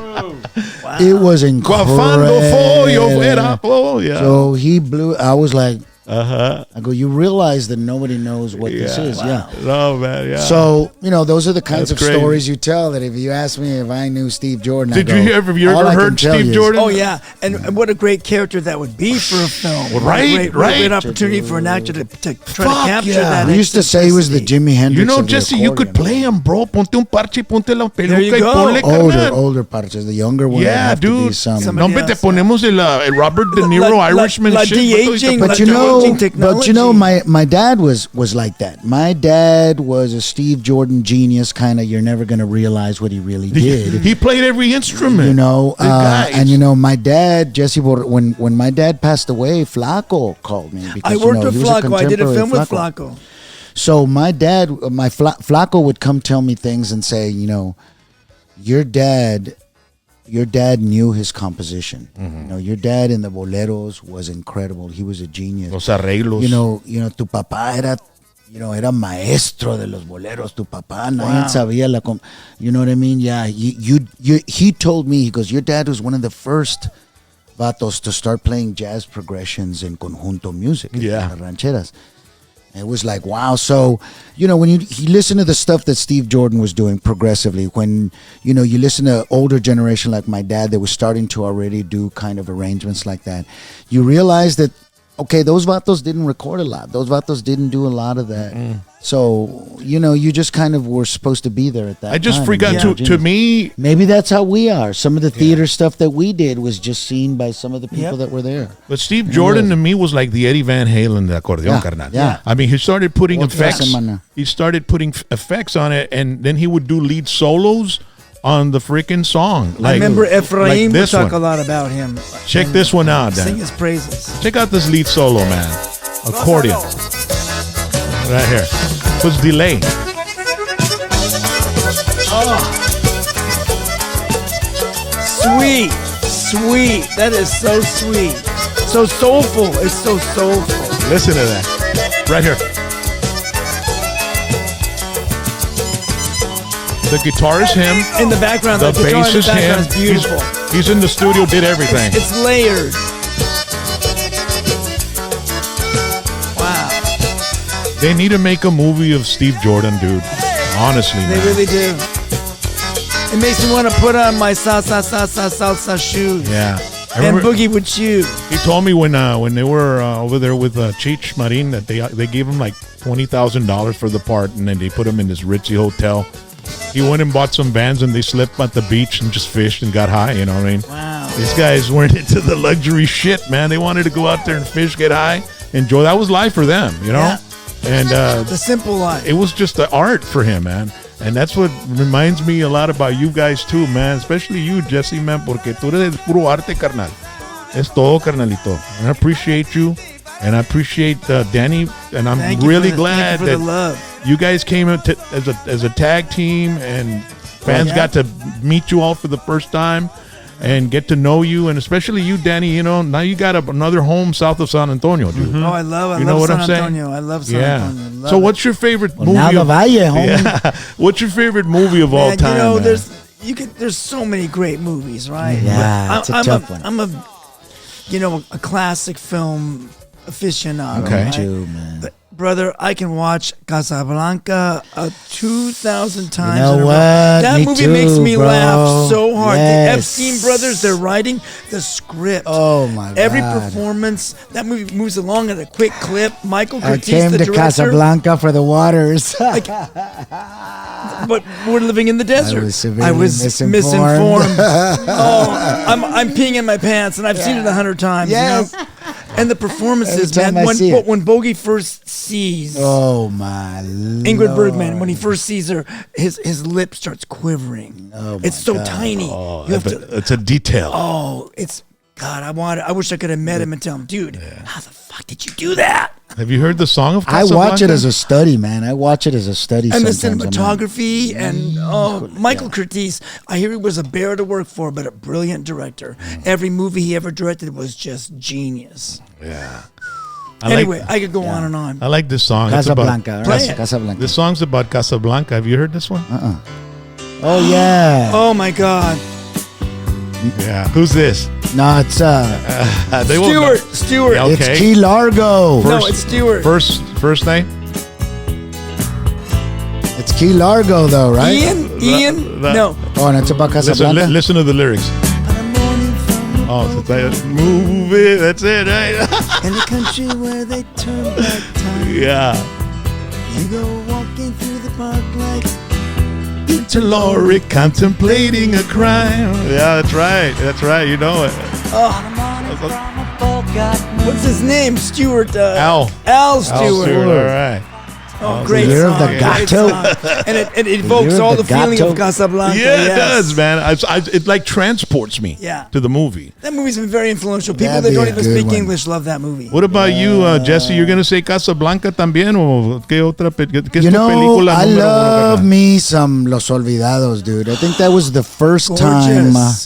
It was Cuafando fo, yo incredible. fuera fo, yeah. So he blew. I was like, I go, you realize that nobody knows what this is. Yeah. No, man, yeah. So, you know, those are the kinds That's of crazy. stories you tell that if you ask me if I knew Steve Jordan, Did I go, you have you all ever I can heard tell Steve you is- Jordan? Oh yeah, and what a great character that would be for a film. Well, right. Great opportunity for an actor to try to capture that. We used to say he was the Jimi Hendrix. You know, of the Jesse, you could accordion. play him, bro. Ponte un parche, ponte la peluca you y go. ponle carnal. Older parches. The younger one. Yeah, have to be dude. some. No, hombre, te ponemos el Robert De Niro Irishman la shit. de-aging, But you know, emerging technology. my dad was like that. My dad was a Steve Jordan genius, kind of. You're never going to realize what he really did. He played every instrument. My dad, Jesse, when my dad passed away, Flaco called me. Because, I worked with Flaco. I did a film with Flaco. So my dad, Flaco would come tell me things and say, your dad knew his composition. Your dad in the boleros was incredible. He was a genius. Los arreglos. Tu papá era maestro de los boleros. Tu papá, nadie sabía you know what I mean? Yeah, he told me, he goes, your dad was one of the first vatos to start playing jazz progressions in conjunto music. Yeah. Rancheras. It was like, wow. So, when you listen to the stuff that Steve Jordan was doing progressively, when, you listen to older generation like my dad that was starting to already do kind of arrangements like that, you realize that, okay, those vatos didn't record a lot. Those vatos didn't do a lot of that. So, you just kind of were supposed to be there at that time. I just forgot to me. Maybe that's how we are. Some of the theater stuff that we did was just seen by some of the people that were there. But Steve Jordan to me was like the Eddie Van Halen, the accordion, carnal. Yeah. I mean, he started putting effects. He started putting effects on it, and then he would do lead solos on the freaking song. I remember Ephraim would talk a one. lot about him. Check this one out, Dan. Sing his praises. Check out this lead solo, man. Accordion. Right here. It was delay. Sweet. That is so sweet. So soulful. It's so soulful. Listen to that. Right here. The guitar is him. In the background, the bass is him. Is beautiful. He's in the studio, did everything. It's layered. Wow. They need to make a movie of Steve Jordan, dude. Honestly, they really do. It makes me want to put on my salsa shoes. Yeah. And boogie with you. He told me when they were over there with Cheech Marin that they gave him like $20,000 for the part, and then they put him in this ritzy hotel. He went and bought some vans, and they slept at the beach and just fished and got high. You know what I mean? Wow. These guys weren't into the luxury shit, man. They wanted to go out there and fish, get high, enjoy. That was life for them, Yeah. And the simple life. It was just the art for him, man. And that's what reminds me a lot about you guys too, man. Especially you, Jesse, man, porque tú eres puro arte, carnal. Es todo, carnalito. And I appreciate you, and I appreciate Danny, and I'm really glad that you guys came out as a tag team, and fans got to meet you all for the first time and get to know you, and especially you, Danny. Now you got another home south of San Antonio, dude. Oh, I love San Antonio. I love San Antonio. So what's your favorite movie? What's your favorite movie of all time? There's so many great movies, right? Yeah, it's a tough one. I'm a classic film aficionado. Okay. Right? Too, man. But brother, I can watch Casablanca 2,000 times. You know in a row. what? That Me movie too, makes me bro. laugh so hard. Yes. The Epstein brothers, they're writing the script. Oh my God. Every performance, that movie moves along at a quick clip. Michael I Curtiz, came the to director. Casablanca for the waters. But we're living in the desert. I was misinformed. Oh, I'm peeing in my pants, and I've seen it 100 times. Yes. And the performances, Every time man. When Bogey first sees Ingrid Bergman, when he first sees her, his lip starts quivering. Oh, it's so God. tiny. Oh, it's a detail. Oh, it's God. I wish I could have met him and tell him, dude, how the fuck did you do that? Have you heard the song of I Casablanca? watch it as a study, man. I watch it as a study. And the sometimes. cinematography and Michael Curtiz. I hear he was a bear to work for, but a brilliant director. Every movie he ever directed was just genius. Yeah. I could go on and on. I like this song. Casablanca. Play it. Casablanca. This song's about Casablanca. Have you heard this one? Oh yeah. Oh my God. Yeah. Who's this? No, it's Stewart. Yeah, okay. It's Key Largo. No, it's Stewart. First name? It's Key Largo, though, right? Ian? No. Oh, and it's about Casablanca. Listen to the lyrics. Oh, it's like, move it. That's it, right? In the country where they turn back time. Yeah. You go walking through the park like Lorry contemplating a crime. Yeah, that's right. You know it. What's his name? Stewart. Al. Al Stewart. All right. Oh, great Year of song. the Great Gato. song. And it evokes Year of all the the feeling Gato. of Casablanca. Yeah, it yes. does, man. It like transports me Yeah. to the movie. That movie's been very influential. People That'd that be don't a even good speak one. English love that movie. What about you, Jesse? You're gonna say Casablanca también o qué otra qué es You tu know, película I número love uno? me some Los Olvidados, dude. I think that was the first Gorgeous.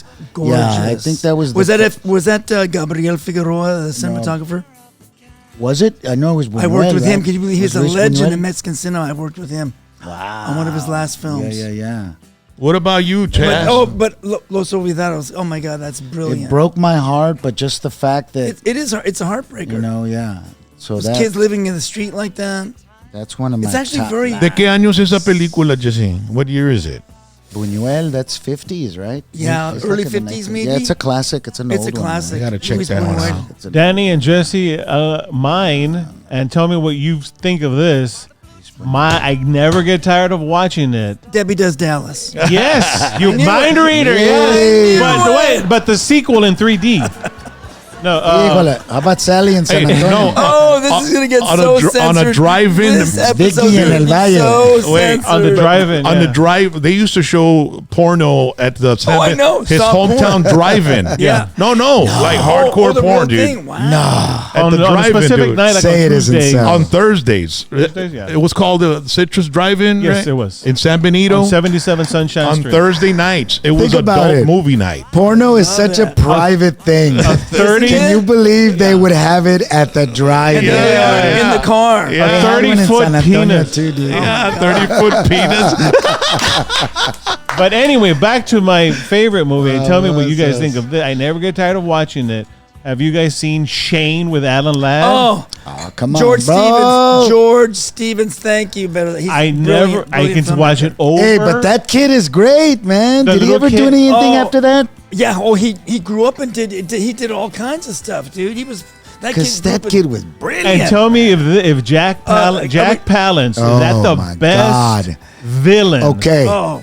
time. Gorgeous. Yeah, I think that was. Was the that Gabriel Figueroa, the cinematographer? Was it? I know it was. Buñuel, I worked with him. right? Can you believe he's a Was Luis legend Buñuel? in Mexican cinema? I worked with him Wow. on one of his last films. Yeah. What about you, Chaz? But Los Olvidados. Oh my God, that's brilliant. It broke my heart, but just the fact that It's a heartbreaker. you know, yeah. So Those that kids living in the street like that. that's one of my. It's actually top very- ¿De qué años es esa película, Jesse? What year is it? Buñuel, that's 50s, right? Yeah, It's early like in the 50s 19 maybe? Yeah, it's a classic. It's an It's old a classic. I gotta check Luis that one Buñuel. out. It's a, Danny and Jesse, mine, and tell me what you think of this. I never get tired of watching it. Debbie Does Dallas. Yes, you knew mind it. reader. Yay. Yes, but the sequel in 3D. No, Híjole, how about Sally and San Hey, Antonio? no. Oh, this is gonna get on so a censored. on a drive-in. This episode's Vicky gonna en el be Valle. so Wait, censored. on the drive-in. On yeah. the drive, they used to show porno at the I know. his Stop hometown porn. drive-in. Yeah. No, like hardcore the porn, real dude. thing. Wow. No. At on, the on a drive-in, specific dude. night, like Say on it isn't Tuesdays. so. On Thursdays. Thursdays, yeah. It was called the Citrus Drive-In, Yes, right? it was. In San Benito. On 77 Sunshine On Street. Thursday nights. It was about adult it. movie night. Porno is such a that. private thing. 30 Can you believe they would have it at the drive-in? Yeah. In the car. Yeah. They had one in 30-foot San Antonio penis. too, dude. Yeah, 30-foot penis. But anyway, back to my favorite movie. And tell me what you guys yes. think of this. I never get tired of watching it. Have you guys seen Shane with Alan Ladd? Oh, Oh, come on, George bro. Stevens. George Stevens, thank you. But he's I brilliant, can brilliant watch it filmmaker. over. Hey, but that kid is great, man. The Did he little ever do kid- anything Oh. after that? Yeah. Oh, he grew up and he did all kinds of stuff, dude. He was Because that kid was brilliant. and tell me if Jack Palance is that Oh, the my best God. villain? Okay. Oh,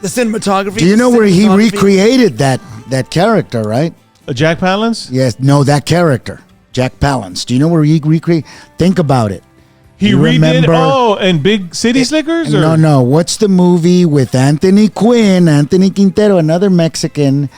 the cinematography. Do you know the where he cinematography. recreated that character, right? Jack Palance? Yes. No, that character. Jack Palance. Do you know where he recreated? Think about it. He You redid remember- and Big City Slickers? Or? No. What's the movie with Anthony Quinn, Anthony Quintero, another Mexican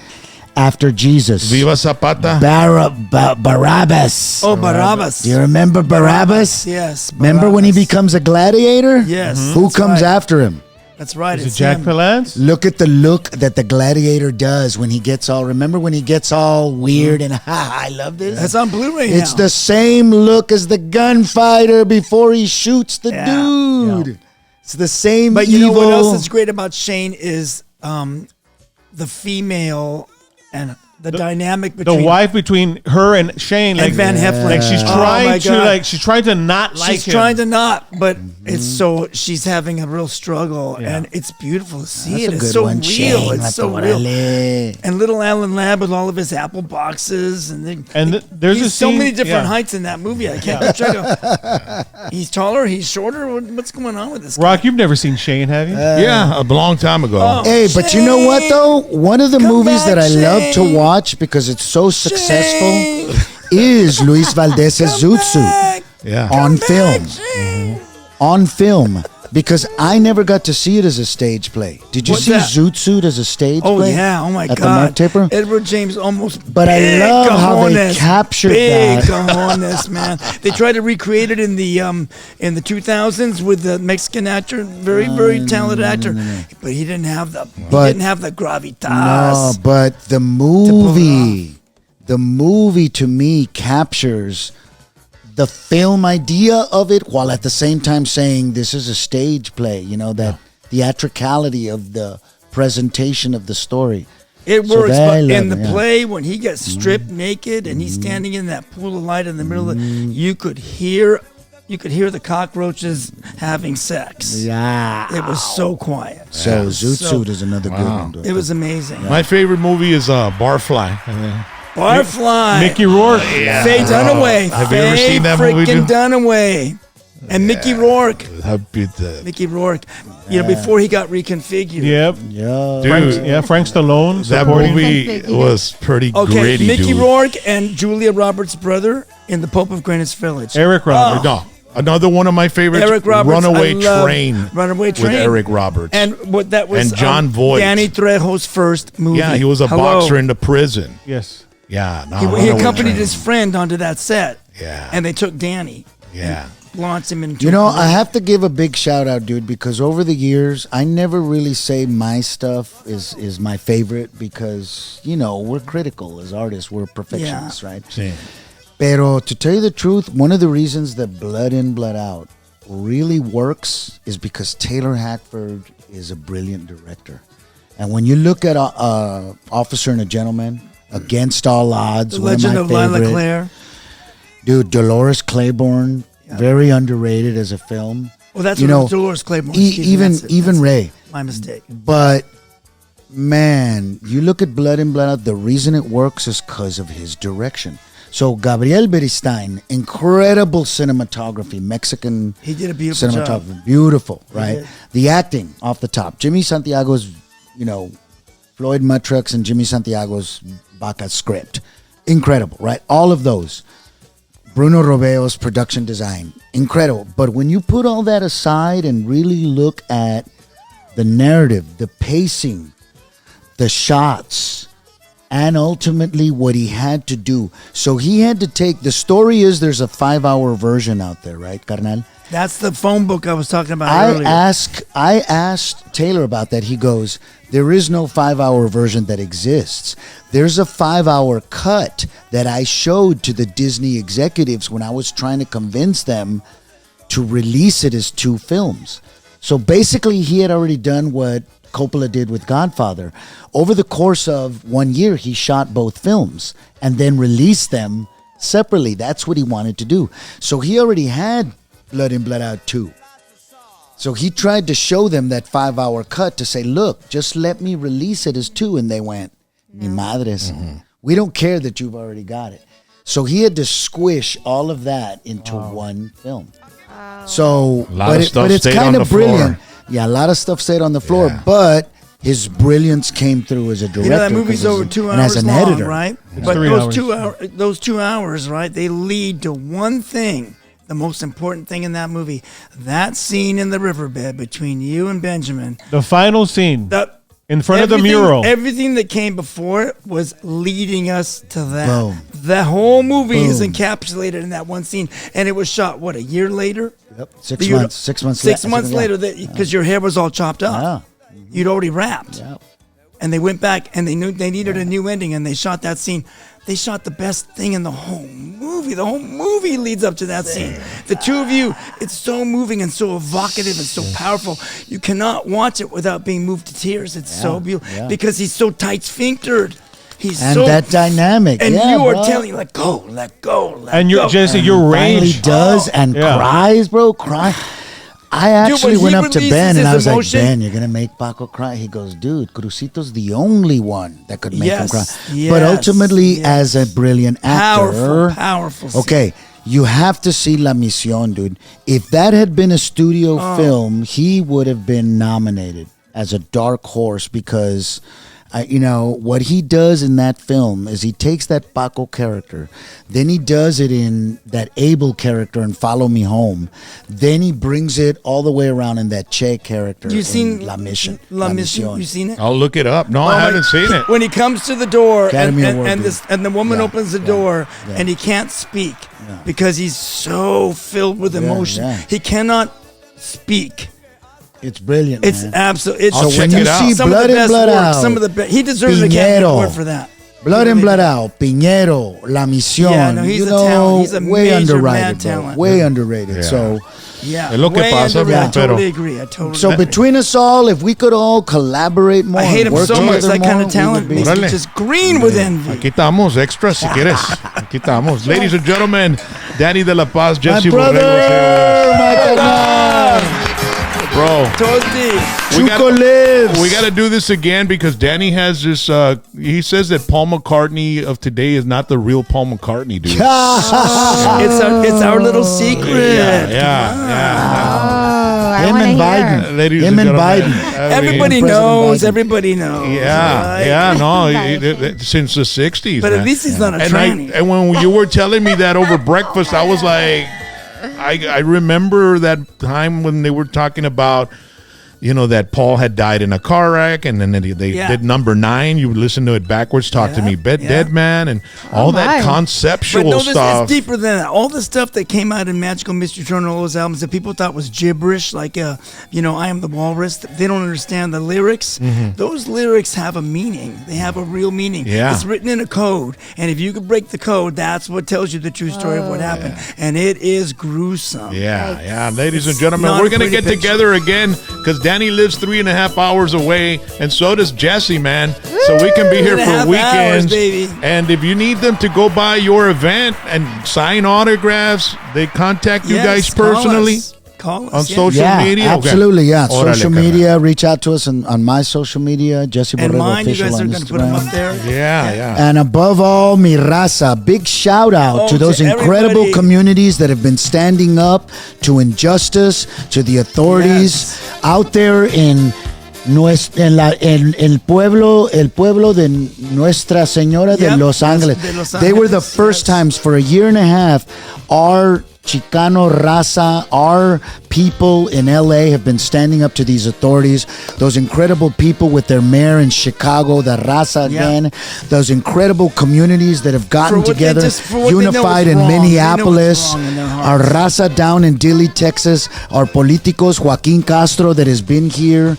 after Jesus? Viva Zapata. Barabbas. Oh, Barabbas. Do you remember Barabbas? Yes. Remember when he Barabbas. becomes a gladiator? Yes. Who that's comes right. after him? That's right. Is it It's Jack him. Palance? Look at the look that the gladiator does when he gets all. Remember when he gets all weird and I love this. That's on Blu-ray It's now. the same look as the gunfighter before he shoots the Yeah. dude. It's the same. But you know what evil- else is great about Shane is the female and the dynamic The between wife between her and Shane, like Van Heflin. like she's Oh, trying my to God. she's trying to not like She's him. trying to not, but it's so she's having a real struggle, Yeah. and it's beautiful to see That's it. a It's good so one, real. Shane. It's That's so the real. orale. And little Alan Ladd with all of his apple boxes, and there's he's a so scene- many different yeah. heights in that movie. I can't keep track of. He's taller. He's shorter. What's going on with this guy? Rock, you've never seen Shane, have you? Yeah, a long time ago. Oh. Hey, but you know what Shane! though? One of the Come movies back, that I love to Shane! watch because it's so successful Shane! is Luis Valdez's Come Zoot Suit back! Yeah. on Come film. back, Shane! On film. Because I never got to see it as a stage play. Did you What's see that? Zoot Suit as a stage Oh play? yeah! Oh my At God! the Mark Taper? Edward James almost. But I big love how they cojones, captured big that. cojones, man. They tried to recreate it in the 2000s with the Mexican actor, very talented actor, but he didn't have the gravitas. No, but the movie to me captures the film idea of it while at the same time saying this is a stage play, you know, that theatricality of the presentation of the story. It So works, that I but love in it, the yeah. play, when he gets stripped naked and he's standing in that pool of light in the middle of it, you could hear the cockroaches having sex. Yeah. It was so quiet. So Zoot So- Suit is another good one. It was amazing. My favorite movie is Barfly. Barfly. Mickey Rourke. Faye Dunaway. Have you ever seen that movie, Freaking dude? Dunaway. And Mickey Rourke. Mickey Rourke. You know, before he got reconfigured. Yep. Dude. Frank Stallone. That supporting. movie was pretty gritty, Mickey dude. Rourke and Julia Roberts' brother in The Pope of Greenwich Village. Eric Roberts. No, another one of my favorites. Eric Roberts. Runaway Train. with Eric Roberts. And what that was. And John Voight. Danny Trejo's first movie. Yeah, he was a boxer in the prison. Yes. Yeah. No, he accompanied his friend onto that set. Yeah. And they took Danny. Yeah. Launched him into. You know, I have to give a big shout out, dude, because over the years, I never really say my stuff is my favorite because, you know, we're critical as artists. We're perfectionists, right? Sí. Pero to tell you the truth, one of the reasons that Blood In, Blood Out really works is because Taylor Hackford is a brilliant director. And when you look at Officer and a Gentleman, Against All Odds, The Legend of Lila Claire. Dude, Dolores Claiborne, very underrated as a film. Well, that's Dolores Claiborne. Even Ray. My mistake. But, man, you look at Blood In, Blood Out, the reason it works is because of his direction. So Gabriel Beristain, incredible cinematography, Mexican he did a beautiful cinematography. job. Beautiful, right? The acting off the top. Jimmy Santiago's, you know, Floyd Mutruck's and Jimmy Santiago's Baca script. Incredible, right? All of those. Bruno Robeo's production design. Incredible. But when you put all that aside and really look at the narrative, the pacing, the shots, and ultimately what he had to do. So he had to take, the story is there's a 5-hour version out there, right, carnal? That's the phone book I was talking about earlier. I asked Taylor about that. He goes, there is no 5-hour version that exists. There's a 5-hour cut that I showed to the Disney executives when I was trying to convince them to release it as 2 films. So basically he had already done what Coppola did with Godfather. Over the course of 1 year, he shot both films and then released them separately. That's what he wanted to do. So he already had Blood In, Blood Out 2. So he tried to show them that 5-hour cut to say, look, just let me release it as 2. And they went, ni madres. We don't care that you've already got it. So he had to squish all of that into one film. So, but it's kind of brilliant. Yeah, a lot of stuff stayed on the floor, but his brilliance came through as a director. You know, that movie's over 2 and hours as an long, editor. right? It's But 3 those hours. 2 hours, right, they lead to one thing, the most important thing in that movie. That scene in the riverbed between you and Benjamin. The final scene. In front of the Everything- mural. Everything that came before it was leading us to that. Boom. The whole movie is Boom. encapsulated in that one scene. And it was shot, what, a year later? Yep. 6 months. 6 months. 6 months later, because your hair was all chopped up. You'd already wrapped. Yeah. And they went back and they knew they needed a new ending and they shot that scene. They shot the best thing in the whole movie. The whole movie leads up to that scene. The two of you, it's so moving and so evocative and so powerful. You cannot watch it without being moved to tears. It's so beautiful because he's so tight sphinctered. He's And so that dynamic. and yeah, you are bro. telling, let go, let go, let And go. you're Jesse, your Finally range. does and cries, bro. Cry. I actually when went he up to releases Ben and his I was emotion- like, Ben, you're gonna make Paco cry. He goes, dude, Crucito's the only one that could make him cry. But ultimately, as a brilliant actor, powerful scene. Okay, you have to see La Misión, dude. If that had been a studio film, he would have been nominated as a dark horse because, you know, what he does in that film is he takes that Paco character, then he does it in that Abel character in Follow Me Home, then he brings it all the way around in that Che character You seen in La Mission. La Mission? You seen it? I'll look it up. No, I haven't seen it. When he comes to the door Academy Award, and the woman Yeah, opens the door and he can't speak because he's so filled with emotion. yeah. He cannot speak. It's brilliant, It's man. absolutely. It's I'll So check when you it out. see some Blood of the In, best Blood work. Out, Some of the best. He deserves an Academy Piñero. Award for that. Blood In, Blood Out, Piñero, La Misión. Yeah, no, he's you a know, talent. He's a way major underrated, mad bro. talent. Way underrated. Yeah. So, Yeah, Es lo que way pasa, underrated. I pero- totally agree. I totally so agree. between us all, if we could all collaborate more, I hate and him work so much. together That kind more, of we talent would be- makes me Órale. just green with envy. Aquí estamos, extras si quieres. Aquí estamos. Ladies and gentlemen, Danny de la Paz, My Jesse brother, Borrego. my carnal. Bro. Toasty. We got to do this again because Danny has this. He says that Paul McCartney of today is not the real Paul McCartney, dude. It's our little secret. Him I wanna and hear. Biden. Ladies Him and gentlemen, Biden. Everybody President knows. Biden. Everybody knows. Yeah, right? no, since the 60s. But man. at least he's not a and tranny. and when you were telling me that over breakfast, I was like, I remember that time when they were talking about, that Paul had died in a car wreck, and then they did number 9. You listen to it backwards, Talk to Me, Dead Man, and all that conceptual But no, stuff. it's deeper than that. All the stuff that came out in Magical Mystery Tour and all those albums that people thought was gibberish, like, I Am the Walrus. They don't understand the lyrics. Mm-hmm. Those lyrics have a meaning. They have a real meaning. Yeah. It's written in a code, and if you could break the code, that's what tells you the true story of what happened. And it is gruesome. Yeah. Ladies and gentlemen, not we're a going to pretty get picture. together again because Danny lives 3.5 hours away, and so does Jesse, man. So we can be here 3.5 for hours, weekends. baby. And if you need them to go by your event and sign autographs, they contact you guys personally Call us. on social media. Okay. Absolutely, yeah. Órale, Social carnal. media, reach out to us on my social media, Jesse And Borrego mine, you Official guys are on going to put them up Instagram. there. Yeah. And above all, mi raza, big shout out to to those incredible everybody. communities that have been standing up to injustice, to the authorities out there in el pueblo de Nuestra Señora de Los Angeles. de Los They were the Angeles, first times for a year and a half. Our Chicano raza, our people in LA have been standing up to these authorities. Those incredible people with their mayor in Chicago, the raza again. Those incredible communities that have gotten For what they together, just- for what they know unified is in wrong. They know what's Minneapolis. wrong in their Our hearts. raza down in Dilley, Texas. Our politicos, Joaquin Castro, that has been here,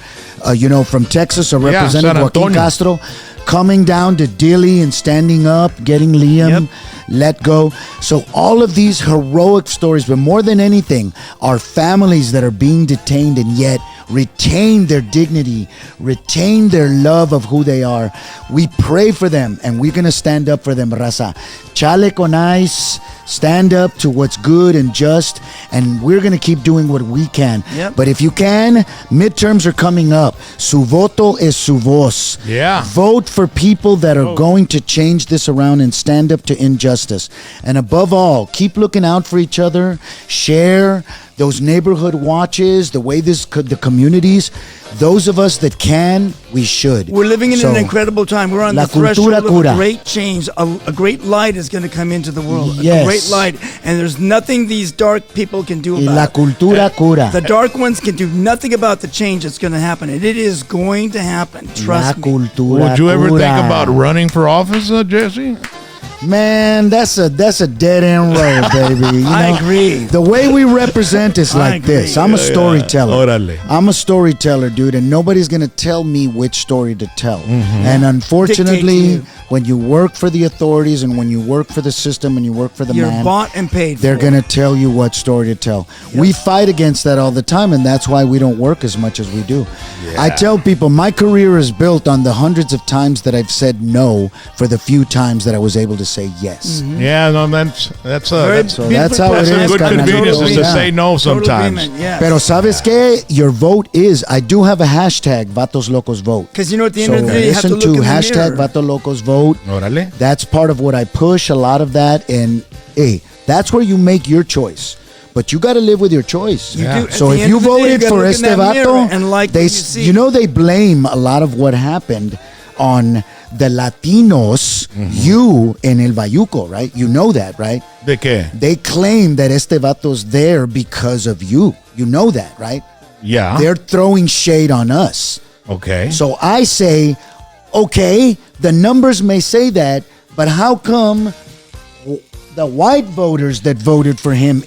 from Texas, or Representative San Joaquin Antonio. Castro, coming down to Dilley and standing up, getting Liam let go. So all of these heroic stories, but more than anything, are families that are being detained and yet retain their dignity, retain their love of who they are. We pray for them, and we're going to stand up for them, raza. Chale con ice, stand up to what's good and just, and we're going to keep doing what we can. But if you can, midterms are coming up. Su voto es su voz. Yeah. Vote for people that are going to change this around and stand up to injustice. And above all, keep looking out for each other. Share those neighborhood watches, the way the communities, those of us that can, we should. We're living in So, an incredible time. We're on la the threshold cultura of cura. a great change. A great light is going to come into the world. Yes. A great light. And there's nothing these dark people can do Y about la it. cultura cura. The dark ones can do nothing about the change that's going to happen. And it is going to happen. La Trust me. cultura Would you ever cura. think about running for office, Jesse? Man, that's a dead end road, baby. I agree. The way we represent is I like agree. this. I'm a storyteller. Órale. I'm a storyteller, dude, and nobody's gonna tell me which story to tell. Mm-hmm. And Dictate unfortunately, to you. when you work for the authorities and when you work for the system and you work for the You're man, bought and paid they're for. gonna tell you what story to tell. We fight against that all the time, and that's why we don't work as much as we do. I tell people my career is built on the hundreds of times that I've said no for the few times that I was able to say yes. Yeah, no, that's Very So that's how it that's a is, good carnal. convenience is to Yeah. say no Total sometimes. agreement, yes. Pero sabes que your vote is. I do have a hashtag Vatos Locos Vote. Because at the end So of the day, you have to listen look to in the hashtag mirror. Vatos Locos Vote. Órale. That's part of what I push. A lot of that, and hey, that's where you make your choice. But you got to live with your choice. You do. At So the if end you of the day, you voted gotta for look in este that mirror vato, and like they, what you see. they blame a lot of what happened on the Latinos, you in El Bayuco, right? You know that, right? ¿De qué? They claim that este vato's there because of you. You know that, right? Yeah. They're throwing shade on us. Okay. So I say, okay, the numbers may say that, but how come the white voters that voted for him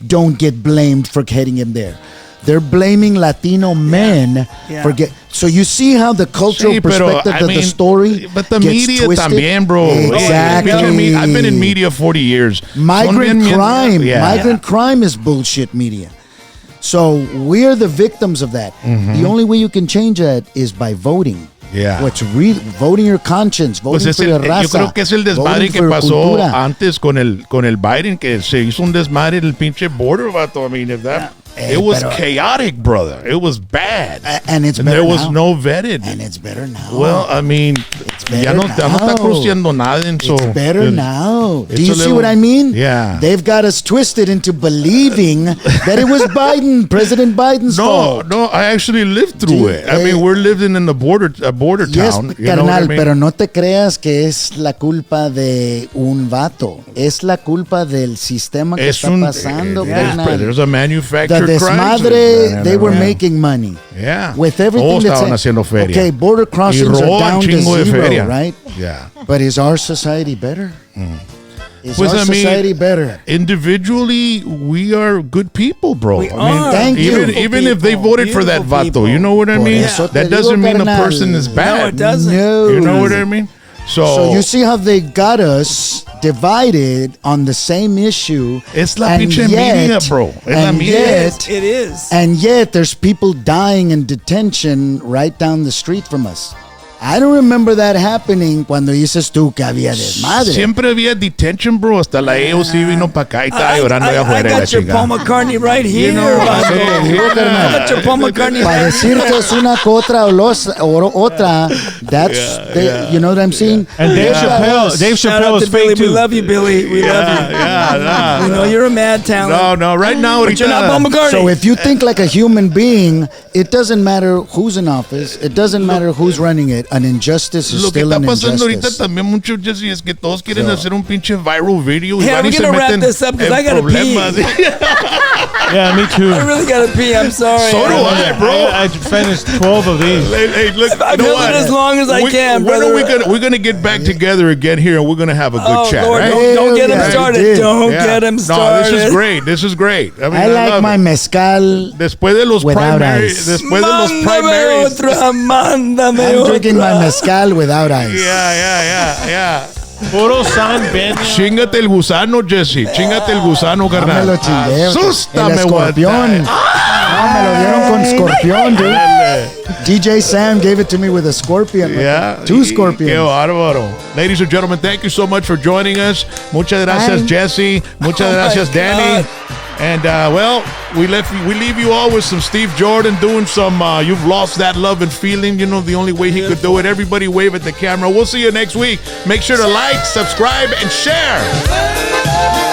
don't get blamed for getting him there? They're blaming Latino men for So you see how the cultural Sí, pero, perspective I of mean, the story but the gets media twisted? también, bro. Exactly. I've been in media 40 years. Migrant crime. Yeah. Migrant crime is bullshit media. So we're the victims of that. The only way you can change that is by voting. Yeah. What's real, voting your conscience, voting Pues es for your yo raza. creo que es el desmadre voting que for your pasó cultura. antes con el Biden, que se hizo un desmadre el pinche border, vato. I mean, if that It was chaotic, brother. It was bad. And it's better there was now. no vetted. And it's better now. Well, I mean, ya no está cruciando nada. It's better now. Do you see little, what I mean? Yeah. They've got us twisted into believing that it was President Biden's fault. No, I actually lived through it. I mean, we're living in the border yes, town. You carnal, know what I mean? pero no te creas que es la culpa de un vato. Es la culpa del sistema que está pasando, carnal. There's a manufactured desmadre, they were making money. Yeah. With everything that's haciendo feria. Okay, border crossings are down to zero, right? Yeah. But is our society better? Is Pues, our society better? Individually, we are good people, bro. We are. Thank you. Even if they voted for that vato, you know what I mean? That doesn't mean the person is bad. No, it doesn't. No. You know what I mean? So you see how they got us divided on the same issue. Es la pinche media, bro. Es la media. It is. And yet there's people dying in detention right down the street from us. I don't remember that happening cuando dices tú que había desmadre. Siempre había detention, bro. Hasta la AOC vino para acá y estaba llorando allá afuera. I got your Paul McCartney right here. I got your Paul McCartney. Para decir que es una otra o otra, that's you know what I'm saying? And Dave Chappelle was fake too. We love you, Billy. We love you. Yeah. We know you're a mad talent. No. Right now, but you're not Paul McCartney. So if you think like a human being, it doesn't matter who's in office. It doesn't matter who's running it. An injustice is still an injustice. Lo que está pasando ahorita también mucho, Jesse, es que todos quieren hacer un pinche viral video. Hey, I'm gonna wrap this up because I gotta pee. Yeah, me too. I really gotta pee. I'm sorry. So do I, bro. I finished 12 of these. Hey, look, I've you know held it what? as long as I can, when brother. are we're gonna get back together again here, and we're gonna have a good chat, Lord, right? don't get him Yeah, started. Don't get him started. No, this is great. This is great. I mean, I like love my it. mezcal. Después de los without primaries, ice. después de los primaries. Mándame I'm otra. drinking my mezcal without ice. Yeah. Puro San Ben. Chíngate el gusano, Jesse. Chíngate el gusano, No me carnal. lo chingué. Asústame, El escorpión. No, me lo dieron con escorpión, dude. DJ Sam gave it to me with a scorpion. Yeah. Two scorpions. Qué bárbaro. Ladies and gentlemen, thank you so much for joining us. Muchas gracias, Jesse. Muchas gracias, Danny. And, we leave you all with some Steve Jordan doing some You've Lost That Love and Feeling. You know, the only way he could do it. Everybody wave at the camera. We'll see you next week. Make sure to like, subscribe, and share.